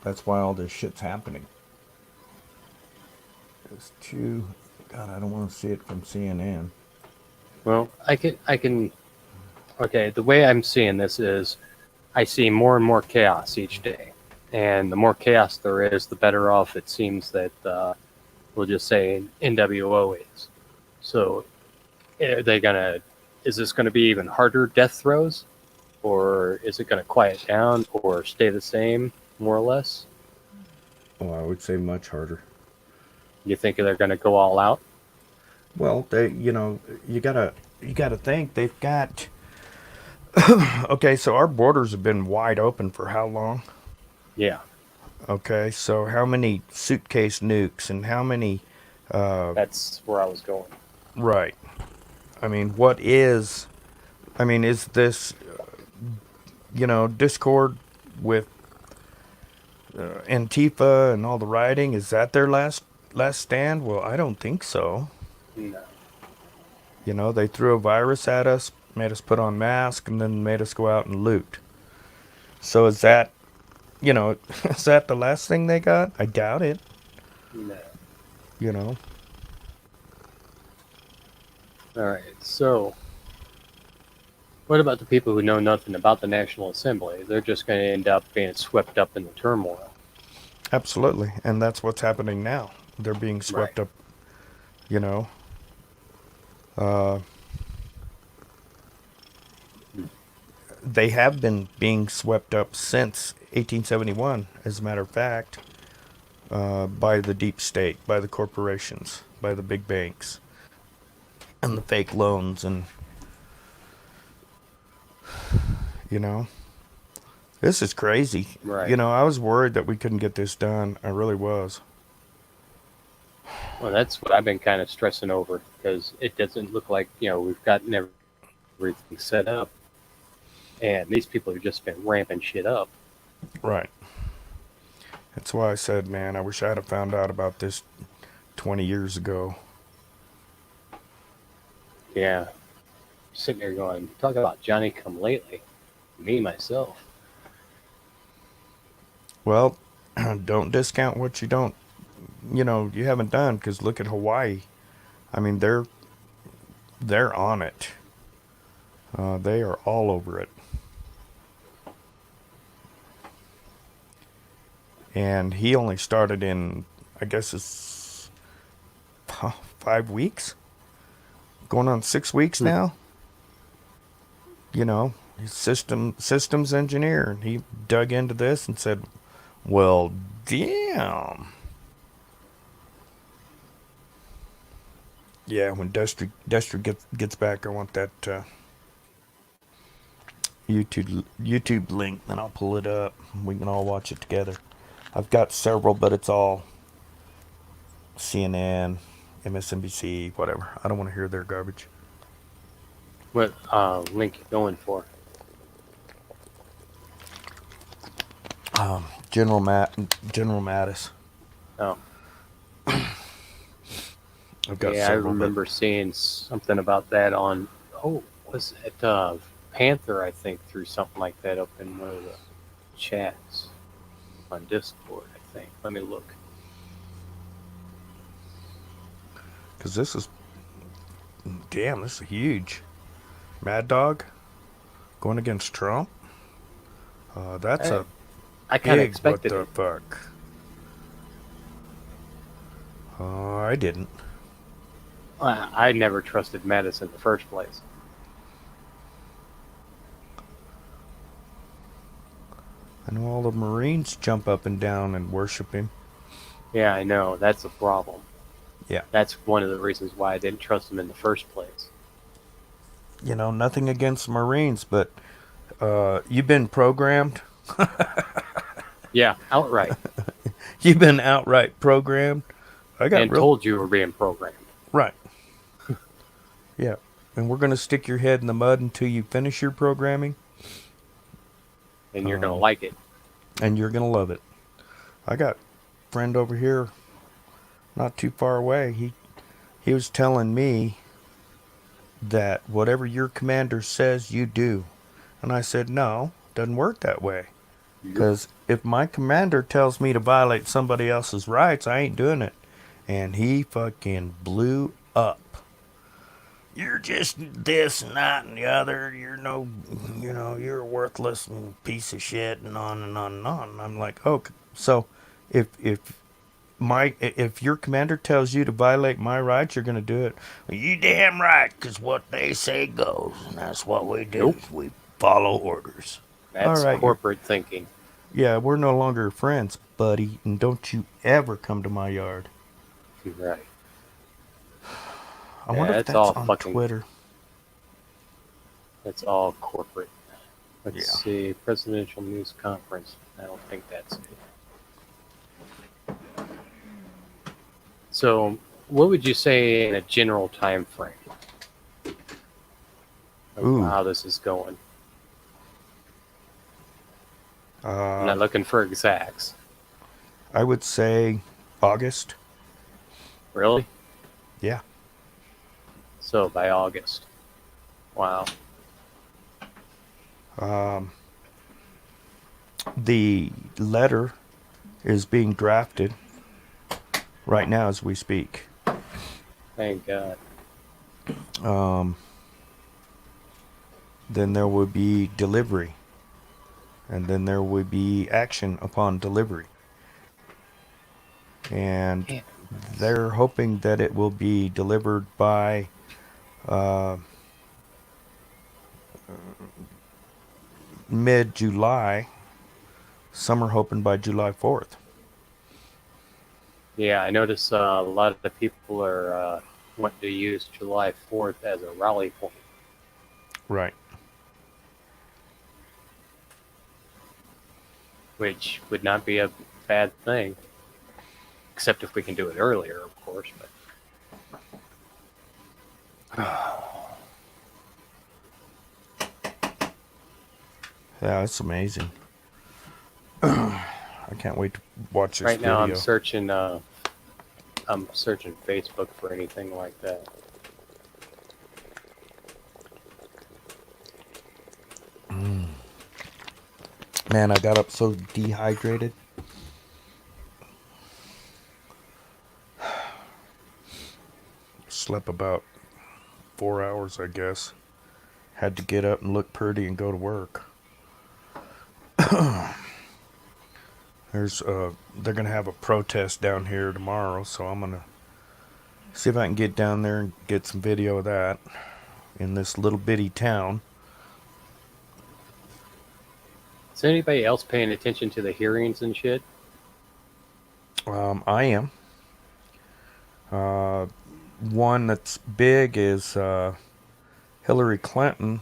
S2: That's why all this shit's happening. It's too. God, I don't want to see it from CNN.
S1: Well, I can. Okay, the way I'm seeing this is, I see more and more chaos each day, and the more chaos there is, the better off it seems that we'll just say NWO is. So, are they gonna? Is this going to be even harder death throes, or is it going to quiet down, or stay the same, more or less?
S2: Oh, I would say much harder.
S1: You think they're going to go all out?
S2: Well, you gotta think they've got. Okay, so our borders have been wide open for how long?
S1: Yeah,
S2: Okay, so how many suitcase nukes and how many?
S1: that's where I was going.
S2: Right. I mean, what is? I mean, is this discord with Antifa and all the rioting? Is that their last stand? Well, I don't think so.
S1: No.
S2: They threw a virus at us, made us put on masks, and then made us go out and loot. So is that, is that the last thing they got? I doubt it.
S1: No.
S2: You know.
S1: All right. So, what about the people who know nothing about the National Assembly? They're just going to end up being swept up in the turmoil.
S2: Absolutely, and that's what's happening now. They're being
S1: Right.
S2: swept up. You know. Uh, they have been being swept up since 1871, as a matter of fact, by the deep state, by the corporations, by the big banks, and the fake loans, and you know, this is crazy.
S1: Right.
S2: I was worried that we couldn't get this done. I really was.
S1: Well, that's what I've been kind of stressing over, because it doesn't look like, we've gotten everything set up, and these people have just been ramping shit up.
S2: Right. That's why I said, man, I wish I'd have found out about this 20 years ago.
S1: Yeah. Sitting there going, talk about Johnny come lately. Me, myself.
S2: Well, don't discount what you haven't done, because look at Hawaii. I mean, they're on it. They are all over it. And he only started in, I guess it's 5 weeks, going on 6 weeks now. He's systems engineer, and he dug into this and said, "Well, damn." Yeah, when Destry gets back, I want that YouTube link, then I'll pull it up. We can all watch it together. I've got several, but it's all CNN, MSNBC, whatever. I don't want to hear their garbage.
S1: What link you going for?
S2: General Mattis.
S1: Oh,
S2: I've got
S1: yeah, I
S2: several.
S1: remember seeing something about that on, was it Panther, I think, threw something like that up in one of the chats on Discord, I think. Let me look.
S2: Because this is huge. Mad Dog going against Trump. That's a
S1: I kind of
S2: big what
S1: expected
S2: the
S1: it.
S2: fuck. I didn't.
S1: I never trusted Mattis in the first place.
S2: I know all the Marines jump up and down and worship him.
S1: Yeah, I know. That's the problem.
S2: Yeah.
S1: That's one of the reasons why I didn't trust him in the first place.
S2: You know, nothing against Marines, but you've been programmed.
S1: Yeah, outright.
S2: You've been outright programmed. I got
S1: And
S2: real
S1: told you were being programmed.
S2: right. Yeah, and we're gonna stick your head in the mud until you finish your programming,
S1: And you're going to like it.
S2: and you're gonna love it. I got a friend over here, not too far away. He was telling me that whatever your commander says, you do, and I said no, doesn't work that way. Because if my commander tells me to violate somebody else's rights, I ain't doing it. And he fucking blew up. You're just this and that and the other. You're no, you know, you're a worthless and piece of shit and on and on and on. And I'm like, okay. So if your commander tells you to violate my rights, you're gonna do it. Well, you damn right, 'cause what they say goes, and that's what we do.
S1: Nope.
S2: Is we follow orders. All
S1: That's
S2: right,
S1: corporate thinking.
S2: yeah, we're no longer friends, buddy, and don't you ever come to my yard.
S1: Right.
S2: I wonder
S1: Yeah,
S2: if
S1: it's
S2: that's
S1: all
S2: on
S1: fucking.
S2: Twitter.
S1: It's all corporate. Let's
S2: Yeah.
S1: see. Presidential news conference. I don't think that's it. So, what would you say in a general time frame of
S2: Ooh.
S1: how this is going? I'm
S2: Uh,
S1: not looking for exacts.
S2: I would say August.
S1: Really?
S2: Yeah.
S1: So by August. Wow.
S2: The letter is being drafted right now as we speak.
S1: Thank God.
S2: Then there will be delivery. And then there will be action upon delivery. And
S1: Damn.
S2: they're hoping that it will be delivered by mid-July. Some are hoping by July 4th.
S1: Yeah, I notice a lot of the people are wanting to use July 4th as a rally point.
S2: Right.
S1: Which would not be a bad thing. Except if we can do it earlier, of course. But
S2: Yeah, it's amazing. I can't wait to watch this
S1: right now
S2: video.
S1: I'm searching Facebook for anything like that.
S2: Man, I got up so dehydrated. Slept about 4 hours, I guess. Had to get up and look pretty and go to work. They're gonna have a protest down here tomorrow, so I'm gonna see if I can get down there and get some video of that in this little bitty town.
S1: Is anybody else paying attention to the hearings and shit?
S2: I am. One that's big is Hillary Clinton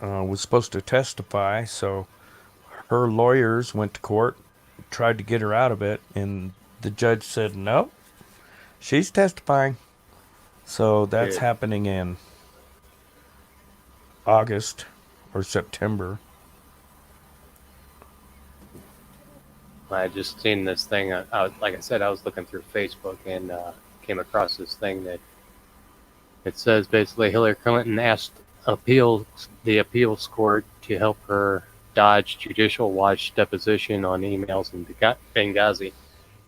S2: was supposed to testify, so her lawyers went to court, tried to get her out of it, and the judge said no, she's testifying. So that's
S1: Good.
S2: happening in August or September.
S1: I just seen this thing. Like I said, I was looking through Facebook and came across this thing that it says basically Hillary Clinton asked the appeals court to help her dodge judicial watch deposition on emails in Benghazi.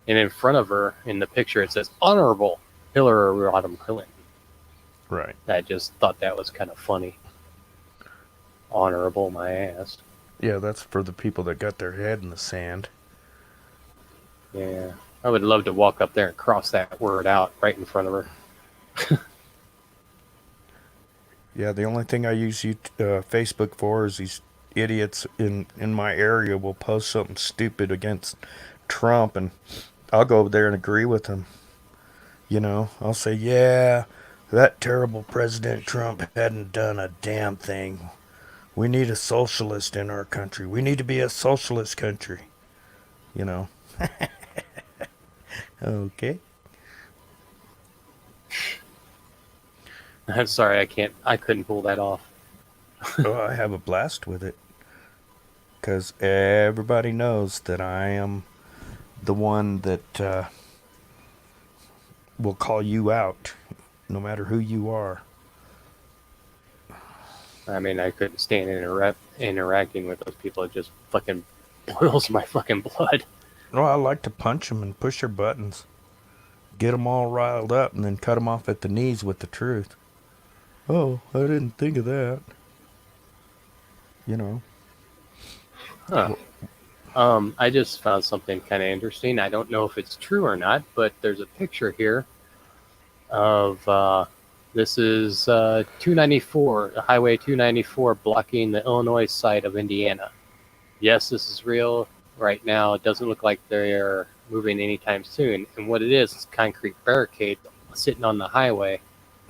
S1: And in front of her, in the picture, it says Honorable Hillary Rodham Clinton.
S2: Right.
S1: I just thought that was kind of funny. Honorable my ass.
S2: Yeah, that's for the people that got their head in the sand.
S1: Yeah. I would love to walk up there and cross that word out right in front of her.
S2: Yeah, the only thing I use Facebook for is these idiots in my area will post something stupid against Trump, and I'll go over there and agree with them. You know, I'll say, yeah, That terrible President Trump hadn't done a damn thing. We need a socialist in our country. We need to be a socialist country. You know? Okay.
S1: I'm sorry, I couldn't pull that off.
S2: Oh, I have a blast with it. Because everybody knows that I am the one that will call you out, no matter who you are.
S1: I mean, I couldn't stand interacting with those people. It just fucking boils my fucking blood.
S2: Well, I like to punch them and push their buttons. Get them all riled up and then cut them off at the knees with the truth. Oh, I didn't think of that. You know.
S1: Huh. I just found something kind of interesting. I don't know if it's true or not, but there's a picture here of this is 294, Highway 294, blocking the Illinois side of Indiana. Yes, this is real. Right now, it doesn't look like they're moving anytime soon. And what it is concrete barricade sitting on the highway,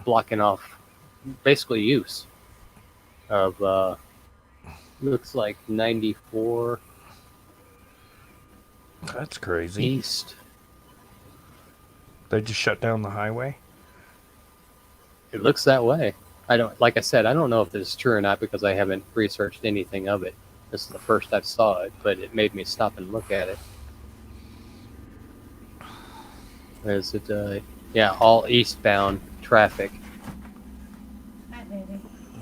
S1: blocking off basically use of looks like 94
S2: That's crazy.
S1: east.
S2: They just shut down the highway?
S1: It looks that way. I don't, like I said, I don't know if this is true or not because I haven't researched anything of it. This is the first I saw it, but it made me stop and look at it. Is it? Yeah, all eastbound traffic,
S3: Hi, baby.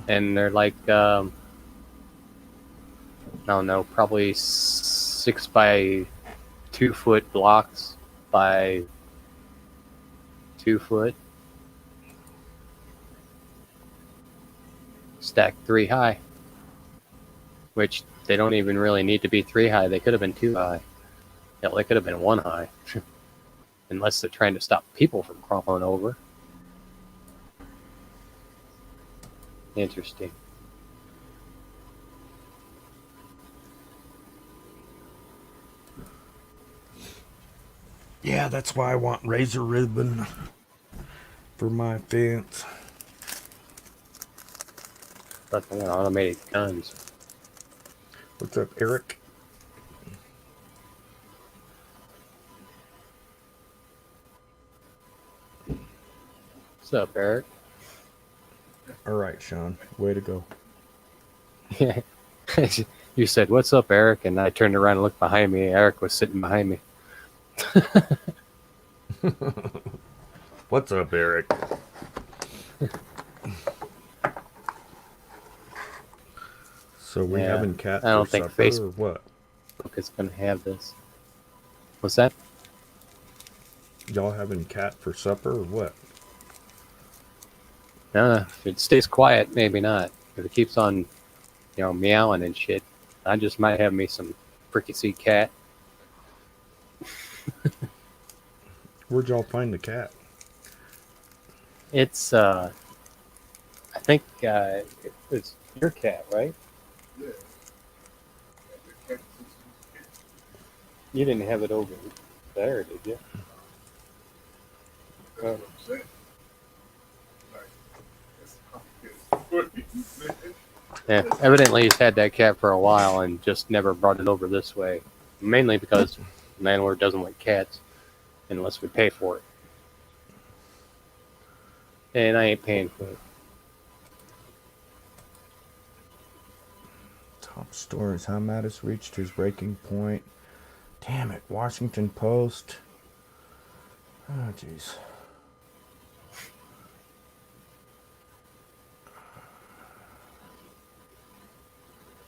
S1: and they're like, I don't know, probably 6 by 2 foot blocks by 2 foot, stacked 3 high. Which they don't even really need to be 3 high. They could have been 2 high. Hell, they could have been 1 high. Unless they're trying to stop people from crawling over. Interesting.
S2: Yeah, that's why I want razor ribbon for my fence.
S1: Fucking automated guns.
S2: What's up, Eric?
S1: What's up, Eric?
S2: All right, Sean. Way to go.
S1: Yeah. You said, "What's up, Eric?" And I turned around and looked behind me. Eric was sitting behind me.
S2: What's up, Eric? So we
S1: Yeah,
S2: having cat
S1: I don't
S2: for
S1: think
S2: supper
S1: Facebook-
S2: or what?
S1: Is going to have this. What's that?
S2: Y'all having cat for supper or what?
S1: If it stays quiet, maybe not. If it keeps on, meowing and shit, I just might have me some fricassee cat.
S2: Where'd y'all find the cat?
S1: It's, I think it's your cat, right? You didn't have it over there, did you? Oh. Yeah, evidently he's had that cat for a while and just never brought it over this way. Mainly because the landlord doesn't like cats unless we pay for it. And I ain't paying for it.
S2: Top stories. How Mattis reached his breaking point. Damn it. Washington Post. Oh, jeez.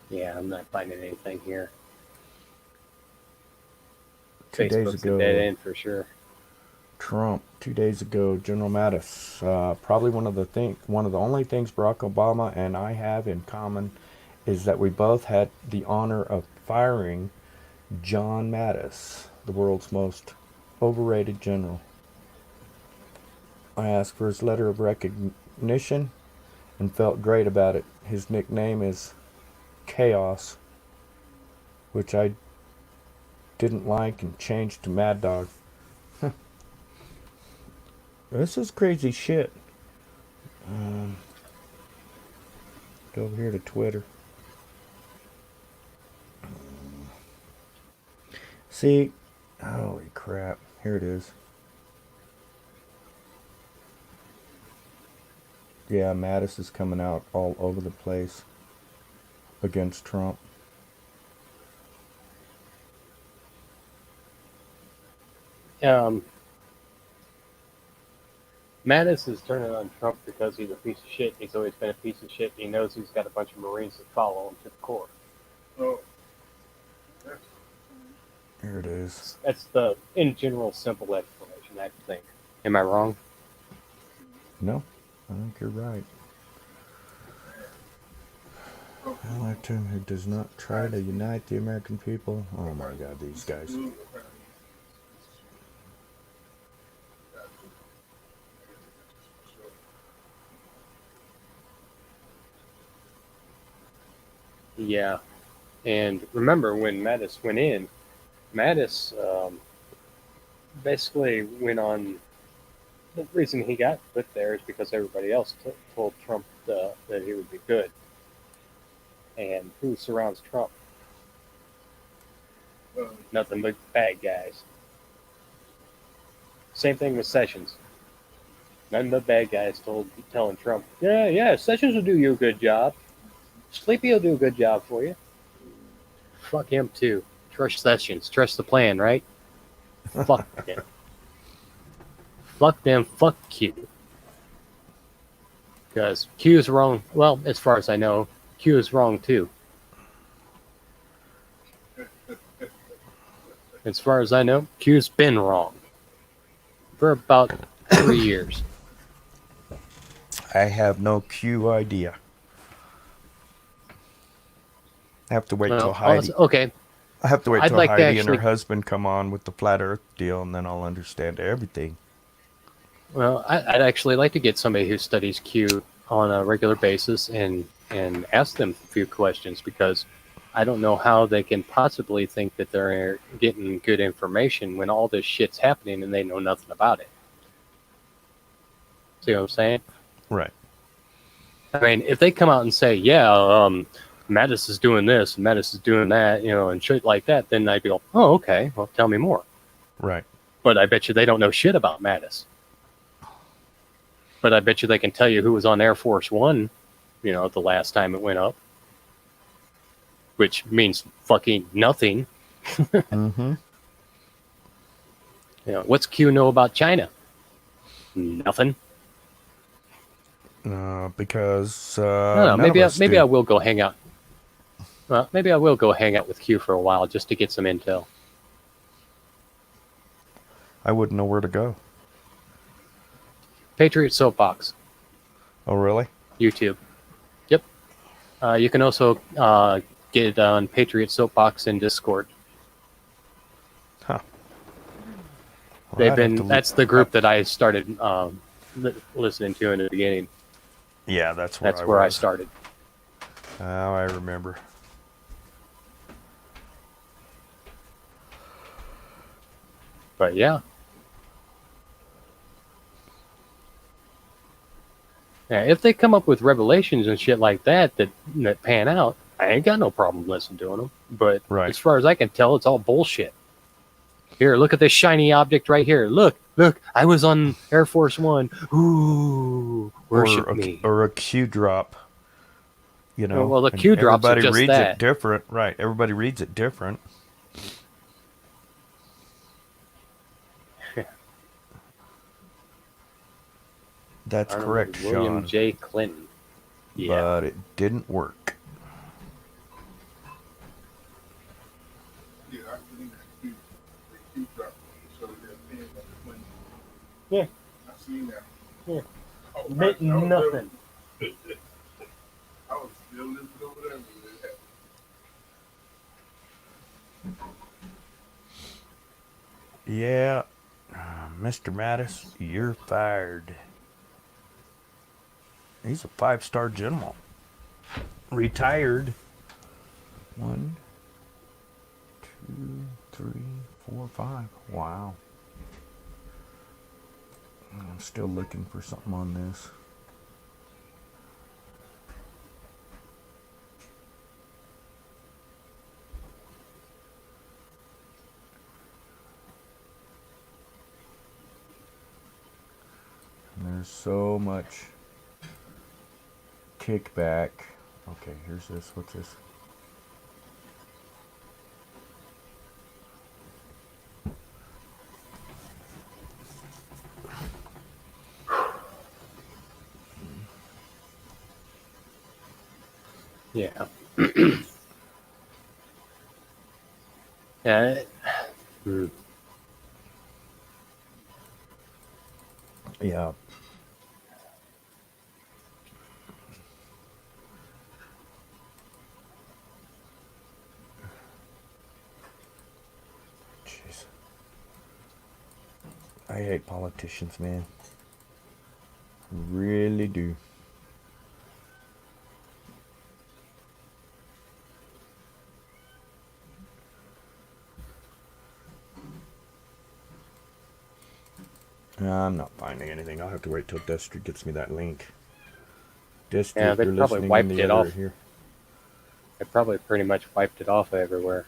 S1: Yeah, I'm not finding anything here.
S2: 2 days
S1: Facebook's
S2: ago,
S1: a dead end for sure.
S2: Trump. 2 days ago, General Mattis. Probably one of the only things Barack Obama and I have in common is that we both had the honor of firing John Mattis, the world's most overrated general. I asked for his letter of recognition and felt great about it. His nickname is Chaos, which I didn't like and changed to Mad Dog. This is crazy shit. Go over here to Twitter. See, holy crap! Here it is. Yeah, Mattis is coming out all over the place against Trump.
S1: Um, Mattis is turning on Trump because he's a piece of shit. He's always been a piece of shit. He knows he's got a bunch of Marines that follow him to the core.
S2: Here it is.
S1: That's the, in general, simple explanation, I think. Am I wrong?
S2: No, I think you're right. I like him who does not try to unite the American people. Oh my God, these guys.
S1: Yeah. And remember when Mattis went in, Mattis basically went on. The reason he got put there is because everybody else told Trump that he would be good. And who surrounds Trump? Nothing but bad guys. Same thing with Sessions. Nothing but bad guys telling Trump, yeah, Sessions will do you a good job. Sleepy will do a good job for you. Fuck him too. Trust Sessions. Trust the plan, right? Fuck them. Fuck them. Fuck Q. Because Q is wrong. Well, as far as I know, Q is wrong too. As far as I know, Q's been wrong for about 3 years.
S2: I have no Q idea. I have to wait till Heidi.
S1: Okay.
S2: I have to wait
S1: I'd
S2: till
S1: like to
S2: Heidi and her
S1: actually-
S2: husband come on with the flat Earth deal, and then I'll understand everything.
S1: Well, I'd actually like to get somebody who studies Q on a regular basis and ask them a few questions, because I don't know how they can possibly think that they're getting good information when all this shit's happening and they know nothing about it. See what I'm saying?
S2: Right.
S1: I mean, if they come out and say, Mattis is doing this, and Mattis is doing that, and shit like that, then I'd be like, oh, okay, well, tell me more.
S2: Right.
S1: But I bet you they don't know shit about Mattis. But I bet you they can tell you who was on Air Force One, the last time it went up. Which means fucking nothing.
S2: Mm-hmm.
S1: What's Q know about China? Nothing.
S2: Because
S1: No, maybe I will go hang out. Well, maybe I will go hang out with Q for a while just to get some intel.
S2: I wouldn't know where to go.
S1: Patriot Soapbox,
S2: Oh, really?
S1: YouTube. Yep. You can also get on Patriot Soapbox in Discord.
S2: Huh. Well,
S1: That's the group that I started listening to in the beginning.
S2: Yeah, that's where
S1: That's where I started.
S2: Oh, I remember.
S1: But yeah. Yeah, if they come up with revelations and shit like that pan out, I ain't got no problem listening to them. But
S2: Right.
S1: as far as I can tell, it's all bullshit. Here, look at this shiny object right here. Look, I was on Air Force One. Ooh, worship me.
S2: Or a Q drop.
S1: Well, the Q drops are
S2: everybody
S1: just
S2: reads
S1: that.
S2: it different. Right. Everybody reads it different. That's correct,
S1: William
S2: Sean.
S1: J. Clinton. Yeah.
S2: But it didn't work.
S1: Yeah.
S5: I seen that.
S1: Yeah.
S5: Oh,
S1: Nothing.
S5: I was still listening over there when it happened.
S2: Yeah. Mr. Mattis, you're fired. He's a 5-star general. Retired. 1, 2, 3, 4, 5. Wow. I'm still looking for something on this. There's so much kickback. Okay, here's this. What's this?
S1: Yeah. Yeah. Hmm.
S2: Yeah. Jeez. I hate politicians, man. Really do. I'm not finding anything. I'll have to wait till Destry gets me that link. Destry,
S1: Yeah,
S2: if
S1: they
S2: you're
S1: probably
S2: listening in
S1: wiped
S2: the
S1: it
S2: other
S1: off.
S2: here.
S1: They probably pretty much wiped it off everywhere.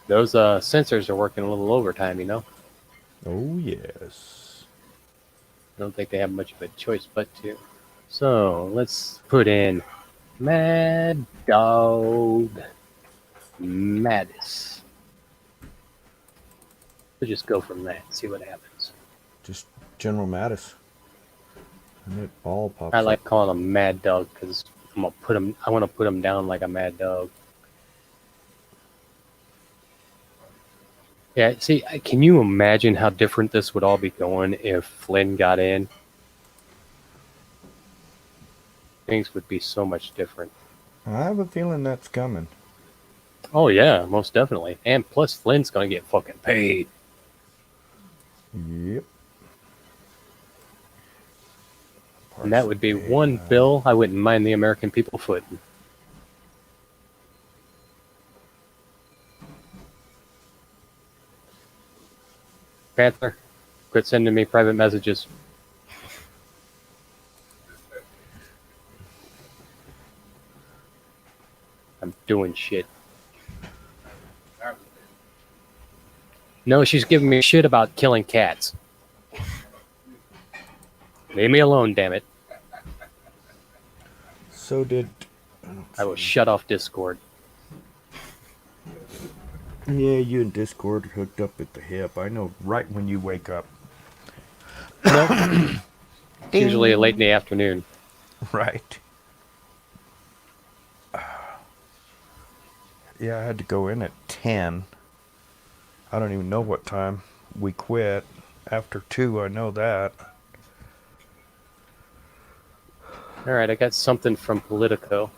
S1: Those sensors are working a little overtime, you know?
S2: Oh, yes.
S1: I don't think they have much of a choice but to. So let's put in Mad Dog Mattis. We'll just go from that and see what happens.
S2: Just General Mattis. And it all pops
S1: I
S2: up.
S1: like calling him Mad Dog because I'm gonna put him. I want to put him down like a mad dog. Yeah. See, can you imagine how different this would all be going if Flynn got in? Things would be so much different.
S2: I have a feeling that's coming.
S1: Oh yeah, most definitely. And plus, Flynn's gonna get fucking paid.
S2: Yep.
S1: And that would be one bill I wouldn't mind the American people footing. Panther, quit sending me private messages. I'm doing shit. No, she's giving me shit about killing cats. Leave me alone, damn it.
S2: So did...
S1: I will shut off Discord.
S2: Yeah, you and Discord hooked up at the hip. I know right when you wake up.
S1: It's usually late in the afternoon.
S2: Right. Yeah, I had to go in at 10. I don't even know what time we quit. After 2, I know that.
S1: All right, I got something from Politico.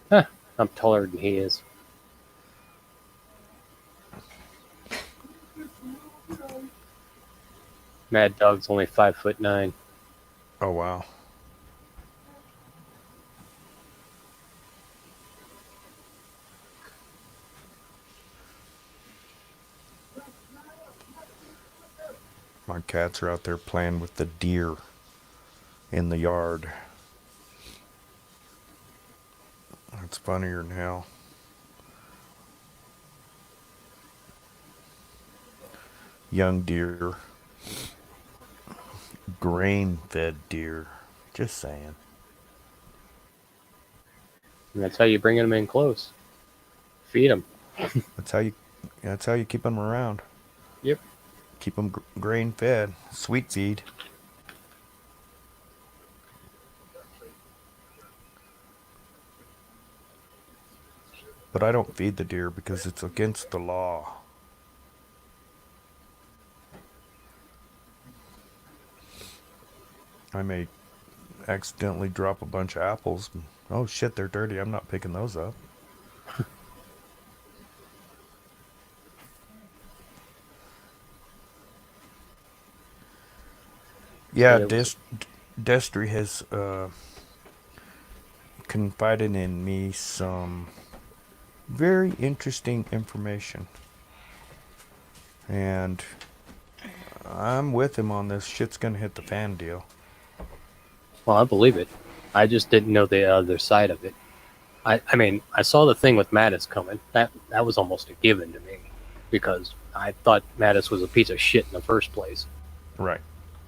S1: Huh, I'm taller than he is. Mad Dog's only 5'9".
S2: Oh, wow. My cats are out there playing with the deer in the yard. It's funnier than hell. Young deer. Grain-fed deer. Just saying.
S1: And that's how you bring them in close. Feed them.
S2: That's how you keep them around.
S1: Yep.
S2: Keep them grain-fed. Sweet feed. But I don't feed the deer because it's against the law. I may accidentally drop a bunch of apples. Oh shit, they're dirty. I'm not picking those up. Yeah, Destry has confided in me some very interesting information. And I'm with him on this shit's gonna hit the fan deal.
S1: Well, I believe it. I just didn't know the other side of it. I mean, I saw the thing with Mattis coming. That was almost a given to me because I thought Mattis was a piece of shit in the first place.
S2: Right.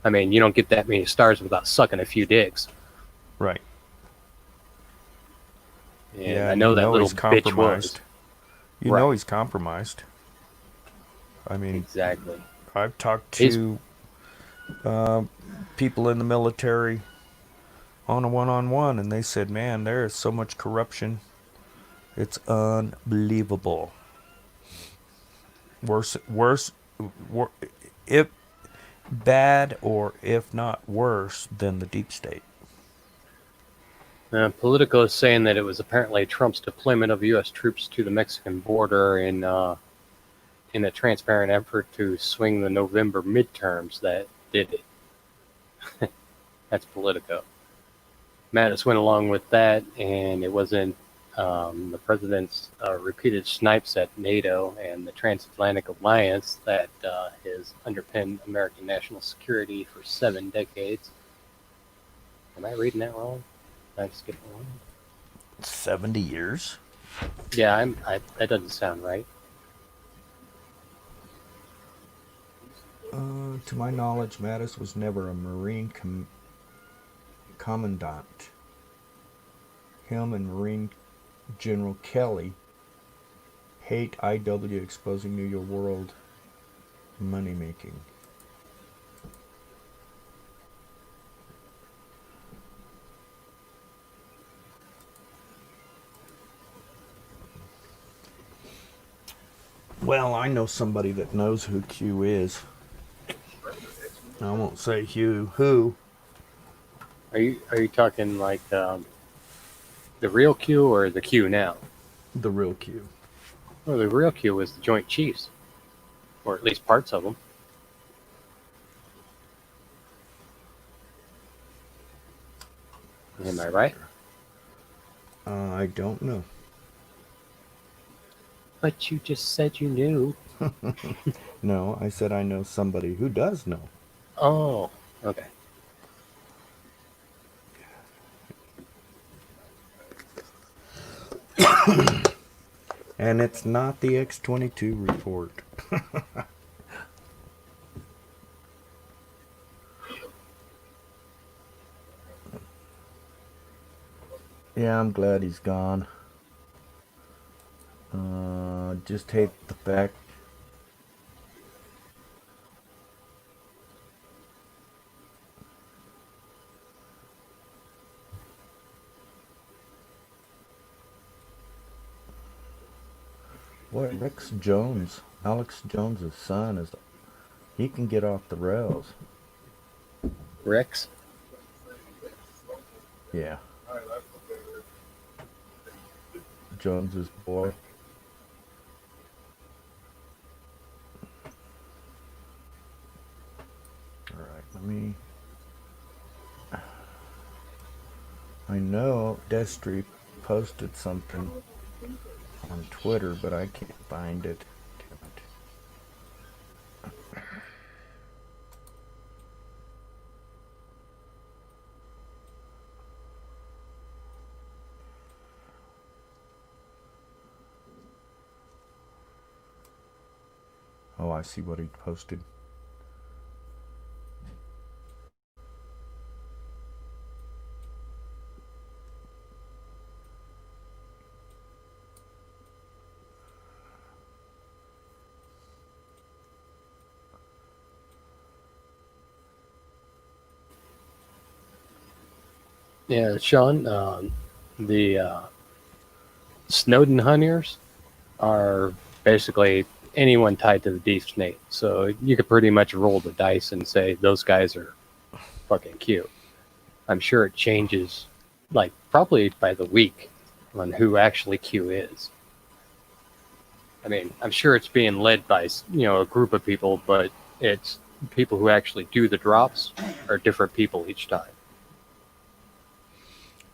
S1: I mean, you don't get that many stars without sucking a few dicks.
S2: Right.
S1: And
S2: Yeah,
S1: I
S2: and
S1: know
S2: you
S1: that
S2: know
S1: little
S2: he's
S1: bitch was.
S2: compromised. You know
S1: Right.
S2: he's compromised. I mean,
S1: Exactly.
S2: I've talked
S1: He's
S2: to people in the military on a one-on-one, and they said, "Man, there is so much corruption. It's unbelievable. Worse, if bad or if not worse than the deep state."
S1: Politico is saying that it was apparently Trump's deployment of U.S. troops to the Mexican border in a transparent effort to swing the November midterms that did it. That's Politico. Mattis went along with that, and it wasn't the president's repeated snipes at NATO and the transatlantic alliance that has underpinned American national security for 7 decades. Am I reading that wrong? Did I skip along?
S2: 70 years?
S1: Yeah, that doesn't sound right.
S2: To my knowledge, Mattis was never a Marine commandant. Him and Marine General Kelly hate IW exposing New York world money making. Well, I know somebody that knows who Q is. I won't say who.
S1: Are you talking like the real Q or the Q now?
S2: The real Q.
S1: Well, the real Q was the Joint Chiefs, or at least parts of them. Am I right?
S2: I don't know.
S1: But you just said you knew.
S2: No, I said I know somebody who does know.
S1: Oh, okay.
S2: And it's not the X-22 report. Yeah, I'm glad he's gone. Just hate the fact. What, Alex Jones's son he can get off the rails.
S1: Rex?
S2: Yeah. Jones's boy. Alright, I know Destry posted something on Twitter, but I can't find it. Damn it. Oh, I see what he posted.
S1: Yeah, Sean. The Snowden hunters are basically anyone tied to the deep state. So you could pretty much roll the dice and say those guys are fucking cute. I'm sure it changes, like probably by the week, on who actually Q is. I mean, I'm sure it's being led by a group of people, but it's people who actually do the drops are different people each time.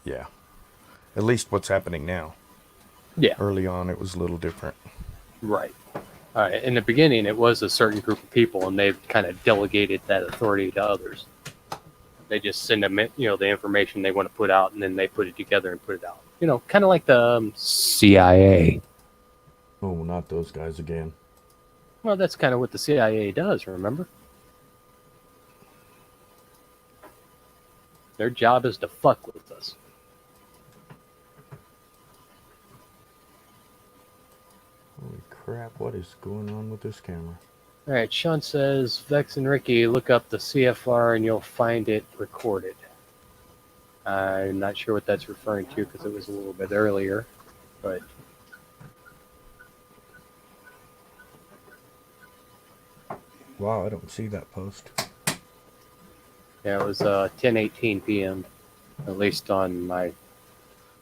S2: Yeah. At least what's happening now.
S1: Yeah.
S2: Early on, it was a little different.
S1: Right. In the beginning, it was a certain group of people, and they've kind of delegated that authority to others. They just send them, the information they want to put out, and then they put it together and put it out. Kind of like the CIA.
S2: Oh, not those guys again.
S1: Well, that's kind of what the CIA does. Remember, their job is to fuck with us.
S2: Holy crap, what is going on with this camera?
S1: All right, Sean says, Vex and Ricky, look up the CFR and you'll find it recorded. I'm not sure what that's referring to because it was a little bit earlier, but
S2: Wow, I don't see that post.
S1: yeah, it was 10:18 p.m. at least on my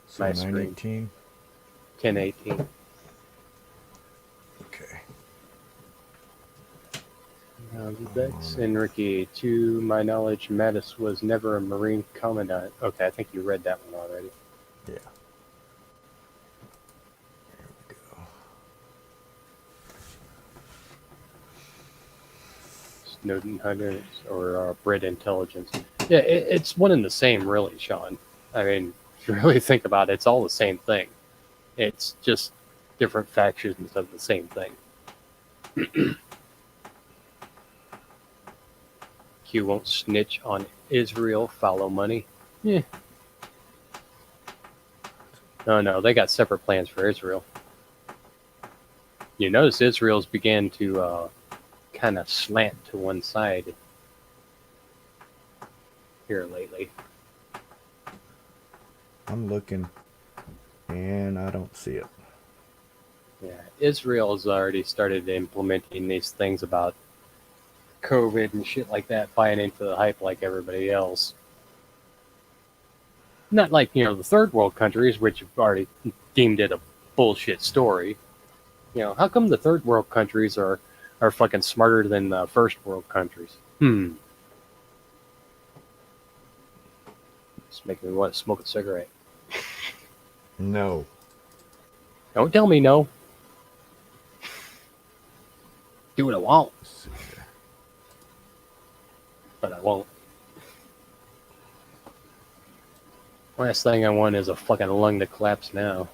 S2: So
S1: screen.
S2: 9:18.
S1: 10:18.
S2: Okay.
S1: Vex and Ricky, to my knowledge, Mattis was never a Marine commandant. Okay, I think you read that one already.
S2: Yeah. There we go.
S1: Snowden Hunters or Brit Intelligence. Yeah, it's one and the same, really, Sean. I mean, if you really think about it, it's all the same thing. It's just different factions of the same thing. Q won't snitch on Israel, follow money. Yeah. No, they got separate plans for Israel. You notice Israel's began to kind of slant to one side here lately.
S2: I'm looking, and I don't see it.
S1: Yeah, Israel's already started implementing these things about COVID and shit like that, buying into the hype like everybody else. Not like, the third world countries, which have already deemed it a bullshit story. How come the third world countries are fucking smarter than the first world countries? It's making me want to smoke a cigarette.
S2: No.
S1: Don't tell me no. Do what I want,
S2: Let's see here.
S1: but I won't. Last thing I want is a fucking lung to collapse now.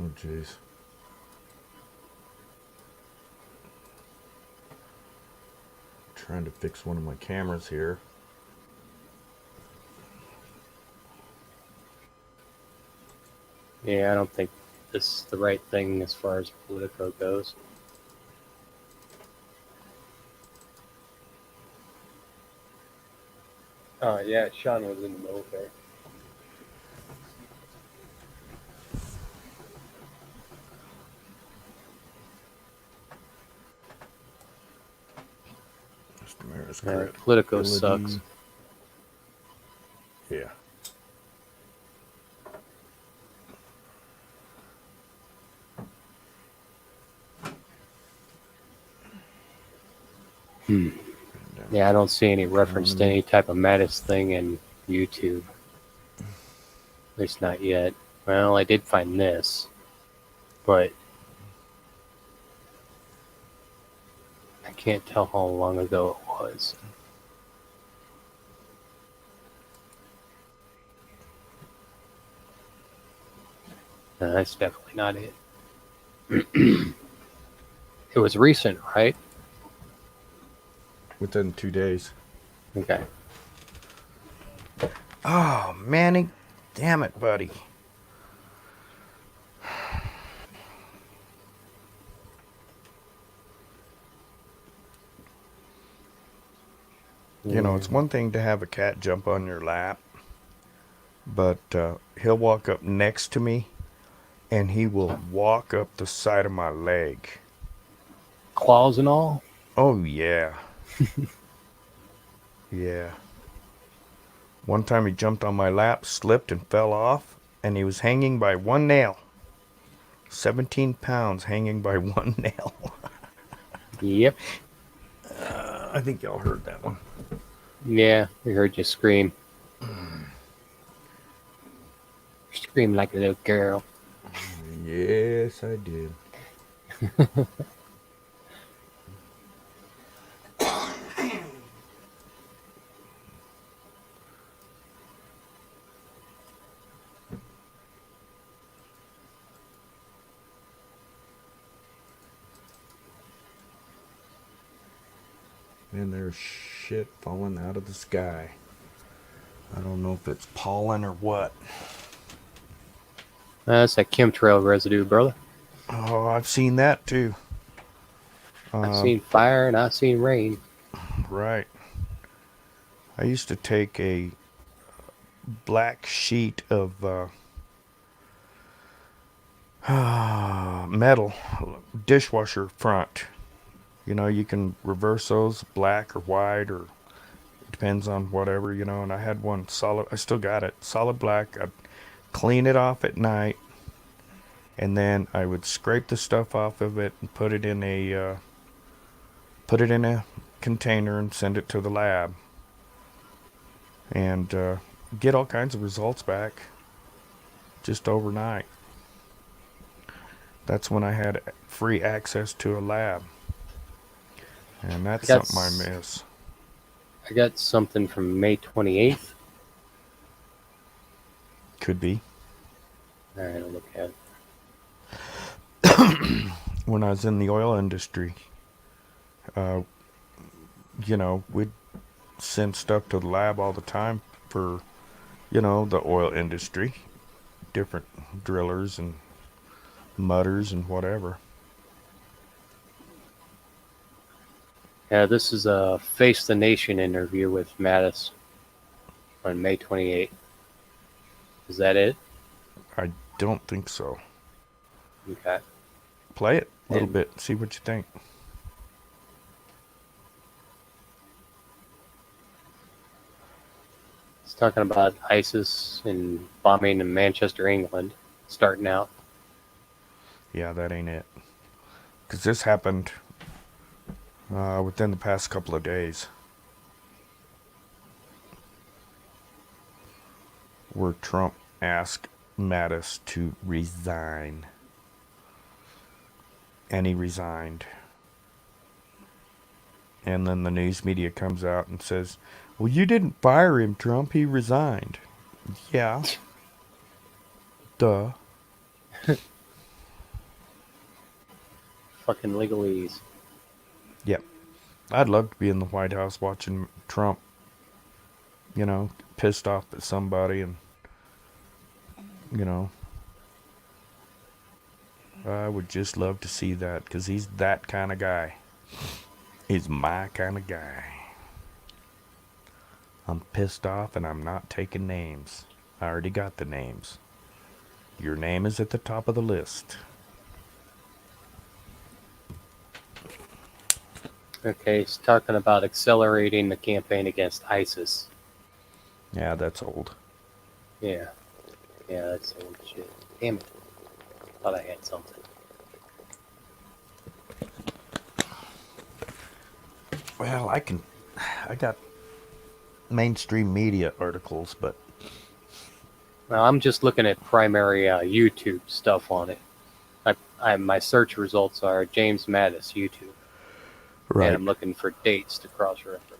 S2: Oh, jeez. Trying to fix one of my cameras here.
S1: Yeah, I don't think this is the right thing as far as Politico goes. Oh, yeah, Sean was in the military. Politico sucks.
S2: Yeah.
S1: Yeah, I don't see any reference to any type of Mattis thing in YouTube. At least not yet. Well, I did find this, but I can't tell how long ago it was. No, that's definitely not it. It was recent, right?
S2: Within 2 days.
S1: Okay.
S2: Oh, Manny. Damn it, buddy. You know, it's one thing to have a cat jump on your lap, but he'll walk up next to me, and he will walk up the side of my leg.
S1: Claws and all?
S2: Oh, yeah. Yeah. One time he jumped on my lap, slipped, and fell off, and he was hanging by one nail. 17 pounds hanging by one nail.
S1: Yep.
S2: I think y'all heard that one.
S1: Yeah, we heard you scream. Scream like a little girl.
S2: Yes, I did. and there's shit falling out of the sky. I don't know if it's pollen or what.
S1: That's that chemtrail residue, brother.
S2: Oh, I've seen that too.
S1: I've seen fire and I've seen rain.
S2: Right. I used to take a black sheet of metal dishwasher front. You know, you can reverse those black or white, or it depends on whatever, you know. And I had one solid, I still got it, solid black. I'd clean it off at night, and then I would scrape the stuff off of it and put it in a container and send it to the lab, and get all kinds of results back just overnight. That's when I had free access to a lab, and that's something I miss.
S1: I got something from May 28th.
S2: Could be.
S1: All right, I'll look at it.
S2: When I was in the oil industry, you know, we'd send stuff to the lab all the time for, you know, the oil industry, different drillers and mudders and whatever.
S1: Yeah, this is a Face the Nation interview with Mattis on May 28th. Is that it?
S2: I don't think so.
S1: Okay.
S2: Play it a little
S1: And-
S2: bit, see what you think.
S1: It's talking about ISIS and bombing in Manchester, England, starting out.
S2: Yeah, that ain't it. Because this happened within the past couple of days, where Trump asked Mattis to resign. And he resigned. And then the news media comes out and says, well, you didn't fire him, Trump. He resigned. Yeah. Duh.
S1: Fucking legalese.
S2: Yep. I'd love to be in the White House watching Trump, you know, pissed off at somebody, and, you know, I would just love to see that, because he's that kind of guy. He's my kind of guy. I'm pissed off and I'm not taking names. I already got the names. Your name is at the top of the list.
S1: Okay, he's talking about accelerating the campaign against ISIS.
S2: Yeah, that's old.
S1: Yeah. Yeah, that's old shit. Damn it. Thought I had something.
S2: Well, I got mainstream media articles, but
S1: Well, I'm just looking at primary YouTube stuff on it. My search results are James Mattis YouTube. And I'm looking for dates to cross-reference.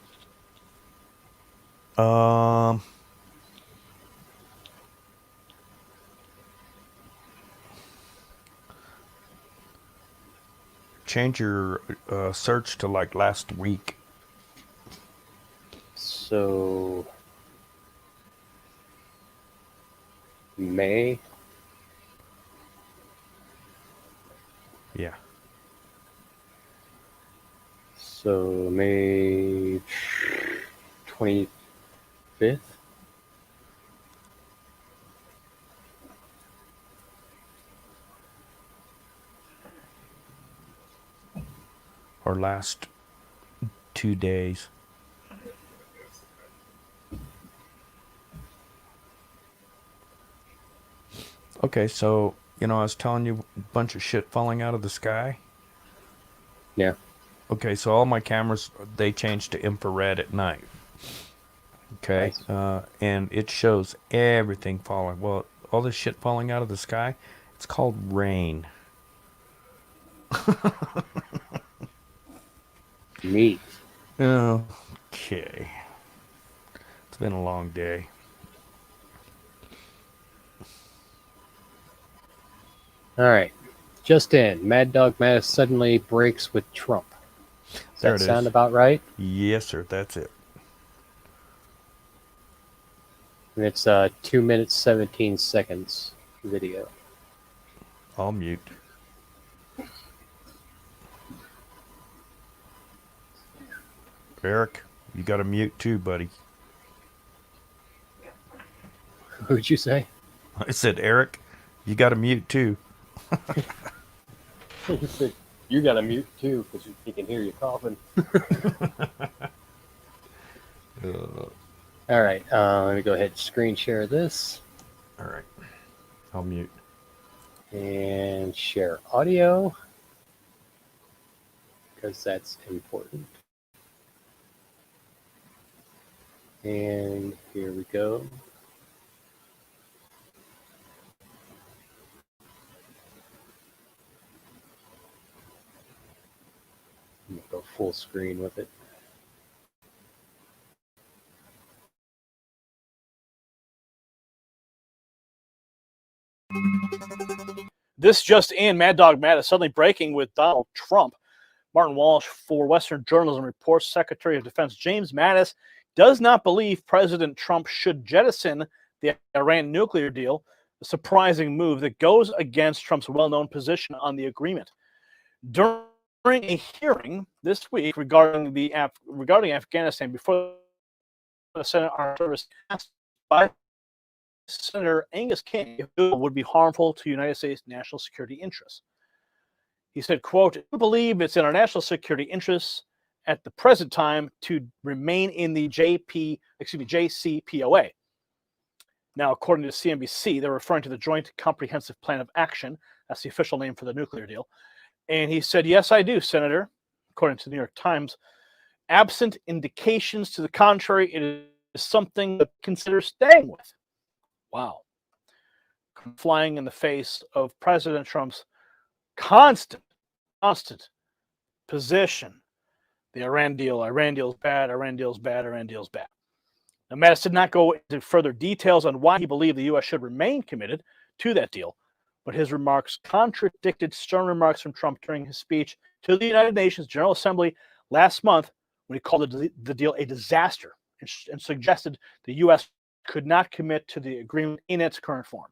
S2: Change your search to like last week.
S1: So, May.
S2: Yeah.
S1: So, May 25th.
S2: Or last 2 days. Okay, so, you know, I was telling you a bunch of shit falling out of the sky.
S1: Yeah.
S2: Okay, so all my cameras, they changed to infrared at night. Okay,
S1: Nice.
S2: and it shows everything falling. Well, all this shit falling out of the sky, it's called rain.
S1: Neat.
S2: Okay. It's been a long day.
S1: All right. Just in, Mad Dog Mattis suddenly breaks with Trump. Does
S2: There
S1: that
S2: it
S1: sound
S2: is.
S1: about right?
S2: Yes, sir. That's it.
S1: And it's 2 minutes 17 seconds video.
S2: I'll mute. Eric, you got to mute too, buddy.
S1: Who'd you say?
S2: I said, Eric, you got to mute too.
S1: You said you got to mute too because he can hear you coughing. All right, let me go ahead and screen share this
S2: All right. I'll mute.
S1: and share audio because that's important. And here we go. I'm gonna go full screen with it.
S6: This just in, Mad Dog Matt is suddenly breaking with Donald Trump. Martin Walsh for Western Journalism reports Secretary of Defense James Mattis does not believe President Trump should jettison the Iran nuclear deal, a surprising move that goes against Trump's well-known position on the agreement. During a hearing this week regarding Afghanistan before the Senate Armed Services asked by Senator Angus King if the bill would be harmful to United States national security interests. He said, quote, "We believe it's in our national security interests at the present time to remain in the JCPOA." Now, according to CNBC, they're referring to the Joint Comprehensive Plan of Action. That's the official name for the nuclear deal. And he said, "Yes, I do, Senator." According to the New York Times, absent indications to the contrary, it is something to consider staying with. Wow. Flying in the face of President Trump's constant position. The Iran deal's bad, Iran deal's bad, Iran deal's bad. Now, Mattis did not go into further details on why he believed the U.S. should remain committed to that deal, but his remarks contradicted stern remarks from Trump during his speech to the United Nations General Assembly last month when he called the deal a disaster and suggested the U.S. could not commit to the agreement in its current form.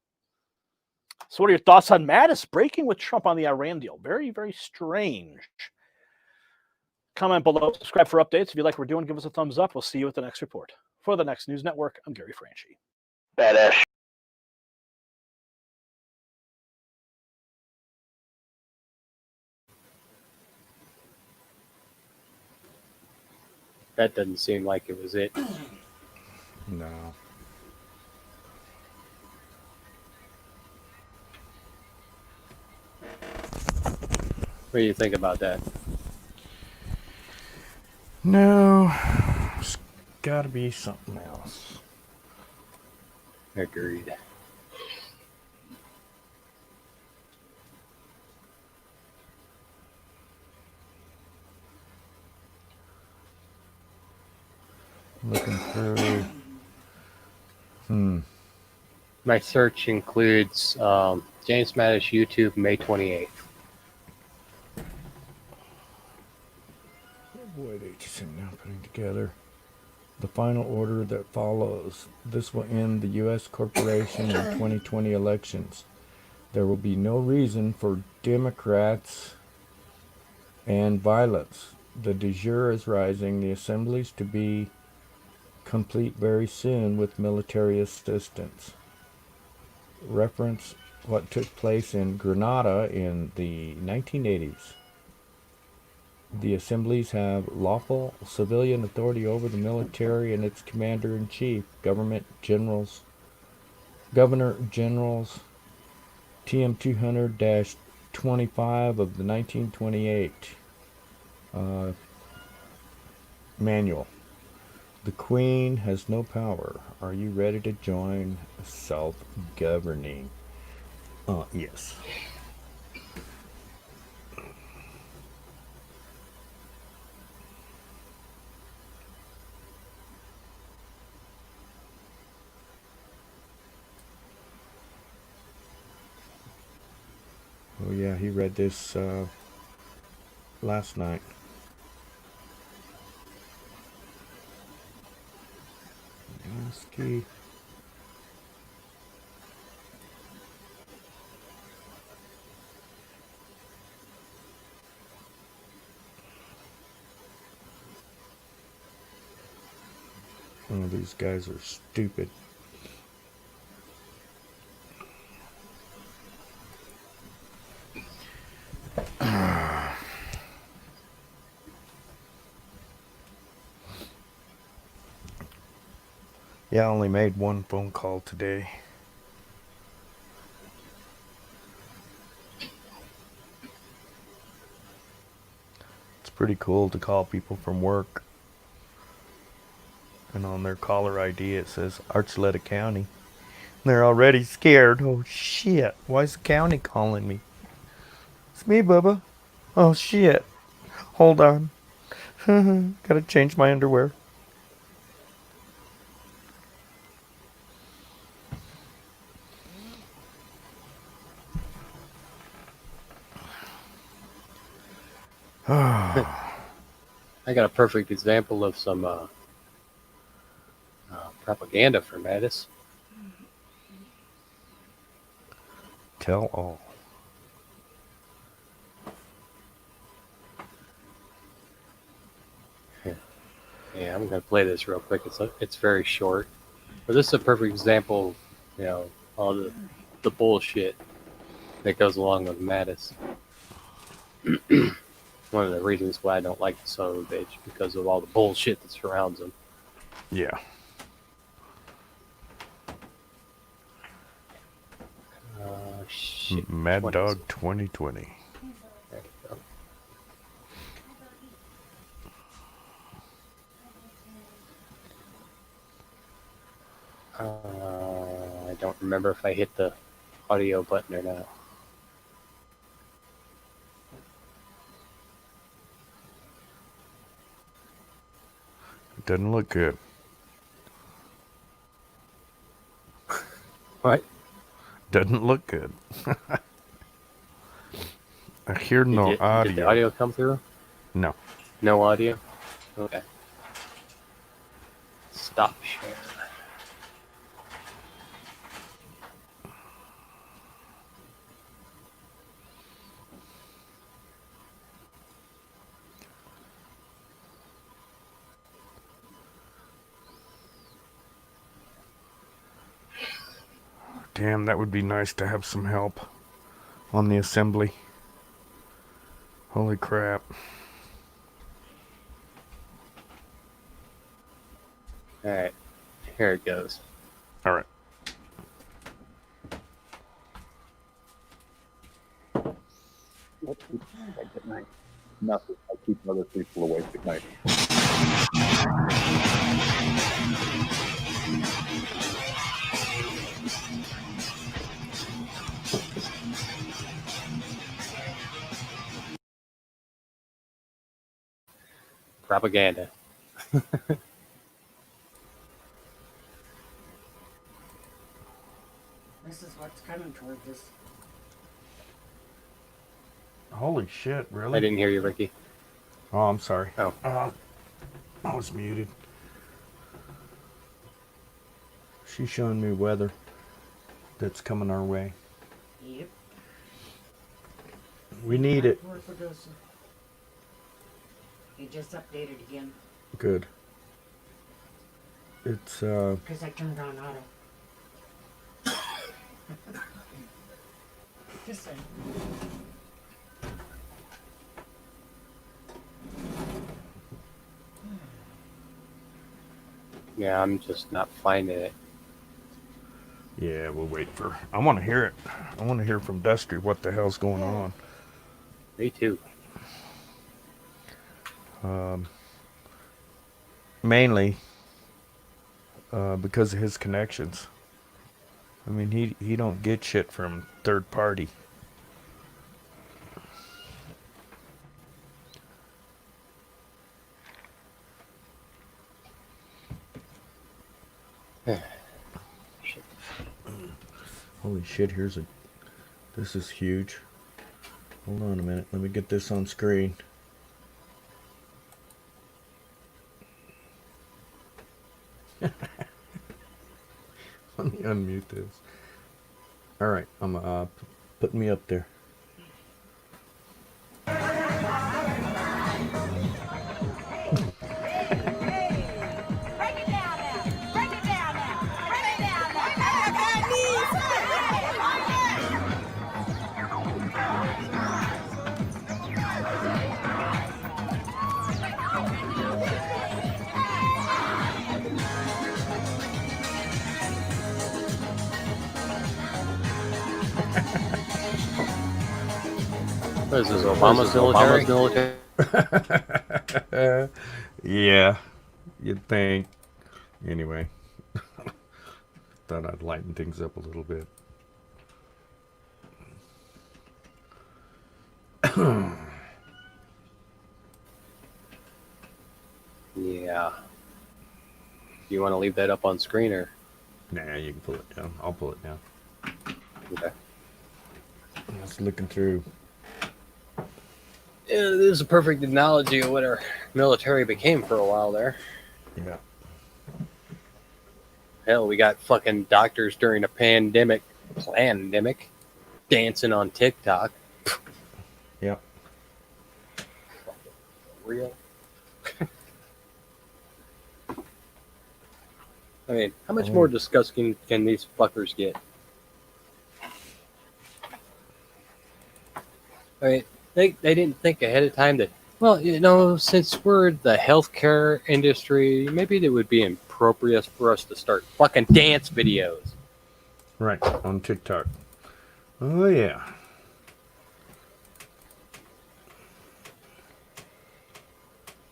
S6: So what are your thoughts on Mattis breaking with Trump on the Iran deal? Very, very strange. Comment below. Subscribe for updates. If you like what we're doing, give us a thumbs up. We'll see you at the next report. For the Next News Network, I'm Gary Franchi.
S7: Badass.
S1: That doesn't seem like it was it.
S2: No.
S1: What do you think about that?
S2: No. It's got to be something else.
S1: Agreed.
S2: Looking through.
S1: My search includes James Mattis YouTube May 28th.
S2: Boy, they just now putting together the final order that follows. This will end the U.S. corporation in 2020 elections. There will be no reason for Democrats and violence. The de jure is rising. The assemblies to be complete very soon with military assistance. Reference what took place in Grenada in the 1980s. The assemblies have lawful civilian authority over the military and its commander-in-chief, governor generals, TM 200-25 of the 1928 manual. The Queen has no power. Are you ready to join self-governing? Yes. Oh yeah, he read this last night. Ricky. Oh, these guys are stupid. Yeah, I only made one phone call today. It's pretty cool to call people from work. And on their caller ID it says Archuleta County. They're already scared. Oh shit. Why is the county calling me? It's me, Bubba. Oh shit. Hold on. Gotta change my underwear.
S1: I got a perfect example of some propaganda for Mattis.
S2: Tell all.
S1: Yeah, I'm gonna play this real quick. It's very short, but this is a perfect example. All the bullshit that goes along with Mattis. One of the reasons why I don't like the son of a bitch, because of all the bullshit that surrounds him.
S2: Yeah.
S1: Shit.
S2: Mad
S1: 20s.
S2: Dog 2020.
S1: There you go. I don't remember if I hit the audio button or not.
S2: Doesn't look good.
S1: What?
S2: Doesn't look good. I hear no
S1: Did the
S2: audio.
S1: audio come through?
S2: No.
S1: No audio? Okay. Stop share.
S2: Damn, that would be nice to have some help on the assembly. Holy crap.
S1: Alright. Here it goes.
S2: All right.
S7: What keeps you awake at night? Nothing. I keep other people awake at night.
S1: Propaganda.
S3: This is what's coming toward this.
S2: Holy shit,
S1: I
S2: really?
S1: didn't hear you, Ricky.
S2: Oh, I'm sorry.
S1: Oh.
S2: I was muted. She's showing me weather that's coming our way.
S3: Yep.
S2: We need it.
S3: He just updated again
S2: Good. It's,
S3: because I turned on auto. Just saying.
S1: Yeah, I'm just not finding it.
S2: yeah, we'll wait for, I want to hear it. I want to hear from Dusty what the hell's going on.
S1: Me too.
S2: Mainly because of his connections. I mean, he don't get shit from third party.
S1: Shit.
S2: Holy shit, this is huge. Hold on a minute, let me get this on screen. Let me unmute this. All right, I'm putting me up there.
S1: What is this, Obama's military?
S2: Yeah, you'd think. Anyway, thought I'd lighten things up a little bit.
S1: Yeah. You want to leave that up on screen or?
S2: Nah, you can pull it down. I'll pull it down.
S1: Okay.
S2: I was looking through.
S1: Yeah, this is a perfect analogy of what our military became for a while there.
S2: Yeah.
S1: Hell, we got fucking doctors during a pandemic, dancing on TikTok.
S2: Yep.
S1: Real. I mean, how much more disgusting can these fuckers get? I mean, they didn't think ahead of time that, well, you know, since we're the healthcare industry, maybe it would be appropriate for us to start fucking dance videos.
S2: Right, on TikTok. Oh, yeah.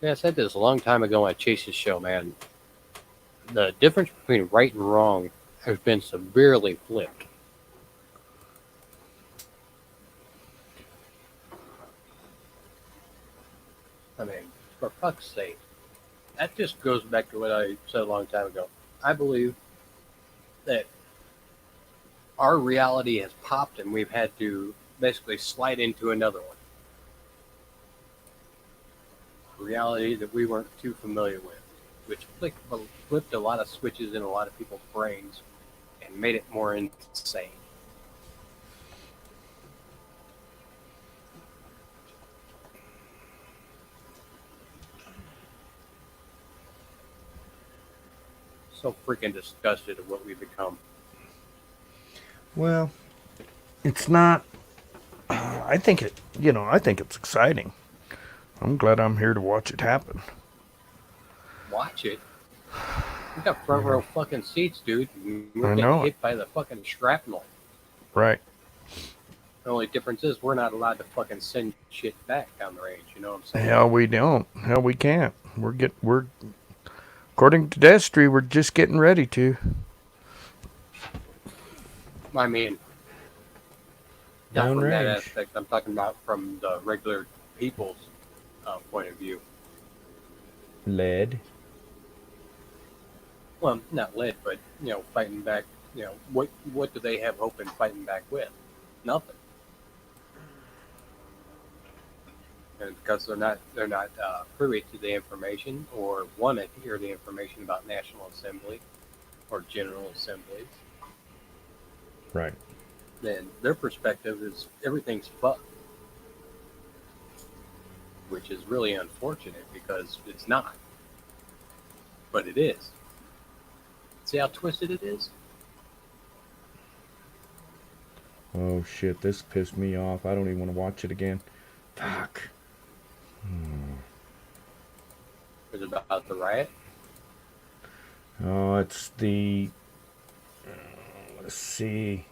S1: Yeah, I said this a long time ago on Chase's show, man. The difference between right and wrong has been severely flipped. I mean, for fuck's sake. That just goes back to what I said a long time ago. I believe that our reality has popped and we've had to basically slide into another one. A reality that we weren't too familiar with, which flipped a lot of switches in a lot of people's brains and made it more insane. So freaking disgusted at what we've become.
S2: Well, it's not. I think I think it's exciting. I'm glad I'm here to watch it happen.
S1: Watch it. We got front row fucking seats, dude. We're
S2: I
S1: getting
S2: know it.
S1: hit by the fucking shrapnel.
S2: Right.
S1: The only difference is we're not allowed to fucking send shit back down the range. You know what I'm saying?
S2: Hell, we don't. Hell, we can't. We're according to Destry, we're just getting ready to.
S1: I mean, not from that
S2: Downrange.
S1: aspect. I'm talking about from the regular people's point of view.
S2: Lead.
S1: Well, not led, but fighting back. What do they have hope in fighting back with? Nothing. And because they're not privy to the information or want to hear the information about National Assembly or General Assemblies,
S2: Right.
S1: then their perspective is everything's fucked, which is really unfortunate because it's not, but it is. See how twisted it is?
S2: Oh shit, this pissed me off. I don't even want to watch it again. Fuck.
S1: Is it about the riot?
S2: Oh, it's the. Let's see.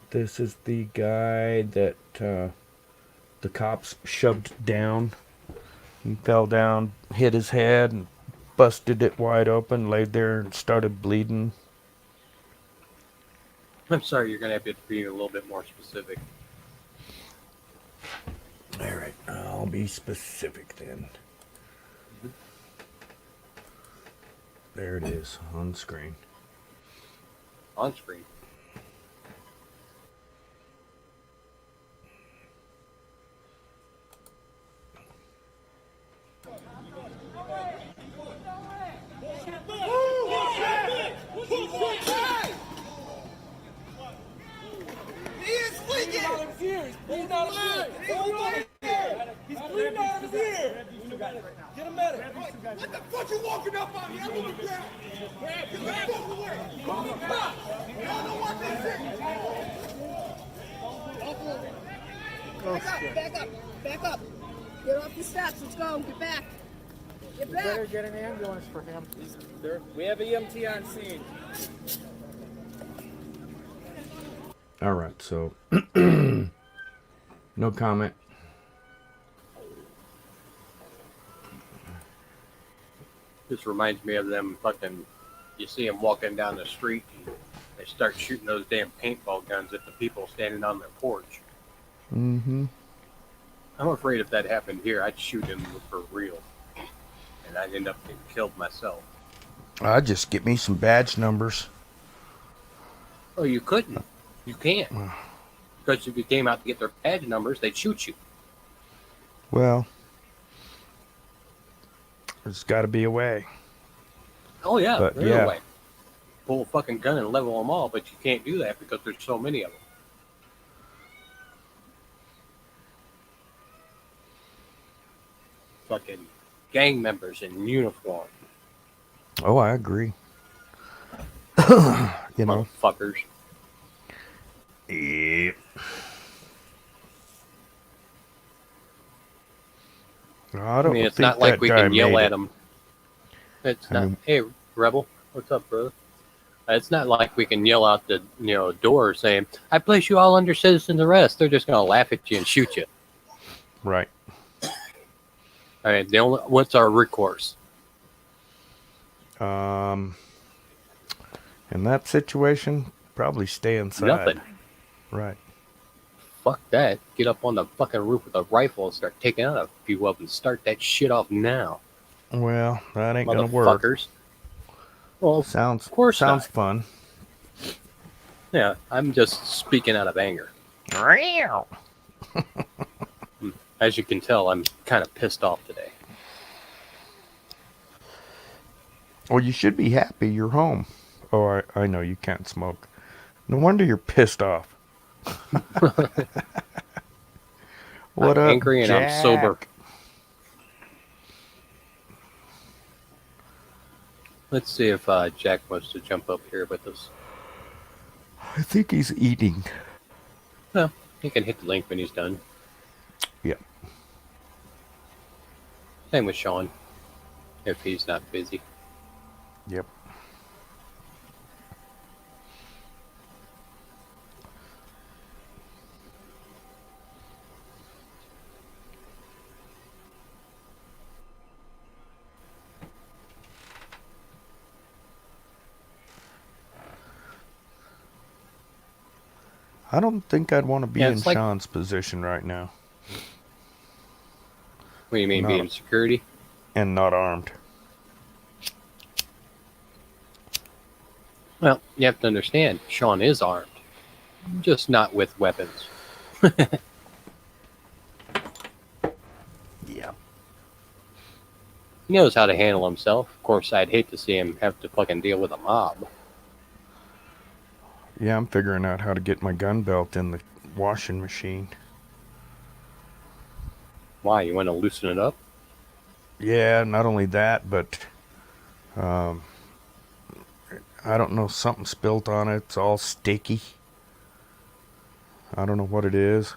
S2: This is the guy that the cops shoved down. He fell down, hit his head, and busted it wide open, laid there and started bleeding.
S1: I'm sorry, you're going to have to be a little bit more specific.
S2: All right, I'll be specific then. There it is on screen.
S1: On screen.
S8: ear. He's bleeding out of his ear. Hold on his ear. He's bleeding out of his ear. Get a medic. What the fuck you walking up on me? I'm on the ground. Get the fuck away. Stop. Y'all don't want this shit.
S9: Back up. Back up. Get off the steps. Let's go. Get back. Get back.
S10: Better get an ambulance for him.
S8: We have EMT on scene.
S2: All right, so no comment.
S1: This reminds me of them fucking. You see them walking down the street, and they start shooting those damn paintball guns at the people standing on their porch.
S2: Mm-hmm.
S1: I'm afraid if that happened here, I'd shoot him for real, and I'd end up getting killed myself.
S2: I'll just get me some badge numbers.
S1: Oh, you couldn't. You can't. Because if you came out to get their badge numbers, they'd shoot you.
S2: Well, there's got to be a way.
S1: Oh, yeah,
S2: But,
S1: there's
S2: yeah.
S1: a way. Pull a fucking gun and level them all, but you can't do that because there's so many of them. Fucking gang members in uniform.
S2: Oh, I agree. You know.
S1: Motherfuckers.
S2: Yep. I
S1: I mean, it's not like we can yell at them. It's not, hey, Rebel, what's up, brother? It's not like we can yell out the door saying, I place you all under citizen arrest. They're just going to laugh at you and shoot you.
S2: Right.
S1: All right, what's our recourse?
S2: In that situation, probably stay inside.
S1: Nothing.
S2: Right.
S1: Fuck that. Get up on the fucking roof with a rifle and start taking out a few of them. Start that shit off now.
S2: Well, that ain't gonna work.
S1: Motherfuckers. Well,
S2: Sounds
S1: of course
S2: sounds
S1: not.
S2: fun.
S1: Yeah, I'm just speaking out of anger. As you can tell, I'm kind of pissed off today.
S2: Well, you should be happy you're home. Oh, I know you can't smoke. No wonder you're pissed off. What
S1: I'm
S2: up,
S1: angry and I'm sober.
S2: Jack?
S1: Let's see if Jack wants to jump up here with us.
S2: I think he's eating.
S1: Well, he can hit the link when he's done.
S2: Yep.
S1: Same with Sean, if he's not busy.
S2: Yep. I don't think I'd want to be
S1: Yeah,
S2: in
S1: it's like-
S2: Sean's position right now.
S1: What do you mean,
S2: No.
S1: being security?
S2: And not armed.
S1: Well, you have to understand, Sean is armed, just not with weapons.
S2: Yeah.
S1: He knows how to handle himself. Of course, I'd hate to see him have to fucking deal with a mob.
S2: Yeah, I'm figuring out how to get my gun belt in the washing machine.
S1: Why? You want to loosen it up?
S2: Yeah, not only that, but I don't know, something spilt on it. It's all sticky. I don't know what it is.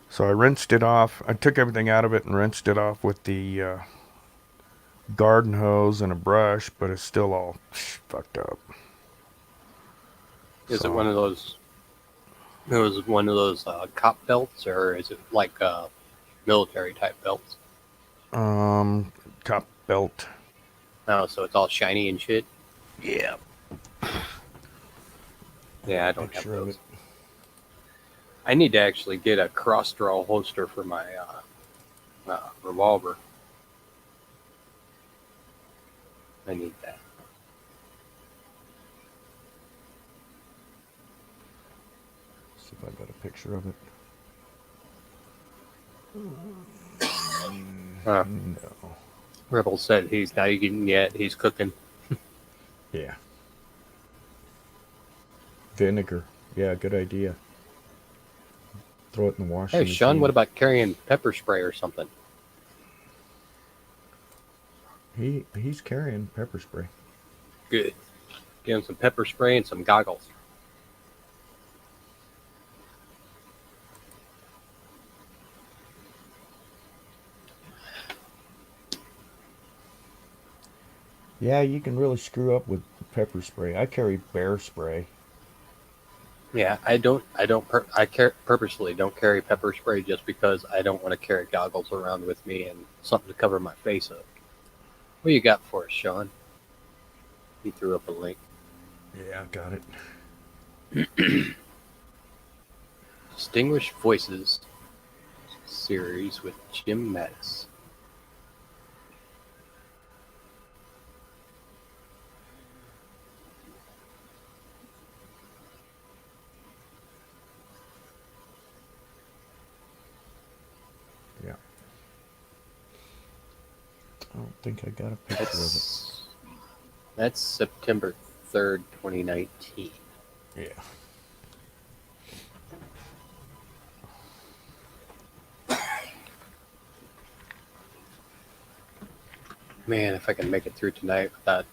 S2: So I rinsed it off. I took everything out of it and rinsed it off with the garden hose and a brush, but it's still all fucked up.
S1: Is
S2: So-
S1: it one of those? It was one of those cop belts, or is it like military type belts?
S2: Cop belt.
S1: Oh, so it's all shiny and shit.
S2: Yeah.
S1: Yeah, I don't have
S2: Picture of
S1: those.
S2: it.
S1: I need to actually get a cross draw holster for my revolver. I need that.
S2: See if I got a picture of it.
S1: Uh,
S2: No.
S1: Rebel said he's not eating yet. He's cooking.
S2: Yeah. Vinegar. Yeah, good idea. throw it in the washing
S1: Hey,
S2: machine.
S1: Sean, what about carrying pepper spray or something?
S2: He's carrying pepper spray.
S1: Good. Give him some pepper spray and some goggles.
S2: Yeah, you can really screw up with pepper spray. I carry bear spray.
S1: Yeah, purposely don't carry pepper spray just because I don't want to carry goggles around with me and something to cover my face up. What you got for us, Sean? He threw up a link.
S2: Yeah, got it.
S1: Distinguished Voices series with Jim Mattis.
S2: Yeah. I don't think I got a picture
S1: That's September 3rd, 2019.
S2: of it. Yeah.
S1: Man, if I can make it through tonight without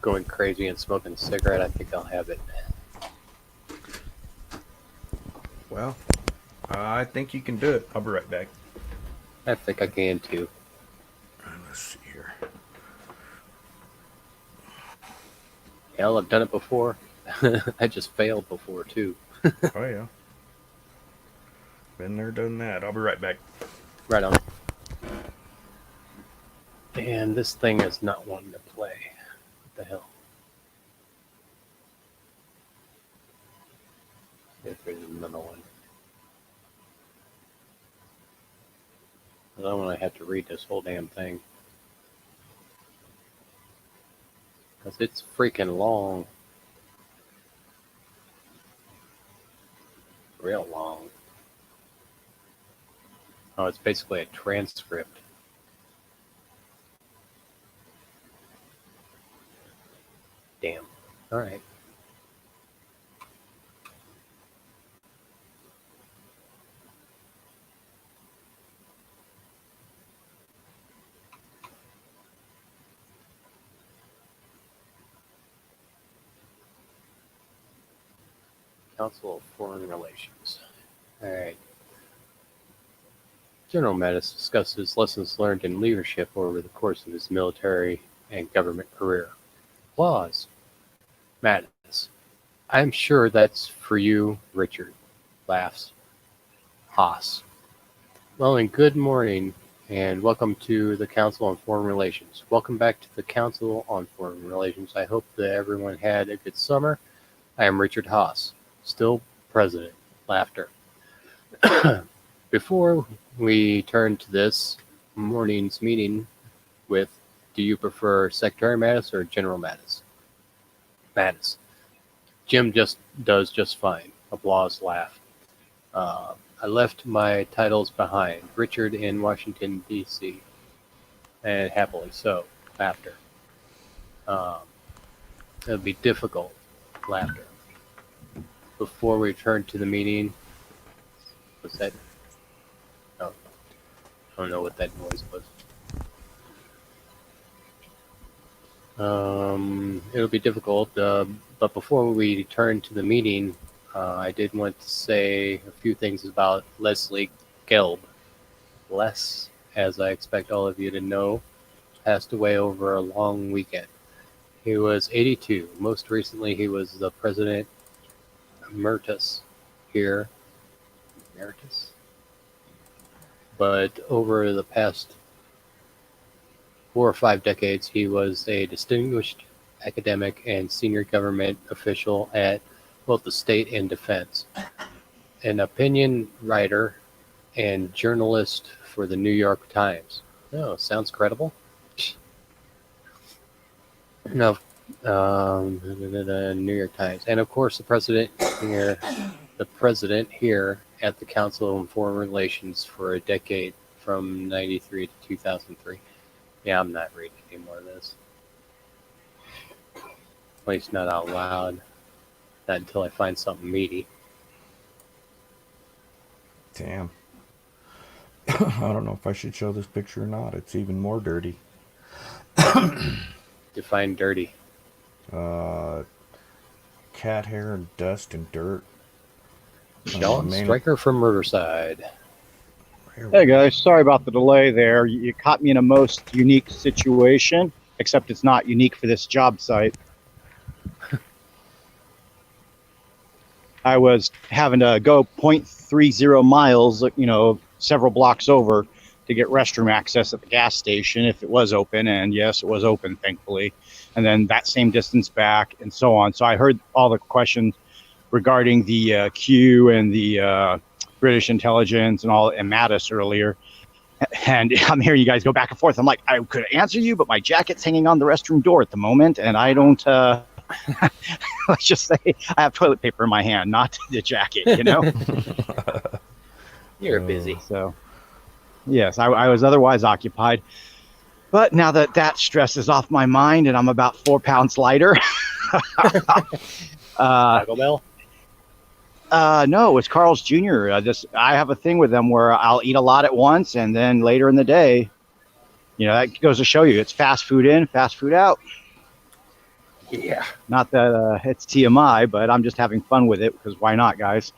S1: going crazy and smoking a cigarette, I think I'll have it.
S2: Well, I think you can do it. I'll be right back.
S1: I think I can too.
S2: Let's see here.
S1: Hell, I've done it before. I just failed before too.
S2: Oh, yeah. Been there, done that. I'll be right back.
S1: Right on. And this thing is not wanting to play. What the hell? If there's another one. I don't want to have to read this whole damn thing. Because it's freaking long. Real long. Oh, it's basically a transcript. Damn. All right. Council of Foreign Relations. All right. General Mattis discusses lessons learned in leadership over the course of his military and government career. Applause. Mattis. I'm sure that's for you, Richard. Laughs. Haas. Well, and good morning, and welcome to the Council on Foreign Relations. Welcome back to the Council on Foreign Relations. I hope that everyone had a good summer. I am Richard Haas, still president. Laughter. Before we turn to this morning's meeting with, do you prefer Secretary Mattis or General Mattis? Mattis. Jim does just fine. Applause, laugh. I left my titles behind. Richard in Washington, D.C. And happily so. Laughter. It'll be difficult. Laughter. Before we turn to the meeting, was that? Oh, I don't know what that noise was. It'll be difficult, but before we turn to the meeting, I did want to say a few things about Leslie Gelb. Les, as I expect all of you to know, passed away over a long weekend. He was 82. Most recently, he was the president emeritus here. Emeritus? But over the past 4 or 5 decades, he was a distinguished academic and senior government official at both the state and defense, an opinion writer and journalist for the New York Times. Oh, sounds credible. No, the New York Times, and of course the president here at the Council on Foreign Relations for a decade, from '93 to 2003. Yeah, I'm not reading any more of this. At least not out loud. Not until I find something meaty.
S2: Damn. I don't know if I should show this picture or not. It's even more dirty.
S1: Define dirty.
S2: Cat hair and dust and dirt.
S1: Sean
S2: main-
S1: Striker from Riverside.
S10: Hey guys, sorry about the delay there. You caught me in a most unique situation, except it's not unique for this job site. I was having to go 0.30 miles, several blocks over to get restroom access at the gas station if it was open, and yes, it was open, thankfully. And then that same distance back and so on. So I heard all the questions regarding the Q and the British intelligence and Mattis earlier. And I'm hearing you guys go back and forth. I'm like, I could answer you, but my jacket's hanging on the restroom door at the moment, and I don't, let's just say I have toilet paper in my hand, not the jacket,
S1: You're busy.
S10: So, yes, I was otherwise occupied. But now that stress is off my mind and I'm about 4 pounds lighter.
S1: Taco Bell?
S10: No, it's Carl's Jr. I have a thing with them where I'll eat a lot at once, and then later in the day, that goes to show you it's fast food in, fast food out.
S1: Yeah.
S10: Not that it's TMI, but I'm just having fun with it because why not, guys?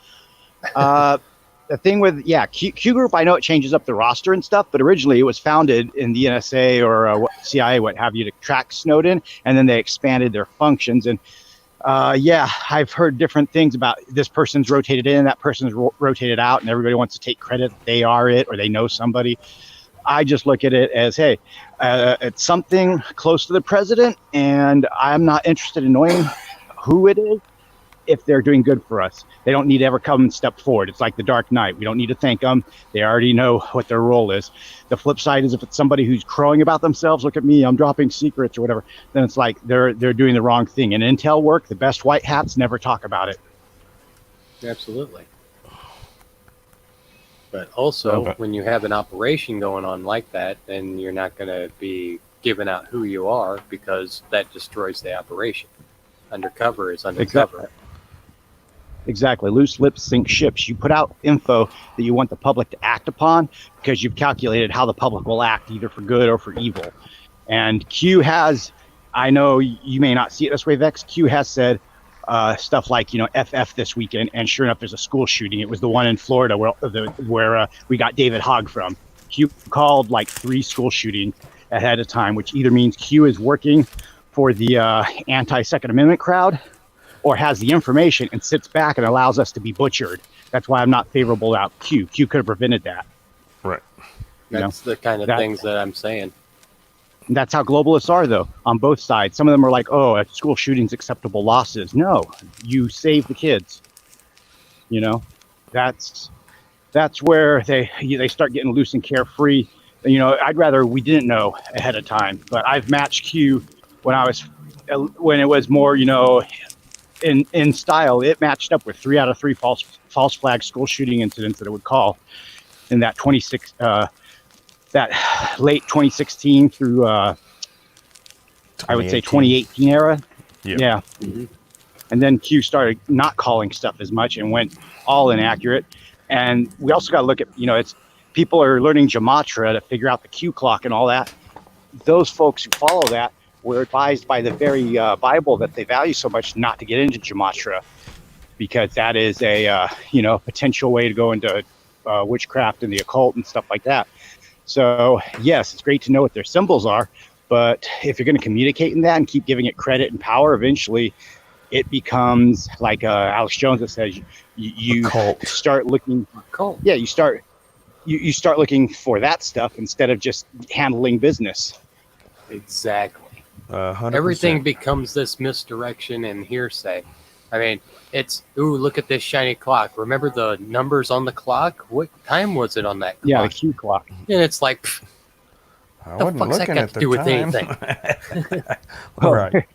S10: The thing with Q Group, I know it changes up the roster and stuff, but originally it was founded in the NSA or CIA, what have you, to track Snowden, and then they expanded their functions. And I've heard different things about this person's rotated in, that person's rotated out, and everybody wants to take credit that they are it or they know somebody. I just look at it as, hey, it's something close to the president, and I'm not interested in knowing who it is if they're doing good for us. They don't need to ever come and step forward. It's like the Dark Knight. We don't need to thank them. They already know what their role is. The flip side is if it's somebody who's crowing about themselves, look at me, I'm dropping secrets or whatever, then it's like they're doing the wrong thing. In intel work, the best white hats never talk about it.
S1: Absolutely. But also, when you have an operation going on like that, then you're not going to be giving out who you are because that destroys the operation. Undercover is undercover.
S10: Exactly. Loose lips sink ships. You put out info that you want the public to act upon because you've calculated how the public will act, either for good or for evil. And Q has, I know you may not see it this way, Vex, Q has said stuff like, FF this weekend, and sure enough, there's a school shooting. It was the one in Florida where we got David Hogg from. Q called like 3 school shootings ahead of time, which either means Q is working for the anti-Second Amendment crowd or has the information and sits back and allows us to be butchered. That's why I'm not favorable about Q. Q could have prevented that.
S2: Right.
S1: That's the kind of things that I'm saying.
S10: That's how globalists are, though, on both sides. Some of them are like, oh, at school shootings, acceptable losses. No, you save the kids. That's where they start getting loose and carefree. I'd rather we didn't know ahead of time. But I've matched Q when it was more, in style. It matched up with 3 out of 3 false flag school shooting incidents that it would call in that that late 2016 through I would say 2018 era. Yeah. Mm-hmm. And then Q started not calling stuff as much and went all inaccurate. And we also got to look at, it's people are learning gematria to figure out the Q clock and all that. Those folks who follow that were advised by the very Bible that they value so much not to get into gematria, because that is a potential way to go into witchcraft and the occult and stuff like that. So yes, it's great to know what their symbols are, but if you're going to communicate in that and keep giving it credit and power, eventually it becomes like Alex Jones that says you start looking. Yeah, you start looking for that stuff instead of just handling business.
S1: Exactly.
S2: 100%.
S1: Everything becomes this misdirection and hearsay. I mean, it's, ooh, look at this shiny clock. Remember the numbers on the clock? What time was it on that clock?
S10: Yeah, the Q clock.
S1: And it's like,
S2: I wasn't
S1: fuck's that
S2: looking
S1: got
S2: at
S1: to
S2: the
S1: do with
S2: time.
S1: anything?
S2: Right.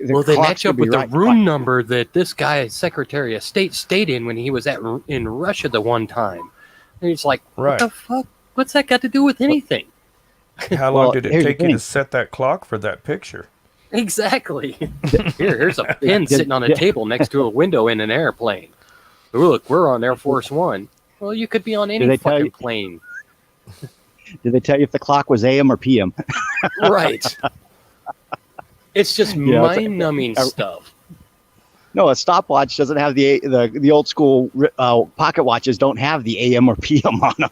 S1: Well, they match up with the room number that this guy, Secretary of State, stayed in when he was in Russia the one time. And it's like, what the fuck? What's that got to do with anything?
S2: How long did it take you to set that clock for that picture?
S1: Exactly. Here's a pin sitting on a table next to a window in an airplane. Ooh, look, we're on Air Force One. Well, you could be on
S10: they
S1: any
S10: tell
S1: fucking
S10: you-
S1: plane.
S10: Did they tell you if the clock was AM or PM?
S1: Right. It's just
S10: Yeah, it's like-
S1: mind-numbing stuff.
S10: No, a stopwatch doesn't have the old school pocket watches don't have the AM or PM on them.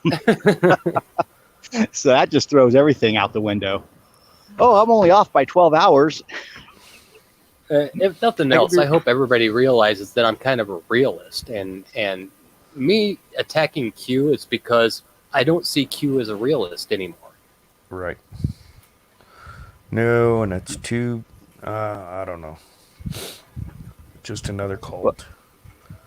S10: So that just throws everything out the window. Oh, I'm only off by 12 hours.
S1: If nothing else, I hope everybody realizes that I'm kind of a realist, and me attacking Q is because I don't see Q as a realist anymore.
S2: Right. No, and it's too, I don't know. Just another cult.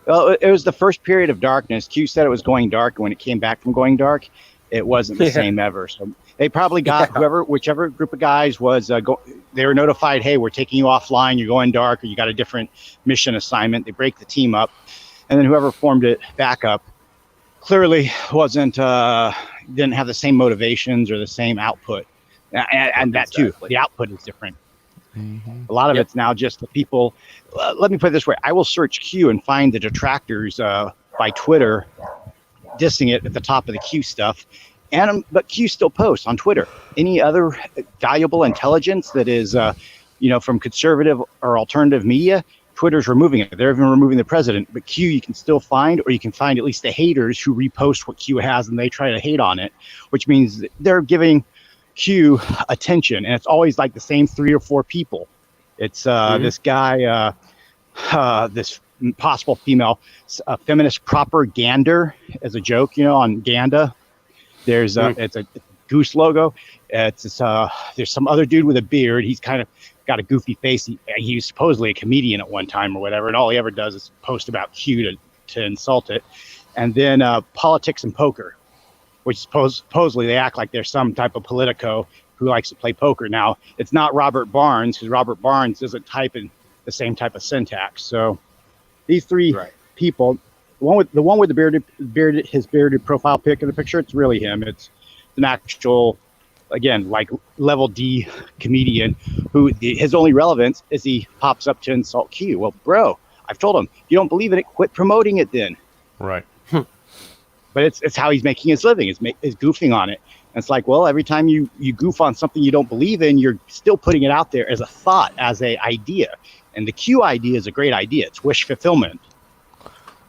S10: Well, it was the first period of darkness. Q said it was going dark, and when it came back from going dark, it wasn't the same ever. So they probably got whichever group of guys was, they were notified, hey, we're taking you offline, you're going dark, or you got a different mission assignment. They break the team up, and then whoever formed it back up clearly didn't have the same motivations or the same output. And that too, the output is different. A lot of it's now just the people. Let me put it this way: I will search Q and find the detractors by Twitter, dissing it at the top of the Q stuff, but Q still posts on Twitter. Any other valuable intelligence that is, from conservative or alternative media, Twitter's removing it. They're even removing the president. But Q, you can still find, or you can find at least the haters who repost what Q has and they try to hate on it, which means they're giving Q attention, and it's always like the same 3 or 4 people. It's this guy, this possible female feminist propagander as a joke, on Ganda. There's it's a goose logo. There's some other dude with a beard. He's kind of got a goofy face. He was supposedly a comedian at one time or whatever, and all he ever does is post about Q to insult it. And then politics and poker, which supposedly they act like there's some type of politico who likes to play poker. Now, it's not Robert Barnes, because Robert Barnes doesn't type in the same type of syntax. So these 3 people, the one with the his bearded profile pic in the picture, it's really him. It's an actual, again, like level D comedian who his only relevance is he pops up to insult Q. Well, bro, I've told him, you don't believe in it, quit promoting it then.
S2: Right.
S10: But it's how he's making his living, is goofing on it. And it's like, well, every time you goof on something you don't believe in, you're still putting it out there as a thought, as a idea. And the Q idea is a great idea. It's wish fulfillment.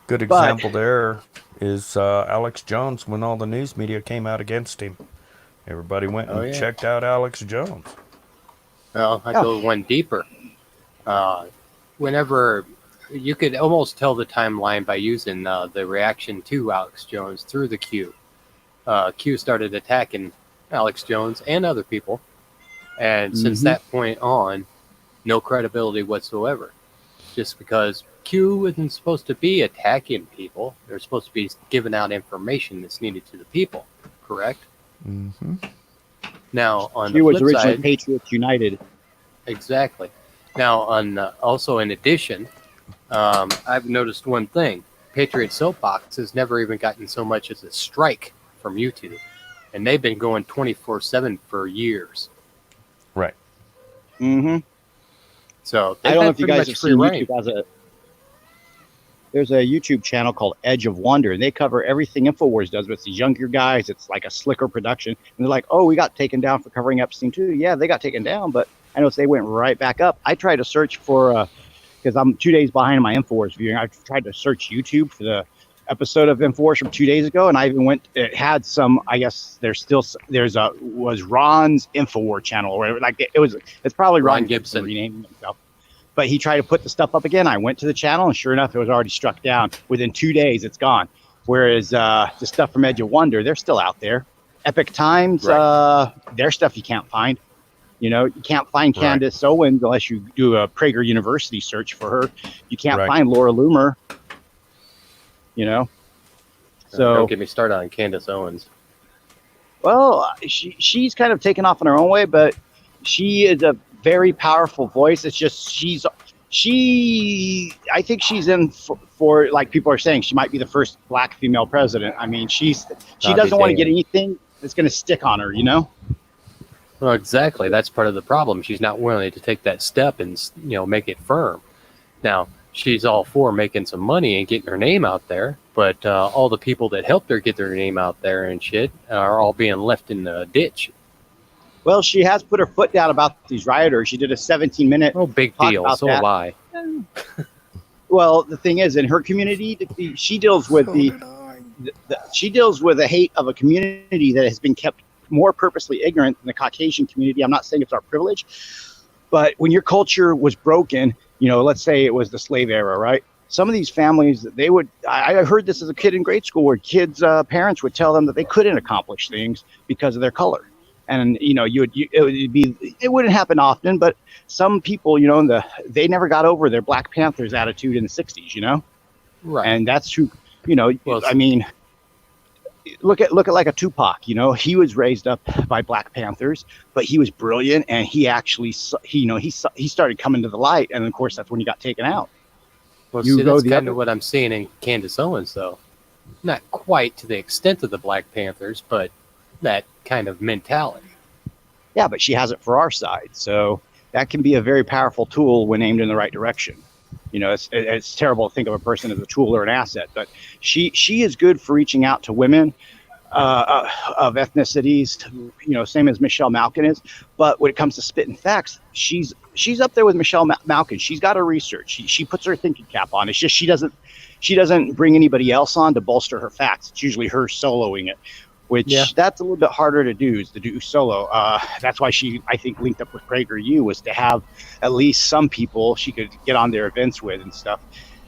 S2: Good example there is Alex Jones, when all the news media came out against him. Everybody went and checked out Alex Jones.
S1: Well, I go one deeper. Whenever you could almost tell the timeline by using the reaction to Alex Jones through the Q. Q started attacking Alex Jones and other people, and since that point on, no credibility whatsoever. Just because Q isn't supposed to be attacking people, they're supposed to be giving out information that's needed to the people. Correct?
S2: Mm-hmm.
S1: Now, on
S10: Q
S1: the
S10: was
S1: flip
S10: originally
S1: side,
S10: Patriots United.
S1: Exactly. Now, also in addition, I've noticed one thing. Patriot Soapbox has never even gotten so much as a strike from YouTube, and they've been going 24/7 for years.
S2: Right.
S10: Mm-hmm.
S1: So
S10: I don't know if you
S1: pretty
S10: guys
S1: much
S10: have
S1: free
S10: seen
S1: reign.
S10: YouTube there's a YouTube channel called Edge of Wonder, and they cover everything InfoWars does, but it's these younger guys. It's like a slicker production. And they're like, oh, we got taken down for covering Epstein too. Yeah, they got taken down, but I noticed they went right back up. I tried to search for, because I'm 2 days behind my InfoWars viewing, I tried to search YouTube for the episode of InfoWars from 2 days ago, and I even it had some, I guess was Ron's InfoWars channel, or whatever. Like it's probably Ron Gibson renaming himself. But he tried to put the stuff up again. I went to the channel, and sure enough, it was already struck down. Within 2 days, it's gone. Whereas the stuff from Edge of Wonder, they're still out there. Epic Times, their stuff you can't find. You can't find Candace Owens unless you do a Prager University search for her. You can't find Laura Loomer. So
S1: Don't get me started on Candace Owens.
S10: Well, she's kind of taken off in her own way, but she is a very powerful voice. It's just I think she's in for like people are saying, she might be the first black female president. I mean, she doesn't want to get anything that's going to stick on her,
S1: Well, exactly. That's part of the problem. She's not willing to take that step and make it firm. Now, she's all for making some money and getting her name out there, but all the people that helped her get their name out there and shit are all being left in the ditch.
S10: Well, she has put her foot down about these rioters. She did a 17-minute
S1: Oh, big
S10: talk
S1: deal.
S10: about
S1: So
S10: that.
S1: have I.
S10: Well, the thing is, in her community, she deals with she deals with the hate of a community that has been kept more purposely ignorant than the Caucasian community. I'm not saying it's our privilege, but when your culture was broken, you know, let's say it was the slave era, right? Some of these families, they would, I heard this as a kid in grade school where kids' parents would tell them that they couldn't accomplish things because of their color. And, you know, it wouldn't happen often, but some people, you know, they never got over their Black Panthers attitude in the 60s, you know?
S1: Right.
S10: And that's who, you know,
S1: Well,
S10: I mean, look at like a Tupac, you know, he was raised up by Black Panthers, but he was brilliant. And he actually, he started coming to the light. And of course, that's when he got taken out.
S1: Well, see, that's kind of what I'm seeing in Candace Owens, though. Not quite to the extent of the Black Panthers, but that kind of mentality.
S10: Yeah, but she has it for our side. So that can be a very powerful tool when aimed in the right direction. You know, it's terrible to think of a person as a tool or an asset, but she is good for reaching out to women of ethnicities, you know, same as Michelle Malkin is. But when it comes to spitting facts, she's up there with Michelle Malkin. She's got her research. She puts her thinking cap on. It's just she doesn't bring anybody else on to bolster her facts. It's usually her soloing it, which that's a little bit harder to do, is to do solo. That's why she, I think, linked up with PragerU, was to have at least some people she could get on their events with and stuff.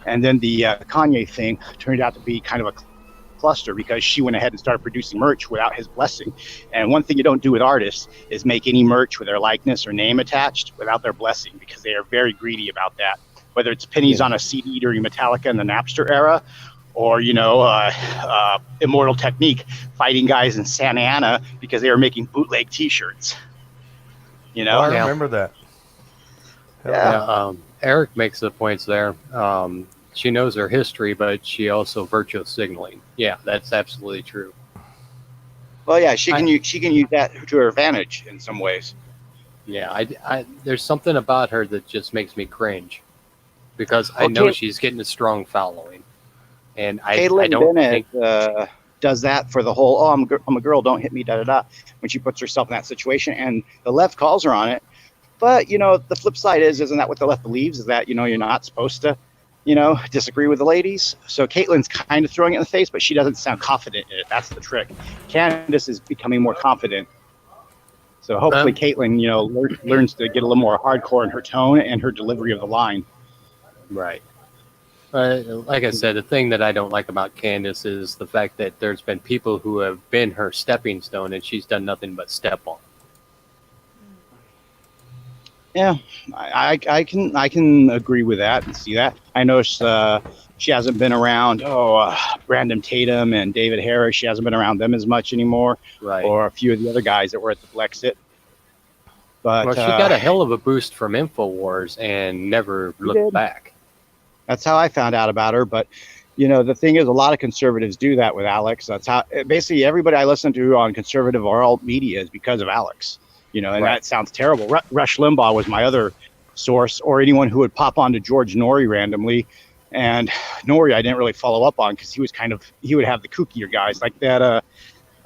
S10: And then the Kanye thing turned out to be kind of a cluster because she went ahead and started producing merch without his blessing. And one thing you don't do with artists is make any merch with their likeness or name attached without their blessing, because they are very greedy about that. Whether it's pennies on a CD during Metallica in the Napster era, or, you know, Immortal Technique fighting guys in Santa Ana because they were making bootleg T-shirts. You know,
S2: I remember that.
S1: Yeah. Eric makes the points there. She knows her history, but she also virtue signaling. Yeah, that's absolutely true.
S10: Well, yeah, she can use that to her advantage in some ways.
S1: Yeah, I there's something about her that just makes me cringe, because I know she's getting a strong following, and I don't
S10: Bennett,
S1: think
S10: does that for the whole, I'm a girl, don't hit me, da da da, when she puts herself in that situation, and the left calls her on it. But, you know, the flip side isn't that what the left believes? Is that, you know, you're not supposed to, you know, disagree with the ladies. So Caitlin's kind of throwing it in the face, but she doesn't sound confident in it. That's the trick. Candace is becoming more confident. So hopefully Caitlin, you know, learns to get a little more hardcore in her tone and her delivery of the line.
S1: Right. Like I said, the thing that I don't like about Candace is the fact that there's been people who have been her stepping stone, and she's done nothing but step on.
S10: Yeah, I can agree with that and see that. I know she hasn't been around Brandon Tatum and David Harris. She hasn't been around them as much anymore,
S1: right?
S10: Or a few of the other guys that were at the Blexit. But
S1: well, she got a hell of a boost from InfoWars and never looked back.
S10: That's how I found out about her. But you know, the thing is, a lot of conservatives do that with Alex. That's how basically everybody I listen to on conservative or alt media is because of Alex. You know, and that sounds terrible. Rush Limbaugh was my other source, or anyone who would pop on to George Norrie randomly. And Norrie I didn't really follow up on because he would have the kookier guys like that.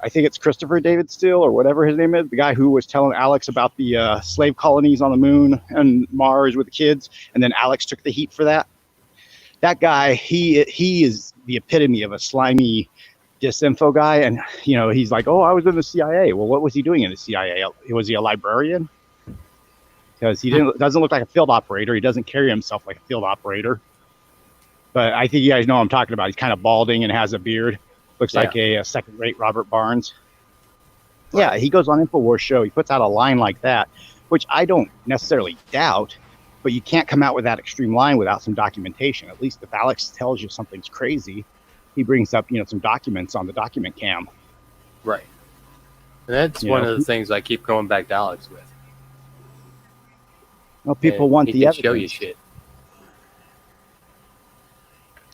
S10: I think it's Christopher David Steele or whatever his name is, the guy who was telling Alex about the slave colonies on the moon and Mars with the kids. And then Alex took the heat for that. That guy, he is the epitome of a slimy disinfo guy. And, you know, he's like, oh, I was in the CIA. Well, what was he doing in the CIA? Was he a librarian? Because he doesn't look like a field operator. He doesn't carry himself like a field operator. But I think you guys know what I'm talking about. He's kind of balding and has a beard. Looks like a second-rate Robert Barnes. Yeah, he goes on InfoWars show. He puts out a line like that, which I don't necessarily doubt. But you can't come out with that extreme line without some documentation. At least if Alex tells you something's crazy, he brings up, you know, some documents on the document cam.
S1: Right. And that's one of the things I keep going back to Alex with.
S10: Well, people want the evidence.
S1: He can show you shit.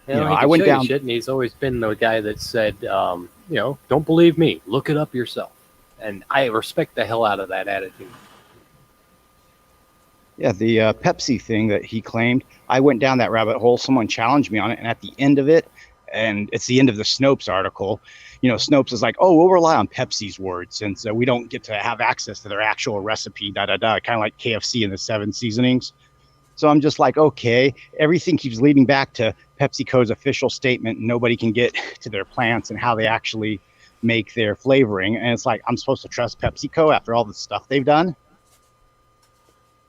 S1: You know,
S10: I went down
S1: shit, and he's always been the guy that said, you know, don't believe me, look it up yourself. And I respect the hell out of that attitude.
S10: Yeah, the Pepsi thing that he claimed, I went down that rabbit hole. Someone challenged me on it, and at the end of it, And it's the end of the Snopes article. You know, Snopes is like, oh, we'll rely on Pepsi's word since we don't get to have access to their actual recipe, kind of like KFC and the 7 seasonings. So I'm just like, okay, everything keeps leading back to PepsiCo's official statement. Nobody can get to their plants and how they actually make their flavoring. And it's like, I'm supposed to trust PepsiCo after all the stuff they've done?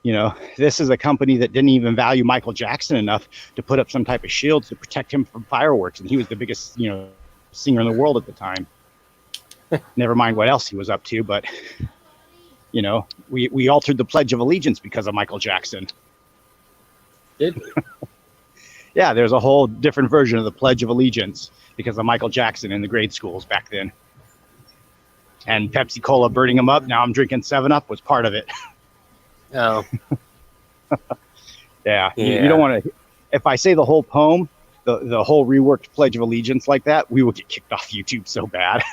S10: You know, this is a company that didn't even value Michael Jackson enough to put up some type of shield to protect him from fireworks. And he was the biggest, you know, singer in the world at the time. Never mind what else he was up to. But, you know, we altered the Pledge of Allegiance because of Michael Jackson.
S1: Did we?
S10: Yeah, there's a whole different version of the Pledge of Allegiance because of Michael Jackson in the grade schools back then. And Pepsi Cola burning them up. Now I'm drinking 7-Up was part of it.
S1: Oh.
S10: Yeah. You don't want to. If I say the whole poem, the whole reworked Pledge of Allegiance like that, we will get kicked off YouTube so bad.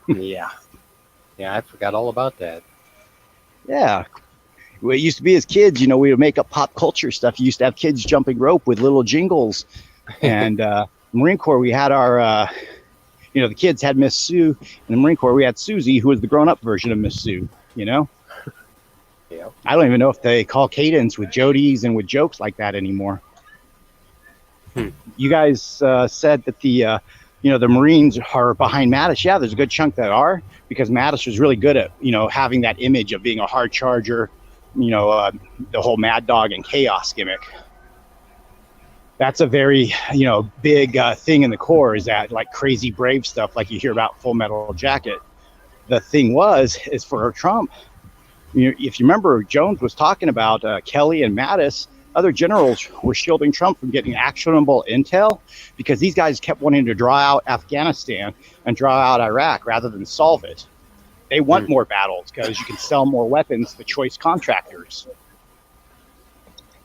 S1: Yeah. Yeah, I forgot all about that.
S10: Yeah. It used to be as kids, you know, we would make up pop culture stuff. You used to have kids jumping rope with little jingles. And Marine Corps, we had our, you know, the kids had Miss Sue. In the Marine Corps, we had Susie, who was the grown-up version of Miss Sue, you know?
S1: Yeah.
S10: I don't even know if they call cadence with Jodies and with jokes like that anymore. You guys said that the, you know, the Marines are behind Mattis. Yeah, there's a good chunk that are, because Mattis was really good at, you know, having that image of being a hard charger, you know, the whole Mad Dog and Chaos gimmick. That's a very, you know, big thing in the Corps, is that like crazy brave stuff like you hear about Full Metal Jacket. The thing is for Trump, you know, if you remember, Jones was talking about Kelly and Mattis. Other generals were shielding Trump from getting actionable intel because these guys kept wanting to draw out Afghanistan and draw out Iraq rather than solve it. They want more battles because you can sell more weapons to choice contractors.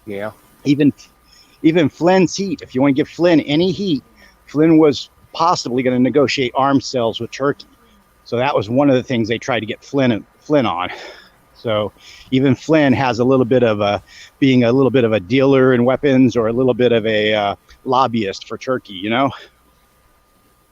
S1: Yeah.
S10: Even Flynn's heat, if you want to give Flynn any heat, Flynn was possibly going to negotiate arms sales with Turkey. So that was one of the things they tried to get Flynn on. So even Flynn has a little bit of being a little bit of a dealer in weapons or a little bit of a lobbyist for Turkey, you know?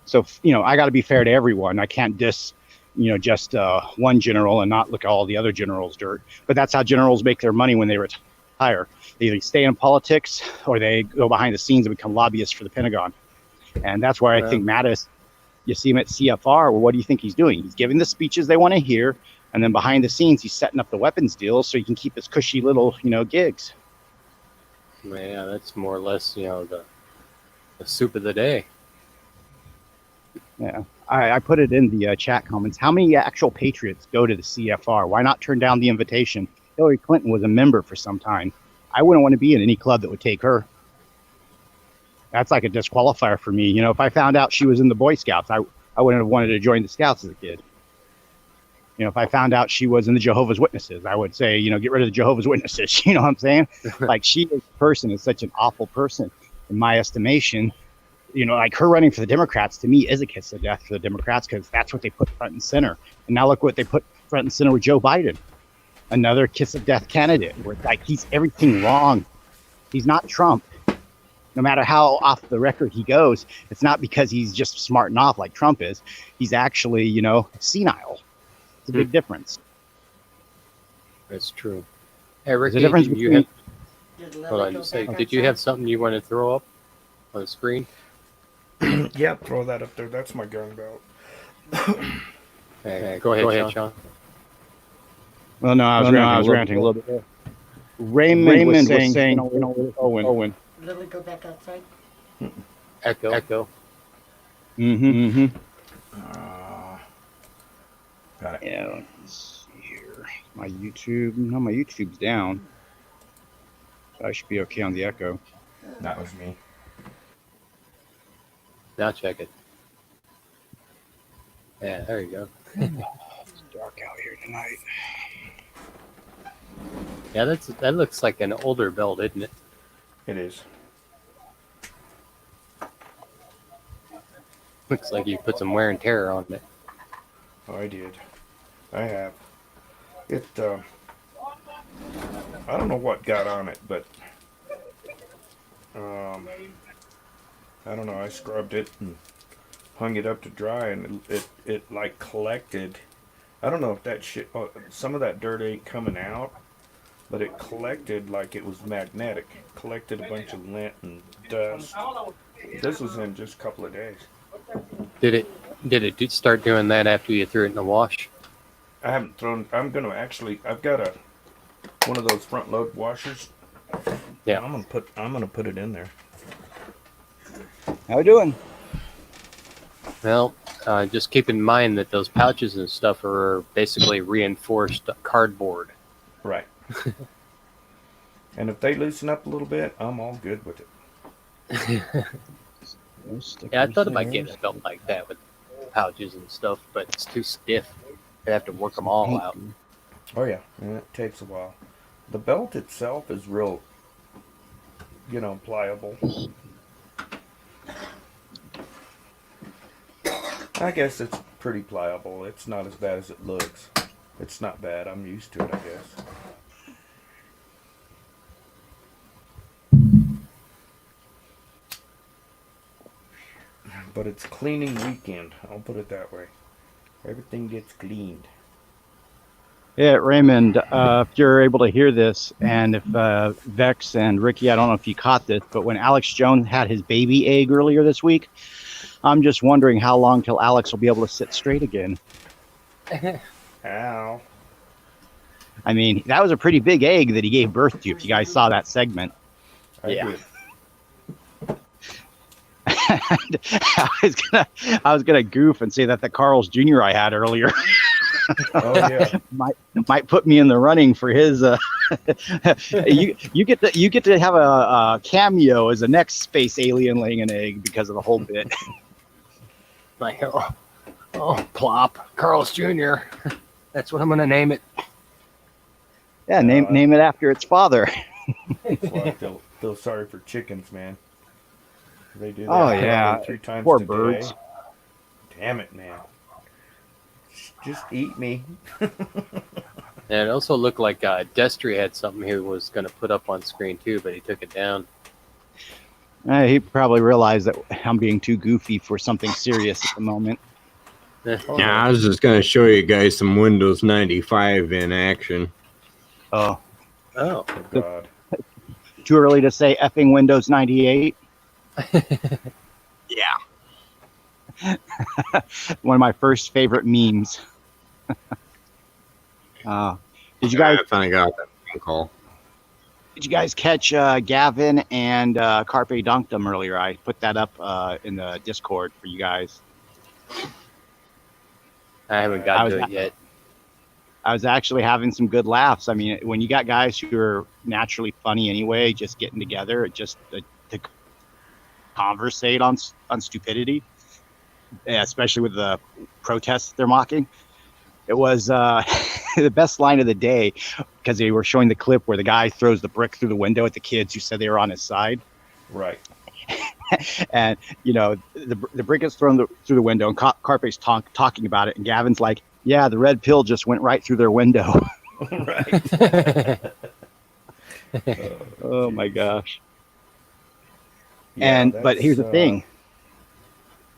S10: So, you know, I got to be fair to everyone. I can't diss, you know, just one general and not look at all the other generals' dirt. But that's how generals make their money when they retire. They either stay in politics or they go behind the scenes and become lobbyists for the Pentagon. And that's where I think Mattis, you see him at CFR, well, what do you think he's doing? He's giving the speeches they want to hear. And then behind the scenes, he's setting up the weapons deals so he can keep his cushy little, you know, gigs.
S1: Yeah, that's more or less, you know, the soup of the day.
S10: Yeah, I put it in the chat comments. How many actual patriots go to the CFR? Why not turn down the invitation? Hillary Clinton was a member for some time. I wouldn't want to be in any club that would take her. That's like a disqualifier for me. You know, if I found out she was in the Boy Scouts, I wouldn't have wanted to join the Scouts as a kid. You know, if I found out she was in the Jehovah's Witnesses, I would say, you know, get rid of the Jehovah's Witnesses. You know what I'm saying? Like, she as a person is such an awful person in my estimation. You know, like her running for the Democrats to me is a kiss of death for the Democrats because that's what they put front and center. And now look what they put front and center with Joe Biden. Another kiss of death candidate where like he's everything wrong. He's not Trump. No matter how off the record he goes, it's not because he's just smarting off like Trump is. He's actually, you know, senile. It's a big difference.
S1: That's true. Hey, Rick,
S10: There's a difference between...
S1: Hold on, just say, did you have something you want to throw up on the screen?
S2: Yeah, throw that up there. That's my gun belt.
S1: Hey, go ahead, Sean.
S10: Well, no, I was ranting a little bit. Raymond was saying you know, Owen.
S3: Lily, go back outside.
S1: Echo.
S10: Mm-hmm.
S2: Got it.
S10: Yeah, let's see here. My YouTube's down. So I should be okay on the echo.
S2: That was me.
S1: Now check it. Yeah, there you go.
S10: It's dark out here tonight.
S1: Yeah, that looks like an older belt, isn't it?
S2: It is.
S1: Looks like you put some wear and tear on it.
S2: Oh, I did. I have. It, I don't know what got on it, but, I don't know. I scrubbed it and hung it up to dry, and it like collected. I don't know if that shit. Some of that dirt ain't coming out, but it collected like it was magnetic. Collected a bunch of lint and dust. This was in just a couple of days.
S1: Did it start doing that after you threw it in the wash?
S2: I haven't thrown. I'm gonna actually. I've got one of those front load washers.
S1: Yeah.
S2: I'm gonna put it in there.
S10: How we doing?
S1: Well, just keep in mind that those pouches and stuff are basically reinforced cardboard.
S2: Right. And if they loosen up a little bit, I'm all good with it.
S1: Yeah, I thought about getting a belt like that with pouches and stuff, but it's too stiff. I have to work them all out.
S2: Oh yeah, and it takes a while. The belt itself is real, pliable. I guess it's pretty pliable. It's not as bad as it looks. It's not bad. I'm used to it, I guess. But it's cleaning weekend. I'll put it that way. Everything gets cleaned.
S10: Yeah, Raymond, if you're able to hear this, and if Vex and Ricky, I don't know if you caught this, but when Alex Jones had his baby egg earlier this week, I'm just wondering how long till Alex will be able to sit straight again.
S2: Ow.
S10: I mean, that was a pretty big egg that he gave birth to, if you guys saw that segment.
S2: I did.
S10: I was gonna goof and say that the Carl's Jr. I had earlier
S2: Oh yeah.
S10: might put me in the running for his. You get to have a cameo as the next space alien laying an egg because of the whole bit.
S1: Like, plop, Carl's Jr. That's what I'm gonna name it.
S10: Yeah, name it after its father.
S2: Well, I feel sorry for chickens, man. They do that.
S10: Oh yeah,
S2: 3 times
S10: poor
S2: a day.
S10: birds.
S2: Damn it, man. Just eat me.
S1: And it also looked like Destry had something he was going to put up on screen too, but he took it down.
S10: He probably realized that I'm being too goofy for something serious at the moment.
S4: Yeah, I was just going to show you guys some Windows 95 in action.
S10: Oh,
S2: Oh God.
S10: too early to say effing Windows 98.
S4: Yeah.
S10: One of my first favorite memes. Did you guys?
S4: I finally got that phone call.
S10: Did you guys catch Gavin and Carpe Dunked earlier? I put that up in the Discord for you guys.
S1: I haven't got to it yet.
S10: I was actually having some good laughs. I mean, when you got guys who are naturally funny anyway, just getting together, just to conversate on stupidity, especially with the protests they're mocking. It was the best line of the day because they were showing the clip where the guy throws the brick through the window at the kids who said they were on his side.
S2: Right.
S10: And, the brick is thrown through the window, and Carpe's talking about it, and Gavin's like, yeah, the red pill just went right through their window.
S2: Right.
S10: Oh, my gosh.
S2: Yeah,
S10: But here's the thing.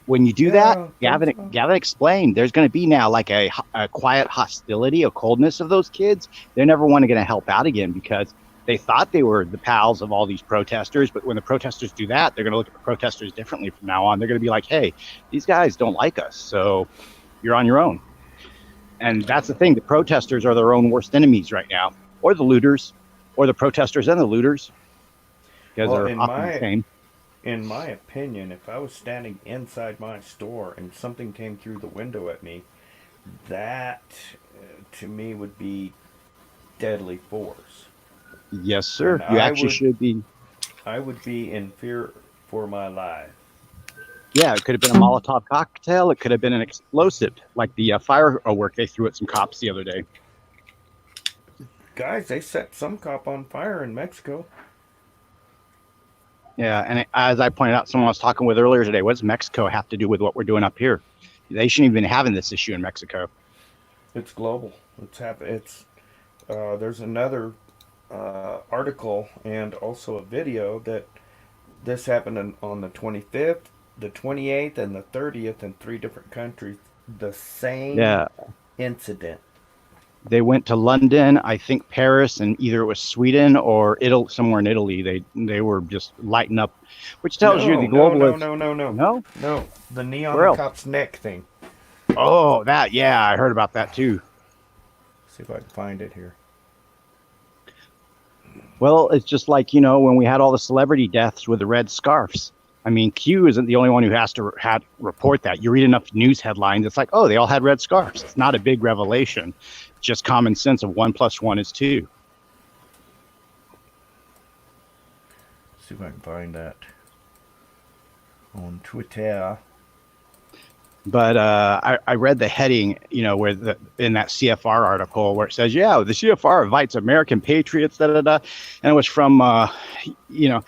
S10: When you do that, Gavin explained there's going to be now like a quiet hostility, a coldness of those kids. They're never going to help out again because they thought they were the pals of all these protesters. But when the protesters do that, they're going to look at the protesters differently from now on. They're going to be like, hey, these guys don't like us, so you're on your own. And that's the thing. The protesters are their own worst enemies right now, or the looters, or the protesters and the looters, because they're often the same.
S2: In my opinion, if I was standing inside my store and something came through the window at me, that to me would be deadly force.
S10: Yes, sir.
S2: And
S10: You actually should be.
S2: I would be in fear for my life.
S10: Yeah, it could have been a Molotov cocktail. It could have been an explosive, like the firework they threw at some cops the other day.
S2: Guys, they set some cop on fire in Mexico.
S10: Yeah, and as I pointed out, someone I was talking with earlier today, what does Mexico have to do with what we're doing up here? They shouldn't even be having this issue in Mexico.
S2: It's global. There's another article and also a video that This happened on the 25th, the 28th, and the 30th in 3 different countries. The same
S10: Yeah.
S2: incident.
S10: They went to London, I think Paris, and either it was Sweden or Italy, somewhere in Italy. They were just lighting up, which tells you the globalists.
S2: No. The knee on
S10: Where
S2: the
S10: else?
S2: cop's neck thing.
S10: Oh, that, yeah, I heard about that too.
S2: See if I can find it here.
S10: Well, it's just like, you know, when we had all the celebrity deaths with the red scarves. I mean, Q isn't the only one who has to report that. You read enough news headlines, it's like, oh, they all had red scarves. It's not a big revelation. It's just common sense of 1 + 1 is 2.
S2: See if I can find that on Twitter.
S10: But I read the heading, you know, where in that CFR article where it says, yeah, the CFR invites American patriots, and it was from, you know,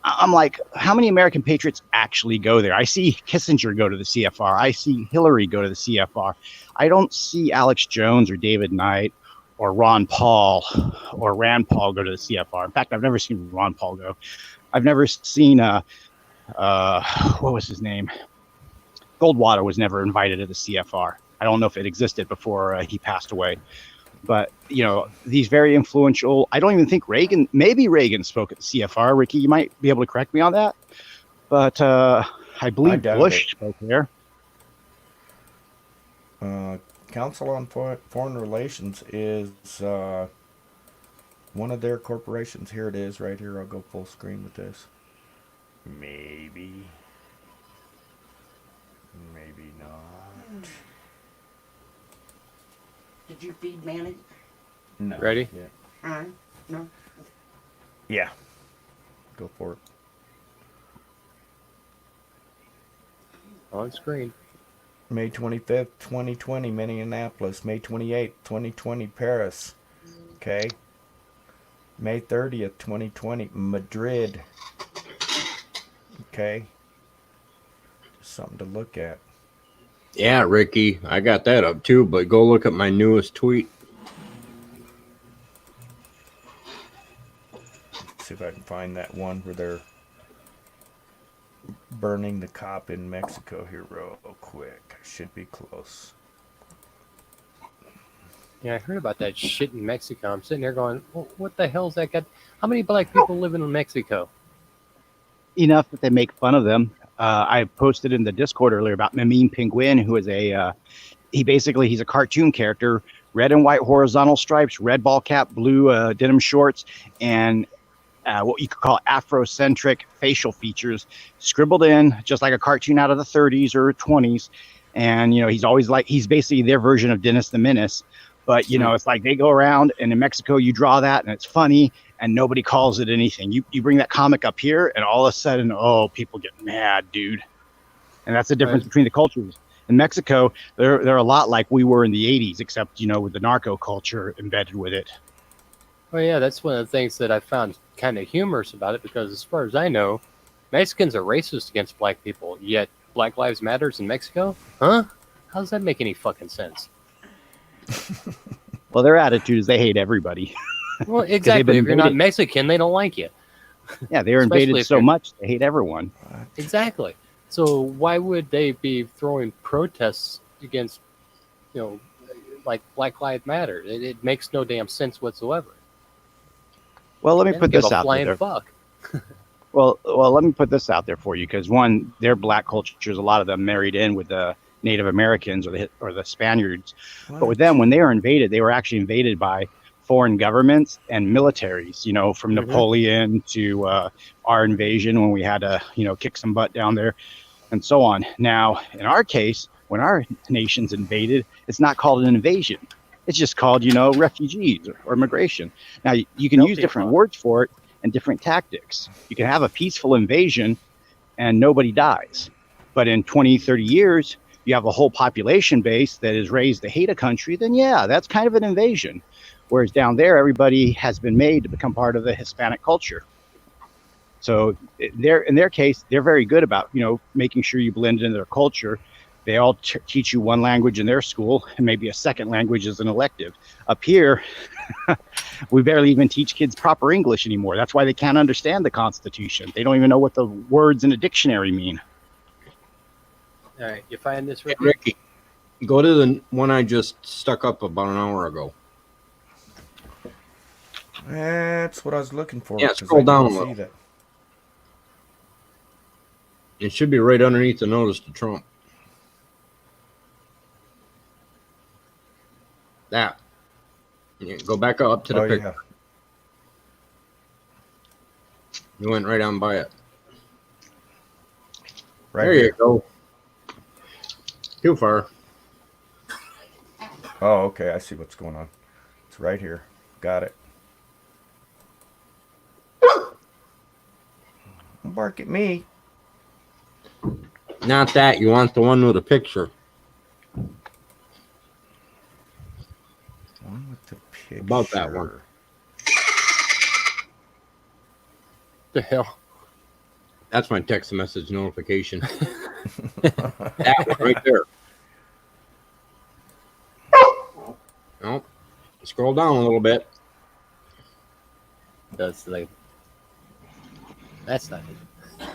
S10: I'm like, how many American patriots actually go there? I see Kissinger go to the CFR. I see Hillary go to the CFR. I don't see Alex Jones or David Knight or Ron Paul or Rand Paul go to the CFR. In fact, I've never seen Ron Paul go. I've never seen, what was his name? Goldwater was never invited to the CFR. I don't know if it existed before he passed away. But, you know, these very influential, I don't even think maybe Reagan spoke at the CFR. Ricky, you might be able to correct me on that. But I believe Bush spoke there.
S2: Council on Foreign Relations is one of their corporations. Here it is right here. I'll go full screen with this. Maybe not.
S3: Did you feed Manny?
S2: No.
S1: Ready?
S2: Yeah.
S3: No.
S2: Yeah. Go for it.
S1: On screen.
S2: May 25th, 2020, Minneapolis. May 28th, 2020, Paris. Okay. May 30th, 2020, Madrid. Okay. Just something to look at.
S4: Yeah, Ricky, I got that up too, but go look at my newest tweet.
S2: See if I can find that one where they're burning the cop in Mexico here real quick. Should be close.
S1: Yeah, I heard about that shit in Mexico. I'm sitting there going, well, what the hell's that got? How many black people live in Mexico?
S10: Enough that they make fun of them. I posted in the Discord earlier about Memin Penguin, who is he's a cartoon character, red and white horizontal stripes, red ball cap, blue denim shorts, and what you could call Afrocentric facial features scribbled in just like a cartoon out of the 30s or 20s. And, you know, he's basically their version of Dennis the Menace. But, you know, it's like they go around and in Mexico, you draw that and it's funny and nobody calls it anything. You bring that comic up here and all of a sudden, oh, people get mad, dude. And that's the difference between the cultures. In Mexico, they're a lot like we were in the 80s, except, you know, with the narco culture embedded with it.
S1: Well, yeah, that's one of the things that I found kind of humorous about it, because as far as I know, Mexicans are racist against black people, yet Black Lives Matters in Mexico? Huh? How does that make any fucking sense?
S10: Well, their attitude is they hate everybody.
S1: Well, exactly. If you're not Mexican, they don't like you.
S10: Yeah, they were invaded so much, they hate everyone.
S1: Exactly. So why would they be throwing protests against, you know, like Black Lives Matter? It makes no damn sense whatsoever.
S10: Well, let me put this out there.
S1: Fuck.
S10: Well, let me put this out there for you, because one, their black cultures, a lot of them married in with the Native Americans or the Spaniards. What? But with them, when they were invaded, they were actually invaded by foreign governments and militaries, you know, from Napoleon to our invasion when we had to, you know, kick some butt down there and so on. Now, in our case, when our nation's invaded, it's not called an invasion. It's just called, you know, refugees or immigration. Now, you can use different words for it and different tactics. You can have a peaceful invasion and nobody dies. But in 20, 30 years, you have a whole population base that is raised to hate a country, then yeah, that's kind of an invasion. Whereas down there, everybody has been made to become part of the Hispanic culture. So in their case, they're very good about, you know, making sure you blend into their culture. They all teach you one language in their school and maybe a second language as an elective. Up here, we barely even teach kids proper English anymore. That's why they can't understand the Constitution. They don't even know what the words in a dictionary mean.
S1: All right, you find this,
S4: Hey,
S1: Ricky?
S4: Ricky, go to the one I just stuck up about an hour ago.
S2: That's what I was looking for.
S4: Yeah,
S2: 'cause
S4: scroll
S2: I
S4: down
S2: didn't
S4: a
S2: see
S4: little.
S2: that.
S4: It should be right underneath the notice to Trump. That. Yeah, go back up to the
S2: Oh,
S4: picture.
S2: yeah.
S4: You went right on by it.
S2: Right
S4: there
S2: here.
S4: you go. Too far.
S2: Oh, okay. I see what's going on. It's right here. Got it. Don't bark at me.
S4: Not that. You want the one with a picture.
S2: One with the picture.
S4: About that one.
S1: The hell?
S4: That's my text message notification. That one right there. No. Scroll down a little bit.
S1: That's like. That's not it.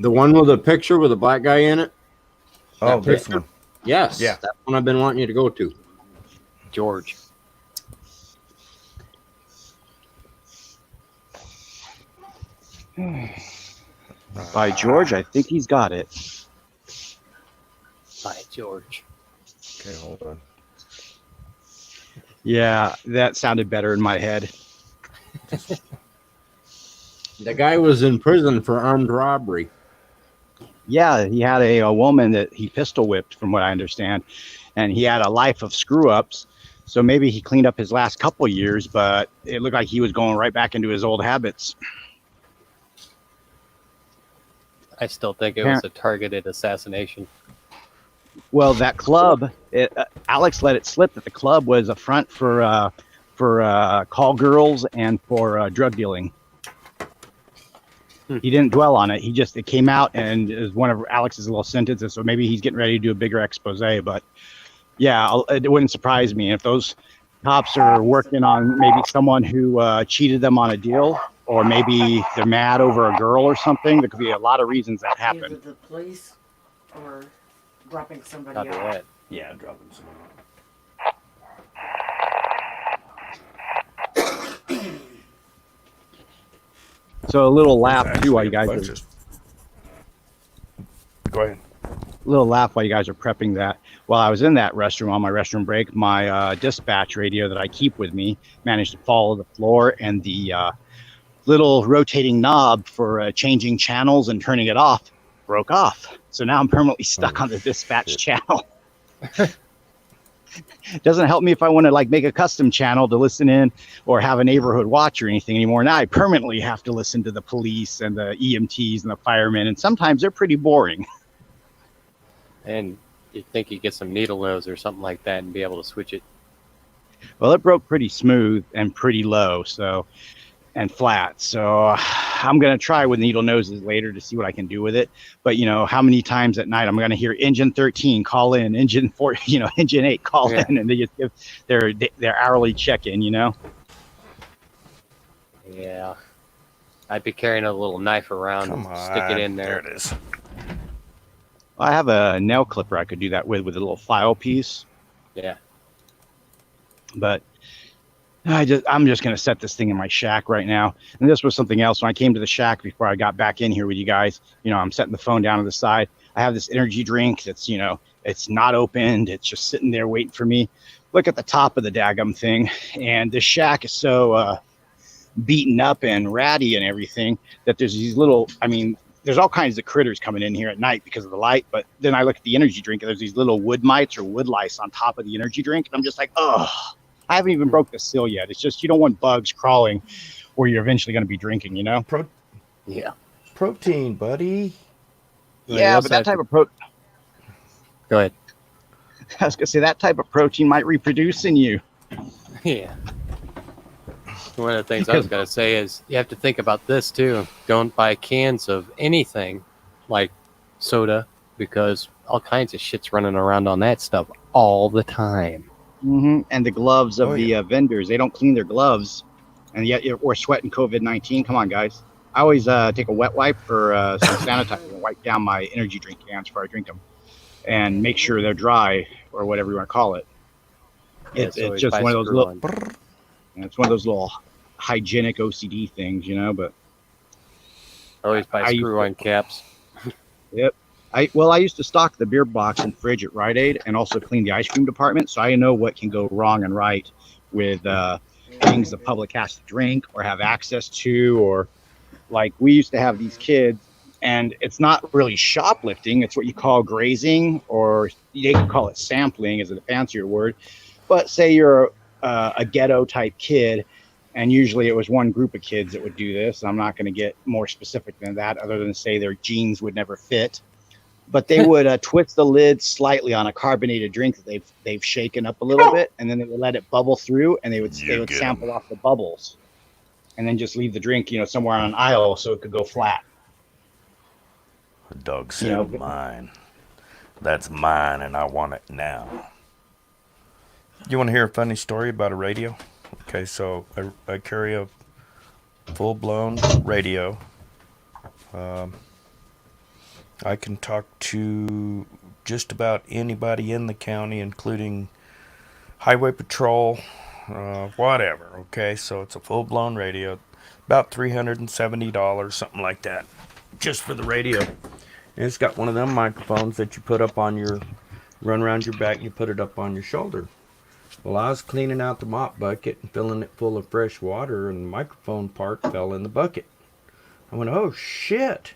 S4: The one with a picture with a black guy in it.
S2: Oh,
S4: That
S2: this
S4: picture?
S2: one.
S4: Yes.
S2: Yeah.
S4: That's one I've been wanting you to go to.
S1: George.
S10: By George, I think he's got it.
S1: By George.
S2: Okay, hold on.
S10: Yeah, that sounded better in my head.
S4: The guy was in prison for armed robbery.
S10: Yeah, he had a woman that he pistol whipped, from what I understand, and he had a life of screw ups. So maybe he cleaned up his last couple years, but it looked like he was going right back into his old habits.
S1: I still think it was a targeted assassination.
S10: Well, that club, Alex let it slip that the club was a front for call girls and for drug dealing. He didn't dwell on it. It came out and it was one of Alex's little sentences. So maybe he's getting ready to do a bigger expose. But yeah, it wouldn't surprise me if those cops are working on maybe someone who cheated them on a deal, or maybe they're mad over a girl or something. There could be a lot of reasons that
S3: Either
S10: happen.
S3: the police or dropping somebody
S1: Copy
S3: out.
S1: that.
S2: Yeah, dropping somebody.
S10: So a little laugh too while you guys are.
S2: Go ahead.
S10: Little laugh while you guys are prepping that. While I was in that restroom on my restroom break, my dispatch radio that I keep with me managed to fall to the floor, and the little rotating knob for changing channels and turning it off broke off. So now I'm permanently stuck on the dispatch channel. Doesn't help me if I want to like make a custom channel to listen in or have a neighborhood watch or anything anymore. Now I permanently have to listen to the police and the EMTs and the firemen, and sometimes they're pretty boring.
S1: And you'd think you'd get some needle nose or something like that and be able to switch it.
S10: Well, it broke pretty smooth and pretty low, and flat. So I'm going to try with needle noses later to see what I can do with it. But, how many times at night I'm going to hear engine 13 call in, engine 4, engine 8 call in, and they just give their hourly check-in,
S1: Yeah. I'd be carrying a little knife around and stick it in there.
S2: There it is.
S10: I have a nail clipper I could do that with a little file piece.
S1: Yeah.
S10: But I'm just going to set this thing in my shack right now. And this was something else. When I came to the shack before I got back in here with you guys, I'm setting the phone down to the side. I have this energy drink that's, it's not opened. It's just sitting there waiting for me. Look at the top of the daggum thing. And the shack is so beaten up and ratty and everything that there's these little, there's all kinds of critters coming in here at night because of the light. But then I look at the energy drink and there's these little wood mites or wood lice on top of the energy drink. And I'm just like, oh, I haven't even broke the seal yet. It's just, you don't want bugs crawling where you're eventually going to be drinking,
S1: Yeah.
S2: Protein, buddy.
S10: Yeah, but that type of protein.
S1: Go ahead.
S10: I was going to say that type of protein might reproduce in you.
S1: Yeah. One of the things I was going to say is you have to think about this too. Don't buy cans of anything like soda, because all kinds of shit's running around on that stuff all the time.
S10: And the gloves of
S2: Oh,
S10: the vendors, they don't clean their gloves, and yet we're sweating COVID-19. Come on, guys. I always take a wet wipe or some sanitizer and wipe down my energy drink cans before I drink them, and make sure they're dry or whatever you want to call it.
S1: Yeah, so
S10: It's just
S1: buy
S10: one of those
S1: screw
S10: little.
S1: on.
S10: It's one of those little hygienic OCD things, you know. But
S1: Always buy
S10: I used
S1: screw on caps.
S10: Yep. I used to stock the beer box and fridge at Rite Aid and also clean the ice cream department, so I know what can go wrong and right with things the public has to drink or have access to, or like we used to have these kids, and it's not really shoplifting, it's what you call grazing, or they could call it sampling as a fancier word. But say you're a ghetto type kid, and usually it was one group of kids that would do this. I'm not going to get more specific than that, other than say their jeans would never fit. But they would twist the lid slightly on a carbonated drink that they've shaken up a little bit, and then they would let it bubble through, and they would sample off the bubbles, and then just leave the drink, somewhere on an aisle so it could go flat.
S2: The dog said, "Mine. That's mine, and I want it now." You want to hear a funny story about a radio? Okay, so I carry a full-blown radio. I can talk to just about anybody in the county, including highway patrol, whatever. Okay, so it's a full-blown radio, about $370, something like that, just for the radio. And it's got one of them microphones that you put up on run around your back, and you put it up on your shoulder. Well, I was cleaning out the mop bucket and filling it full of fresh water, and the microphone part fell in the bucket. I went, oh shit,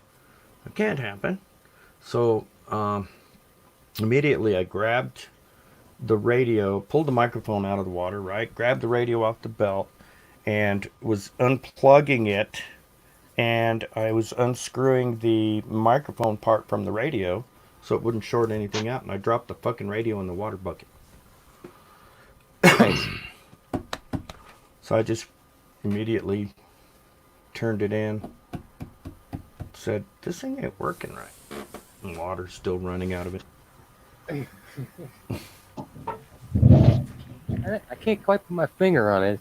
S2: that can't happen. So immediately I grabbed the radio, pulled the microphone out of the water, right? Grabbed the radio off the belt and was unplugging it, and I was unscrewing the microphone part from the radio so it wouldn't short anything out, and I dropped the fucking radio in the water bucket. So I just immediately turned it in, said, this thing ain't working right. And water's still running out of it.
S1: I can't quite put my finger on it. It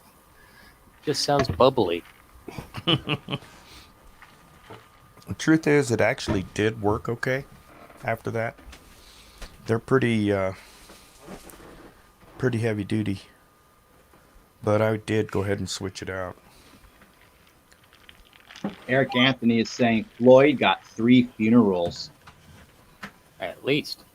S1: just sounds bubbly.
S2: The truth is, it actually did work okay after that. They're pretty heavy duty. But I did go ahead and switch it out.
S10: Eric Anthony is saying Floyd got 3 funerals.
S1: At least.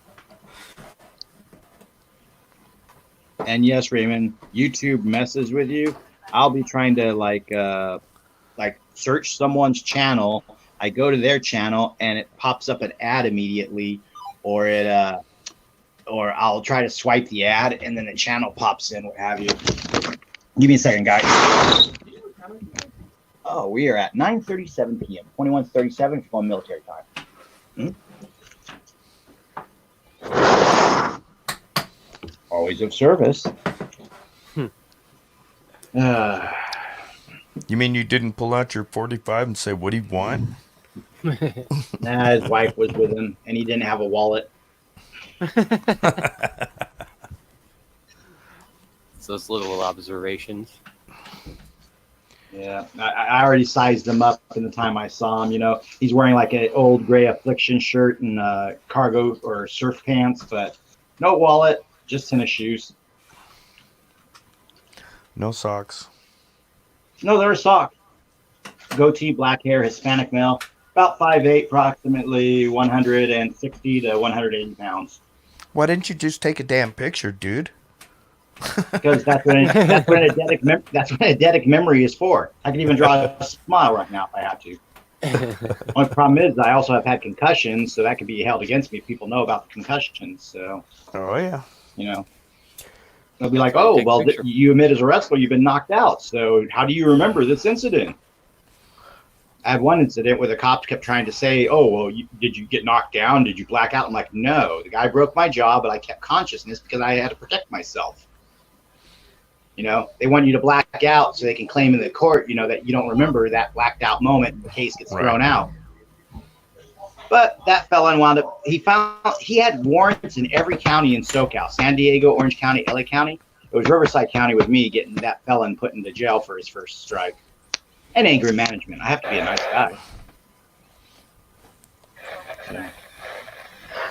S10: And yes, Raymond, YouTube messes with you. I'll be trying to like search someone's channel. I go to their channel and it pops up an ad immediately, or or I'll try to swipe the ad and then the channel pops in, what have you. Give me a second, guys. Oh, we are at 9:37 p.m. 21:37 for military time. Always of service.
S2: You mean you didn't pull out your 45 and say, what do you want?
S10: Nah, his wife was with him, and he didn't have a wallet.
S1: Those little observations.
S10: Yeah, I already sized him up in the time I saw him. He's wearing like an old gray Affliction shirt and cargo or surf pants, but no wallet, just tennis shoes.
S2: No socks.
S10: No, there are socks. Goatee, black hair, Hispanic male, about 5'8", approximately 160 to 180 pounds.
S2: Why didn't you just take a damn picture, dude?
S10: Because that's what eidetic memory is for. I can even draw a smile right now if I have to. Only problem is I also have had concussions, so that could be held against me if people know about the concussions. So,
S2: oh yeah,
S10: they'll be like, "Oh, well, you admit as a wrestler you've been knocked out. So how do you remember this incident?" I had one incident where the cops kept trying to say, "Oh, well, did you get knocked down? Did you black out?" I'm like, "No, the guy broke my jaw, but I kept consciousness because I had to protect myself." They want you to black out so they can claim in the court, that you don't remember that blacked out moment. The case gets thrown out. But that felon wound up, he had warrants in every county in SoCal, San Diego, Orange County, LA County. It was Riverside County with me getting that felon put into jail for his first strike. And angry management. I have to be a nice guy. So,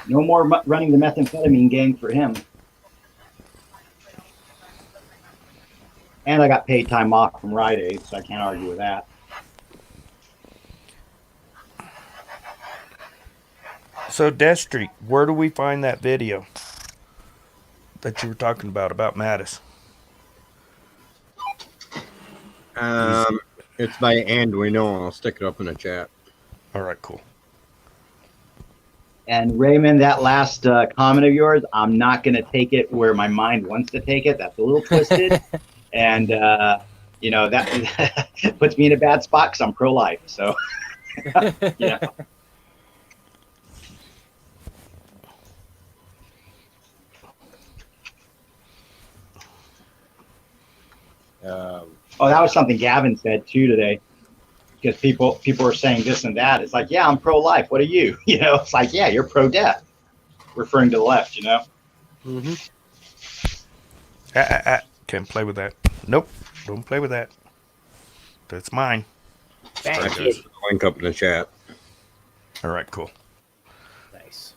S10: no more running the methamphetamine gang for him. And I got paid time off from Rite Aid, so I can't argue with that.
S2: So, Death Street, where do we find that video that you were talking about Mattis?
S4: It's by And We Know. I'll stick it up in the chat.
S2: All right, cool.
S10: And Raymond, that last comment of yours, I'm not going to take it where my mind wants to take it. That's a little twisted. And, you know, that puts me in a bad spot because I'm pro-life. So, you know. Oh, that was something Gavin said too today. Because people are saying this and that. It's like, yeah, I'm pro-life. What are you? You know, it's like, yeah, you're pro-death. Referring to the left, you know?
S1: Mm-hmm.
S2: Can't play with that. Nope. Don't play with that. That's mine.
S4: I put the link up in the chat.
S2: All right, cool.
S1: Nice.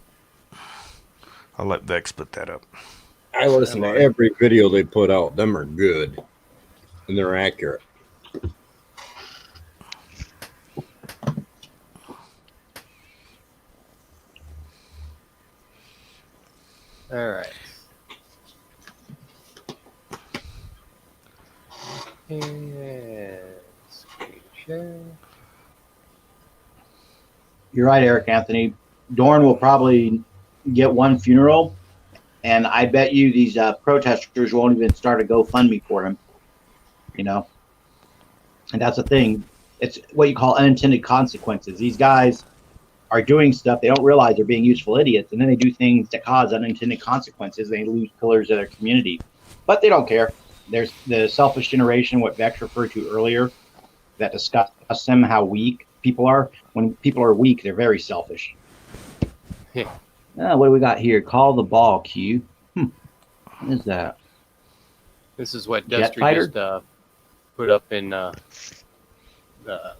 S2: I'll let Vex put that up.
S4: I listen to every video they put out. Them are good. And they're accurate.
S1: All right. And screen share.
S10: You're right, Eric Anthony. Dorn will probably get one funeral, and I bet you these protesters won't even start a GoFundMe for him. You know? And that's the thing. It's what you call unintended consequences. These guys are doing stuff, they don't realize they're being useful idiots, and then they do things that cause unintended consequences. They lose pillars of their community, but they don't care. There's the selfish generation, what Vex referred to earlier, that discussed them, how weak people are. When people are weak, they're very selfish.
S1: Yeah.
S10: What do we got here? Call the ball, Q. What is that?
S1: This is what
S10: Jet
S1: Dustry
S10: fighter?
S1: just put up in the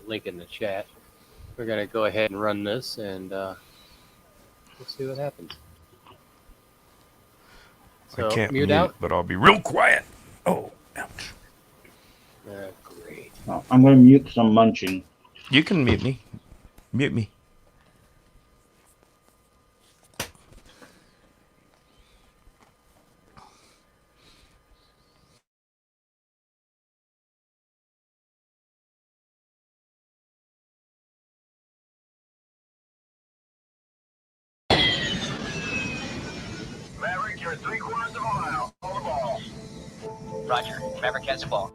S1: link in the chat. We're going to go ahead and run this, and we'll see what happens. So,
S2: I can't
S1: mute
S2: mute,
S1: out.
S2: but I'll be real quiet. Oh, ouch.
S1: Great.
S10: Oh, I'm going to mute because I'm munching.
S2: You can mute me. Mute me.
S11: Maverick, you're 3/4 of a mile. Hold the ball.
S12: Roger. Maverick has the ball.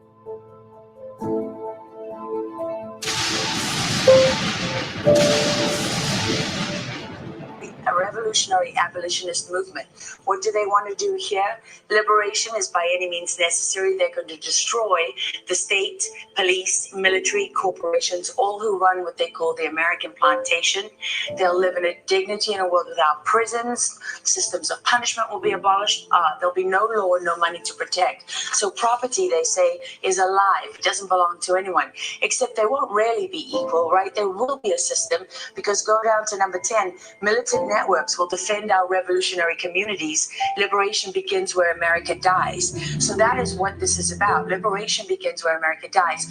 S13: A revolutionary abolitionist movement. What do they want to do here? Liberation is by any means necessary. They're going to destroy the state, police, military, corporations, all who run what they call the American plantation. They'll live in a dignity in a world without prisons. Systems of punishment will be abolished. There'll be no law, no money to protect. So property, they say, is alive. It doesn't belong to anyone. Except they won't really be equal, right? There will be a system, because go down to number 10, militant networks will defend our revolutionary communities. Liberation begins where America dies. So that is what this is about. Liberation begins where America dies.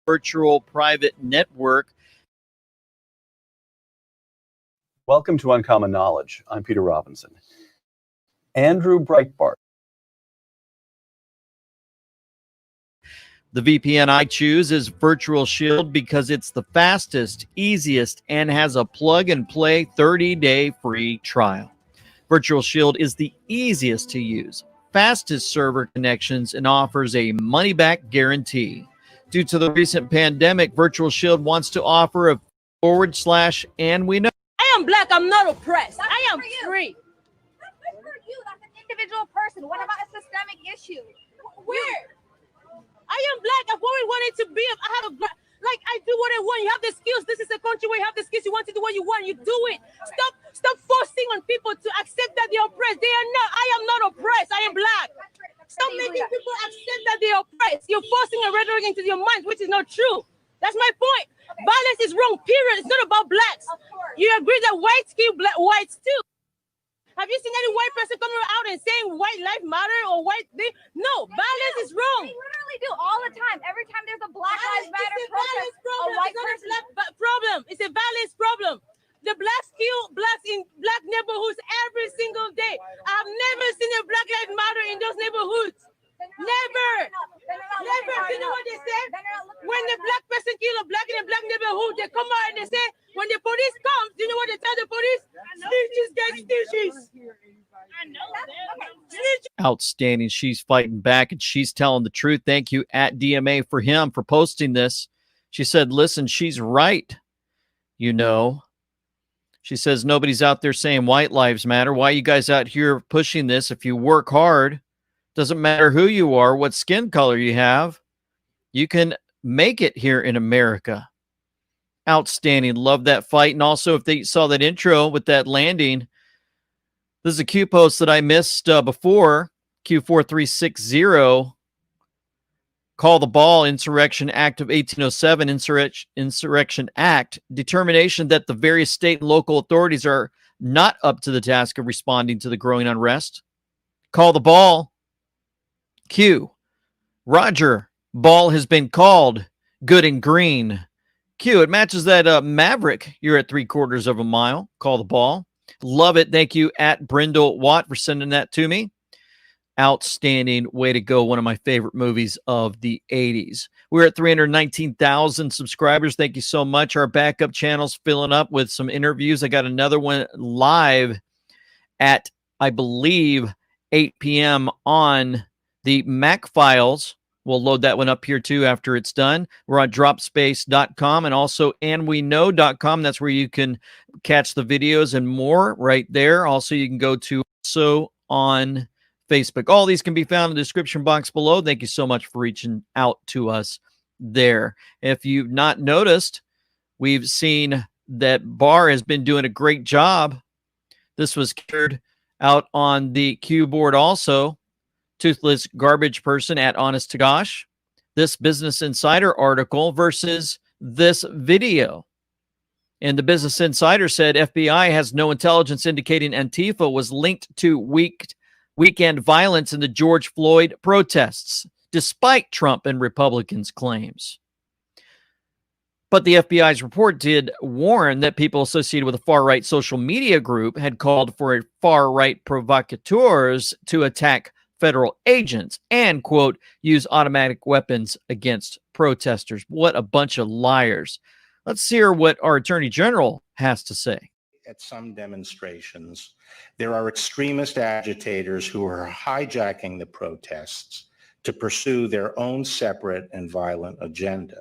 S14: Virtual private network.
S7: Welcome to Uncommon Knowledge. I'm Peter Robinson. Andrew Breitbart.
S14: The VPN I choose is Virtual Shield because it's the fastest, easiest, and has a plug-and-play 30-day free trial. Virtual Shield is the easiest to use, fastest server connections, and offers a money-back guarantee. Due to the recent pandemic, Virtual Shield wants to offer a / and we know.
S9: I am black. I'm not oppressed. I am free.
S15: That's good for you. That's an individual person. What about a systemic issue?
S9: Where? I am black. I've always wanted to be. I have a like I do what I want. You have the skills. This is a country where you have the skills. You want to do what you want. You do it. Stop forcing on people to accept that they're oppressed. They are not. I am not oppressed. I am black. Stop making people accept that they're oppressed. You're forcing a rhetoric into your minds, which is not true. That's my point. Okay. Violence is wrong. Period. It's not about blacks. You agree that whites kill whites too. Have you seen any white person coming out and saying white life matter or white thing? No, violence is wrong.
S15: They literally do all the time. Every time there's a Black Lives Matter protest,
S9: a white person. It's not a black problem. It's a violence problem. The blacks kill blacks in black neighborhoods every single day. I've never seen a Black Lives Matter in those neighborhoods. Never. Never. You know what they say? When the black person kill a black in a black neighborhood, they come out and they say, when the police comes, do you know what they tell the police? Snitches get stitches. I know that.
S14: Outstanding. She's fighting back and she's telling the truth. Thank you at DMA for him for posting this. She said, listen, she's right. You know, she says, nobody's out there saying white lives matter. Why are you guys out here pushing this? If you work hard, doesn't matter who you are, what skin color you have, you can make it here in America. Outstanding. Love that fight. And also, if they saw that intro with that landing, this is a Q post that I missed before. Q4360. Call the Ball, Insurrection Act of 1807, Insurrection Act, determination that the various state and local authorities are not up to the task of responding to the growing unrest. Call the ball. Q. Roger. Ball has been called. Good and green. Q. It matches that Maverick. You're at 3/4 of a mile. Call the ball. Love it. Thank you at Brindle Watt for sending that to me. Outstanding. Way to go. One of my favorite movies of the 80s. We're at 319,000 subscribers. Thank you so much. Our backup channel's filling up with some interviews. I got another one live at, I believe, 8 p.m. on the Mac Files. We'll load that one up here too after it's done. We're on dropspace.com and also andweknow.com. That's where you can catch the videos and more right there. Also, you can go to also on Facebook. All these can be found in the description box below. Thank you so much for reaching out to us there. If you've not noticed, we've seen that Barr has been doing a great job. This was carried out on the Q board also. Toothless Garbage Person at Honest to Gosh. This Business Insider article versus this video. And the Business Insider said FBI has no intelligence indicating Antifa was linked to weekend violence in the George Floyd protests, despite Trump and Republicans' claims. But the FBI's report did warn that people associated with a far-right social media group had called for far-right provocateurs to attack federal agents and, quote, use automatic weapons against protesters. What a bunch of liars. Let's hear what our Attorney General has to say.
S16: At some demonstrations, there are extremist agitators who are hijacking the protests to pursue their own separate and violent agenda.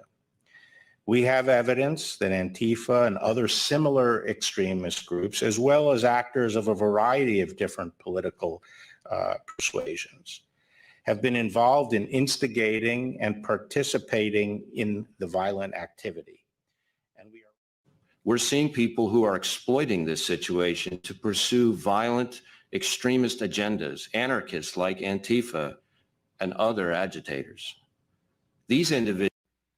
S16: We have evidence that Antifa and other similar extremist groups, as well as actors of a variety of different political persuasions, have been involved in instigating and participating in the violent activity. And
S17: we're seeing people who are exploiting this situation to pursue violent extremist agendas, anarchists like Antifa and other agitators. These individuals,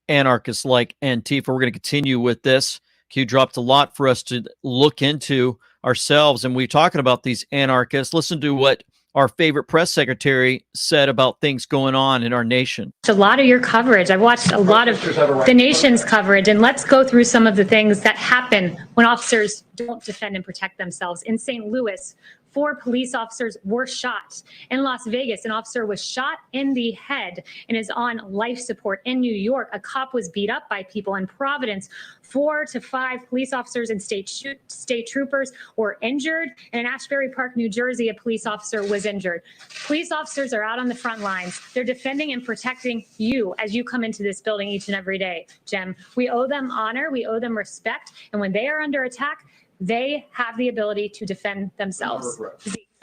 S14: anarchists like Antifa. We're going to continue with this. Q dropped a lot for us to look into ourselves, and we're talking about these anarchists. Listen to what our favorite press secretary said about things going on in our nation.
S18: A lot of your coverage. I've watched a lot of the nation's coverage, and let's go through some of the things that happen when officers don't defend and protect themselves. In St. Louis, 4 police officers were shot. In Las Vegas, an officer was shot in the head and is on life support. In New York, a cop was beat up by people. In Providence, 4 to 5 police officers and state troopers were injured. And in Ashbury Park, New Jersey, a police officer was injured. Police officers are out on the front lines. They're defending and protecting you as you come into this building each and every day, Jim. We owe them honor. We owe them respect. And when they are under attack, they have the ability to defend themselves.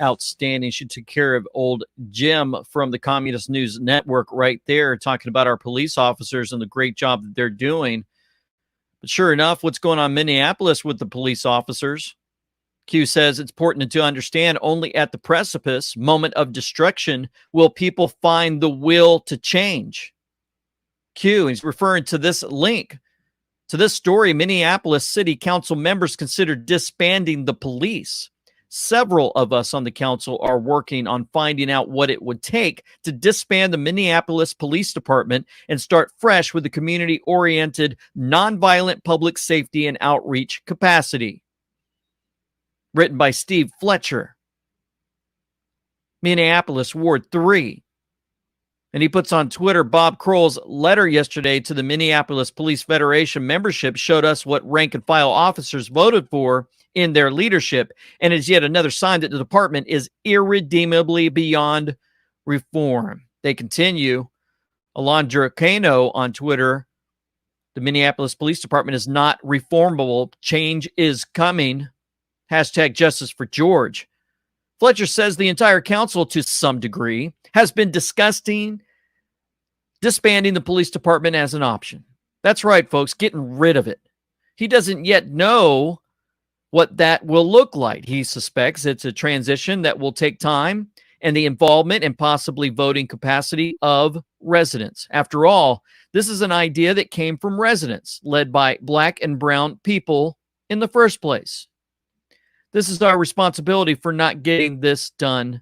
S14: Outstanding. She took care of old Jim from the Communist News Network right there, talking about our police officers and the great job that they're doing. But sure enough, what's going on in Minneapolis with the police officers? Q says it's important to understand only at the precipice, moment of destruction, will people find the will to change. Q, he's referring to this link. To this story, Minneapolis City Council members considered disbanding the police. Several of us on the council are working on finding out what it would take to disband the Minneapolis Police Department and start fresh with a community-oriented, nonviolent public safety and outreach capacity. Written by Steve Fletcher, Minneapolis Ward 3. And he puts on Twitter, Bob Kroll's letter yesterday to the Minneapolis Police Federation membership showed us what rank and file officers voted for in their leadership, and is yet another sign that the department is irredeemably beyond reform. They continue. Alondra Cano on Twitter, the Minneapolis Police Department is not reformable. Change is coming. Hashtag justice for George. Fletcher says the entire council, to some degree, has been discussing disbanding the police department as an option. That's right, folks, getting rid of it. He doesn't yet know what that will look like. He suspects it's a transition that will take time and the involvement and possibly voting capacity of residents. After all, this is an idea that came from residents, led by Black and brown people in the first place. This is our responsibility for not getting this done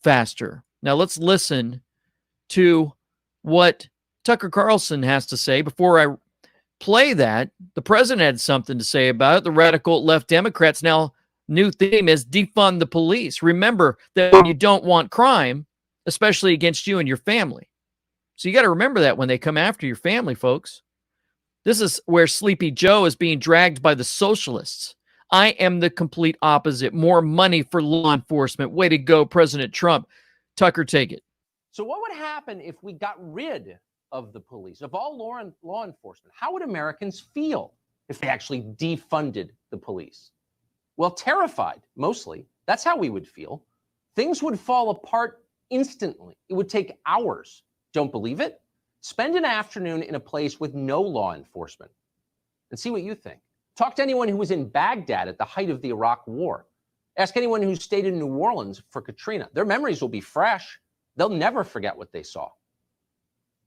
S14: faster. Now let's listen to what Tucker Carlson has to say. Before I play that, the president had something to say about it. The radical left Democrats now new theme is defund the police. Remember that when you don't want crime, especially against you and your family. So you got to remember that when they come after your family, folks. This is where Sleepy Joe is being dragged by the socialists. I am the complete opposite. More money for law enforcement. Way to go, President Trump. Tucker, take it.
S19: So what would happen if we got rid of the police, of all law enforcement? How would Americans feel if they actually defunded the police? Well, terrified, mostly. That's how we would feel. Things would fall apart instantly. It would take hours. Don't believe it? Spend an afternoon in a place with no law enforcement and see what you think. Talk to anyone who was in Baghdad at the height of the Iraq War. Ask anyone who stayed in New Orleans for Katrina. Their memories will be fresh. They'll never forget what they saw.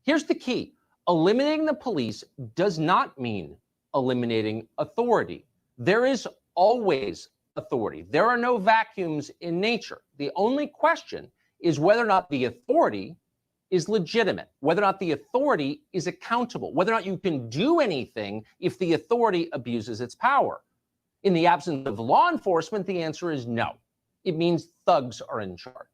S19: Here's the key. Eliminating the police does not mean eliminating authority. There is always authority. There are no vacuums in nature. The only question is whether or not the authority is legitimate, whether or not the authority is accountable, whether or not you can do anything if the authority abuses its power. In the absence of law enforcement, the answer is no. It means thugs are in charge.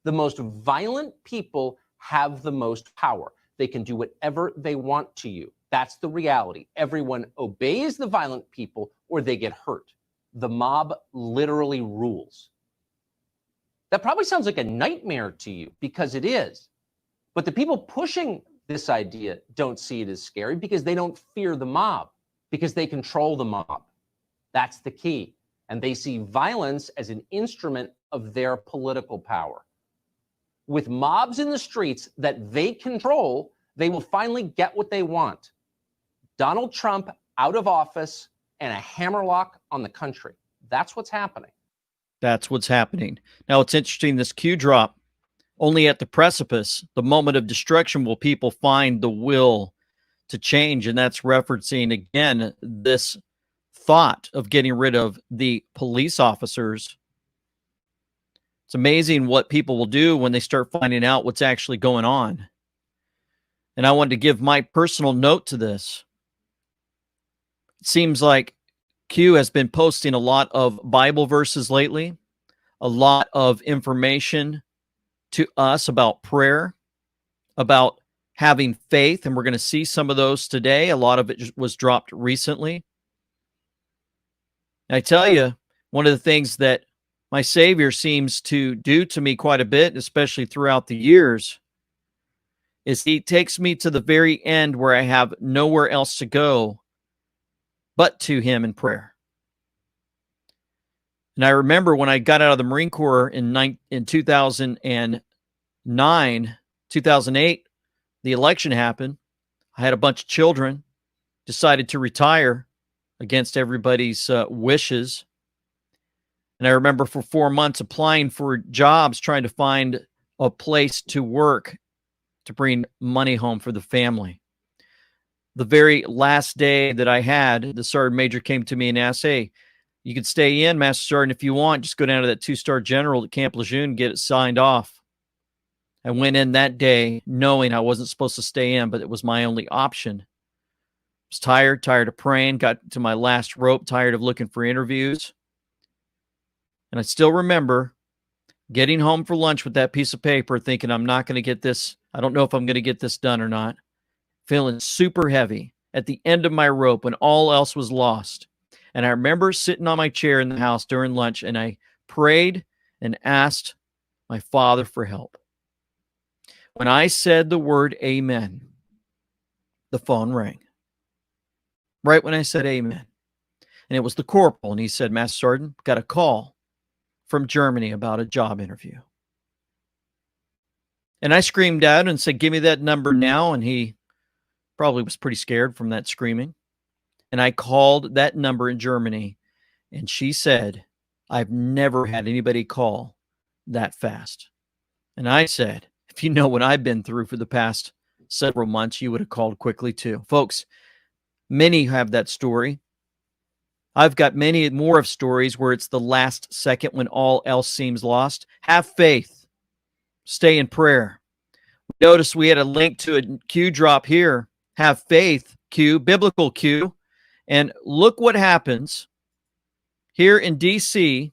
S19: The most violent people have the most power. They can do whatever they want to you. That's the reality. Everyone obeys the violent people or they get hurt. The mob literally rules. That probably sounds like a nightmare to you because it is. But the people pushing this idea don't see it as scary because they don't fear the mob, because they control the mob. That's the key. And they see violence as an instrument of their political power. With mobs in the streets that they control, they will finally get what they want. Donald Trump out of office and a hammerlock on the country. That's what's happening.
S14: That's what's happening. Now, it's interesting, this Q drop. Only at the precipice, the moment of destruction, will people find the will to change. And that's referencing, again, this thought of getting rid of the police officers. It's amazing what people will do when they start finding out what's actually going on. And I wanted to give my personal note to this. It seems like Q has been posting a lot of Bible verses lately, a lot of information to us about prayer, about having faith, and we're going to see some of those today. A lot of it was dropped recently. And I tell you, one of the things that my Savior seems to do to me quite a bit, especially throughout the years, is he takes me to the very end where I have nowhere else to go but to him in prayer. And I remember when I got out of the Marine Corps in 2009, 2008, the election happened. I had a bunch of children, decided to retire against everybody's wishes. And I remember for 4 months applying for jobs, trying to find a place to work to bring money home for the family. The very last day that I had, the sergeant major came to me and asked, "Hey, you can stay in, Master Sergeant, if you want. Just go down to that 2-star general at Camp Lejeune and get it signed off." I went in that day knowing I wasn't supposed to stay in, but it was my only option. I was tired of praying, got to my last rope, tired of looking for interviews. And I still remember getting home for lunch with that piece of paper thinking, I'm not going to get this. I don't know if I'm going to get this done or not. Feeling super heavy at the end of my rope when all else was lost. And I remember sitting on my chair in the house during lunch, and I prayed and asked my Father for help. When I said the word amen, the phone rang. Right when I said amen. And it was the corporal, and he said, "Master Sergeant, got a call from Germany about a job interview." And I screamed out and said, "Give me that number now." And he probably was pretty scared from that screaming. And I called that number in Germany, and she said, "I've never had anybody call that fast." And I said, "If you know what I've been through for the past several months, you would have called quickly too." Folks, many have that story. I've got many more of stories where it's the last second when all else seems lost. Have faith. Stay in prayer. Notice we had a link to a Q drop here. Have faith, Q, biblical Q. And look what happens. Here in D.C.,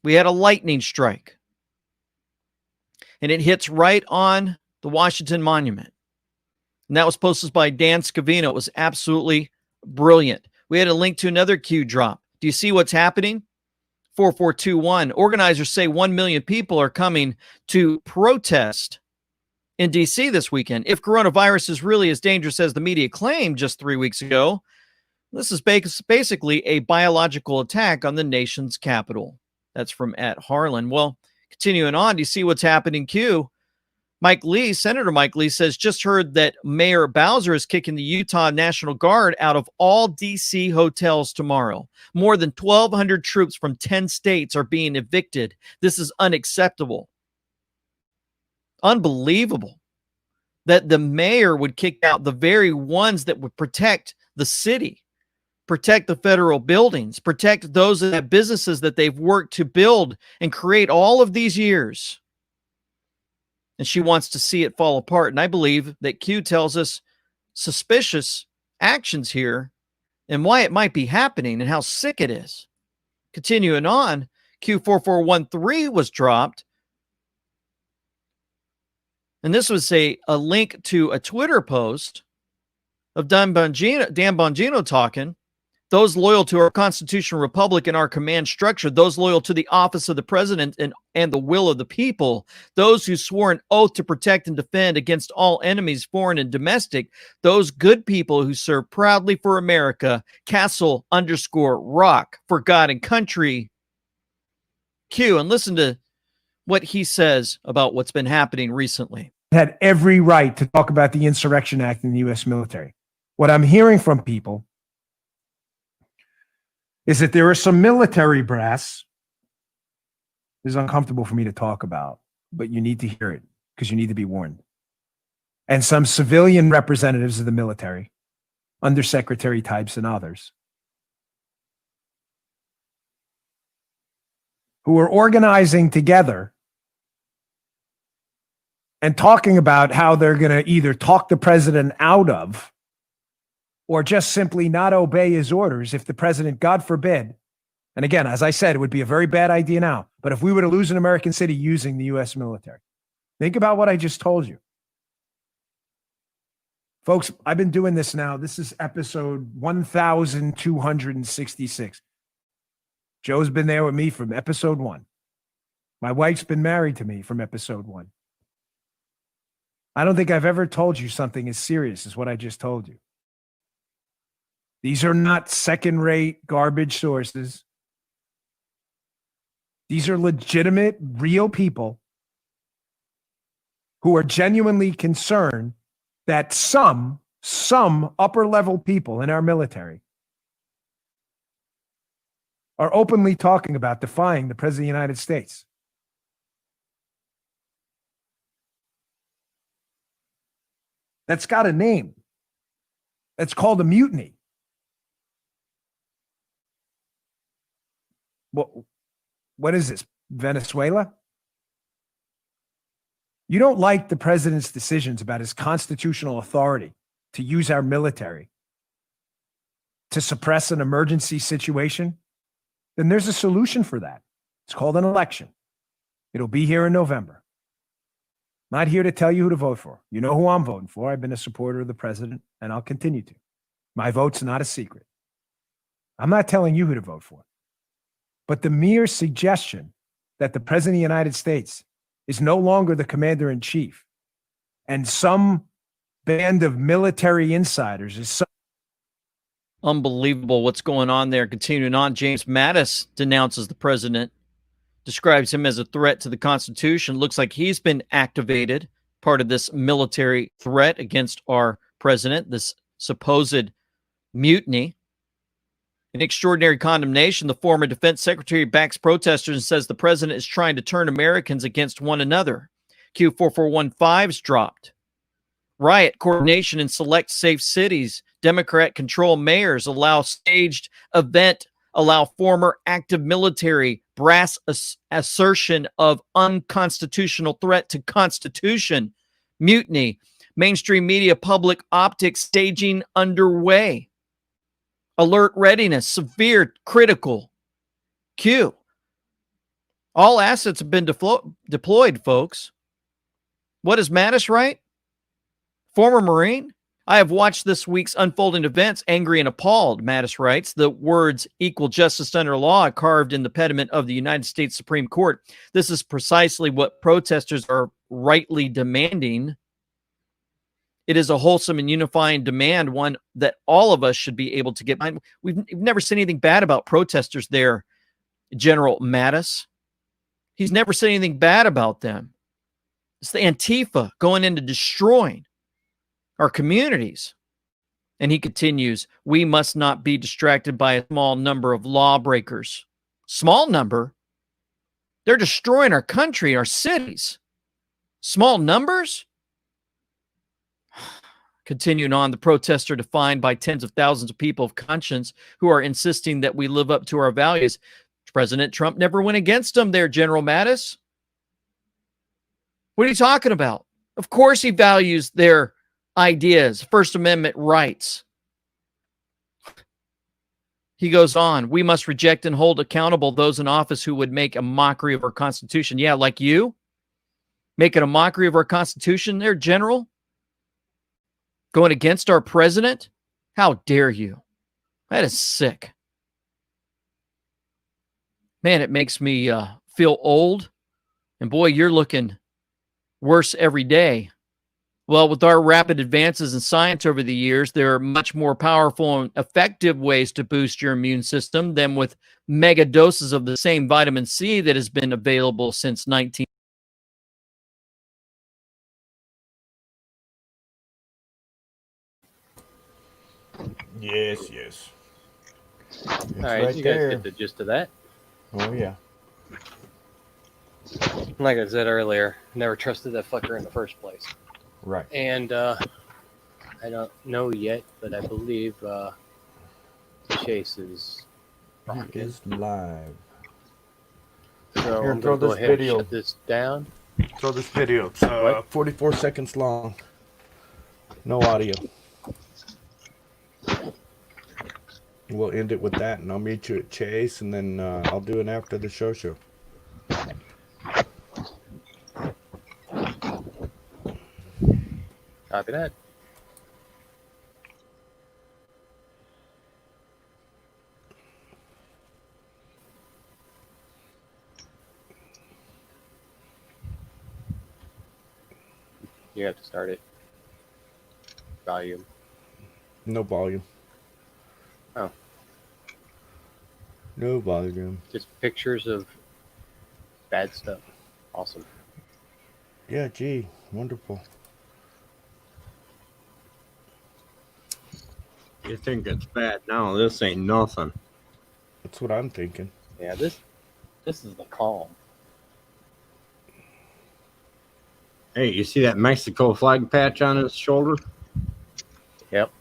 S14: we had a lightning strike. And it hits right on the Washington Monument. And that was posted by Dan Scavino. It was absolutely brilliant. We had a link to another Q drop. Do you see what's happening? 4421. Organizers say 1 million people are coming to protest in D.C. this weekend. If coronavirus is really as dangerous as the media claimed just 3 weeks ago, this is basically a biological attack on the nation's capital. That's from @Harlan. Well, continuing on, do you see what's happening, Q? Mike Lee, Senator Mike Lee, says, just heard that Mayor Bowser is kicking the Utah National Guard out of all D.C. hotels tomorrow. More than 1,200 troops from 10 states are being evicted. This is unacceptable. Unbelievable that the mayor would kick out the very ones that would protect the city, protect the federal buildings, protect those that have businesses that they've worked to build and create all of these years. And she wants to see it fall apart. And I believe that Q tells us suspicious actions here and why it might be happening and how sick it is. Continuing on, Q4413 was dropped. And this was a link to a Twitter post of Dan Bongino talking. Those loyal to our constitutional republic and our command structure, those loyal to the office of the president and the will of the people, those who swore an oath to protect and defend against all enemies, foreign and domestic, those good people who serve proudly for America, Castle_Rock, for God and country. Q, and listen to what he says about what's been happening recently.
S20: Had every right to talk about the Insurrection Act in the U.S. military. What I'm hearing from people is that there are some military brass. This is uncomfortable for me to talk about, but you need to hear it because you need to be warned. And some civilian representatives of the military, undersecretary types and others, who are organizing together and talking about how they're going to either talk the president out of or just simply not obey his orders if the president, God forbid, And again, as I said, it would be a very bad idea now. But if we were to lose an American city using the U.S. military, think about what I just told you. Folks, I've been doing this now. This is episode 1266. Joe's been there with me from episode 1. My wife's been married to me from episode 1. I don't think I've ever told you something as serious as what I just told you. These are not second-rate garbage sources. These are legitimate, real people who are genuinely concerned that some upper-level people in our military are openly talking about defying the President of the United States. That's got a name. That's called a mutiny. What is this, Venezuela? You don't like the president's decisions about his constitutional authority to use our military to suppress an emergency situation? Then there's a solution for that. It's called an election. It'll be here in November. Not here to tell you who to vote for. You know who I'm voting for. I've been a supporter of the president, and I'll continue to. My vote's not a secret. I'm not telling you who to vote for. But the mere suggestion that the president of the United States is no longer the commander-in-chief and some band of military insiders is so
S14: Unbelievable what's going on there. Continuing on, James Mattis denounces the president, describes him as a threat to the Constitution. Looks like he's been activated, part of this military threat against our president, this supposed mutiny. In extraordinary condemnation, the former defense secretary backs protesters and says the president is trying to turn Americans against one another. Q4415's dropped. Riot coordination in select safe cities. Democrat-controlled mayors allow staged event, allow former active military brass assertion of unconstitutional threat to Constitution. Mutiny. Mainstream media public optics staging underway. Alert readiness, severe, critical. Q. All assets have been deployed, folks. What is Mattis right? Former Marine? I have watched this week's unfolding events, angry and appalled, Mattis writes. The words equal justice under law carved in the pediment of the United States Supreme Court. This is precisely what protesters are rightly demanding. It is a wholesome and unifying demand, one that all of us should be able to get behind. We've never said anything bad about protesters there, General Mattis. He's never said anything bad about them. It's the Antifa going into destroying our communities. And he continues, we must not be distracted by a small number of lawbreakers. Small number? They're destroying our country, our cities. Small numbers? Continuing on, the protests are defined by tens of thousands of people of conscience who are insisting that we live up to our values. President Trump never went against them there, General Mattis. What are you talking about? Of course he values their ideas, First Amendment rights. He goes on, we must reject and hold accountable those in office who would make a mockery of our Constitution. Yeah, like you? Making a mockery of our Constitution there, General? Going against our president? How dare you? That is sick. Man, it makes me feel old. And boy, you're looking worse every day. Well, with our rapid advances in science over the years, there are much more powerful and effective ways to boost your immune system than with mega doses of the same vitamin C that has been available since 19.
S2: Yes, yes. It's
S1: All right, you guys get the gist of that.
S2: Oh, yeah.
S1: Like I said earlier, never trusted that fucker in the first place.
S2: Right.
S1: And I don't know yet, but I believe Chase is
S2: live.
S1: So
S2: Here,
S1: I'm
S2: throw
S1: going to go
S2: this
S1: ahead
S2: video.
S1: and shut this down.
S2: Throw this video. It's
S1: What?
S2: 44 seconds long. No audio. We'll end it with that, and I'll meet you at Chase, and then I'll do an after the show.
S1: Copy that. You have to start it. Volume.
S2: No volume.
S1: Oh.
S2: No volume.
S1: Just pictures of bad stuff. Awesome.
S2: Yeah, gee, wonderful.
S4: You think it's bad now? This ain't nothing.
S2: That's what I'm thinking.
S1: Yeah, this is the calm.
S4: Hey, you see that Mexico flag patch on his shoulder?
S1: Yep.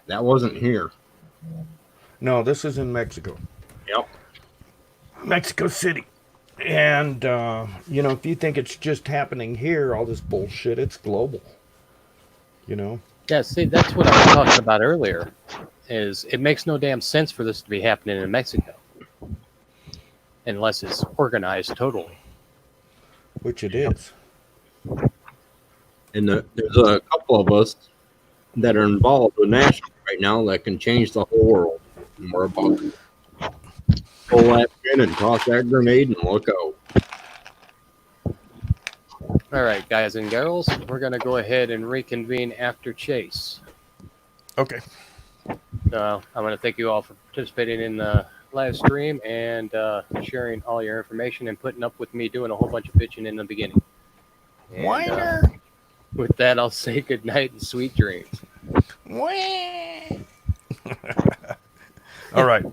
S4: That wasn't here.
S2: No, this is in Mexico.
S4: Yep.
S2: Mexico City. And, if you think it's just happening here, all this bullshit, it's global.
S1: Yeah, see, that's what I was talking about earlier. Is it makes no damn sense for this to be happening in Mexico unless it's organized totally.
S2: Which it is.
S4: And there's a couple of us that are involved with national right now that can change the whole world. And we're about to pull that pin and toss that grenade and look out.
S1: All right, guys and girls, we're going to go ahead and reconvene after Chase.
S2: Okay.
S1: I want to thank you all for participating in the live stream and sharing all your information and putting up with me doing a whole bunch of bitching in the beginning. And, with that, I'll say good night and sweet dreams.
S2: All right. We'll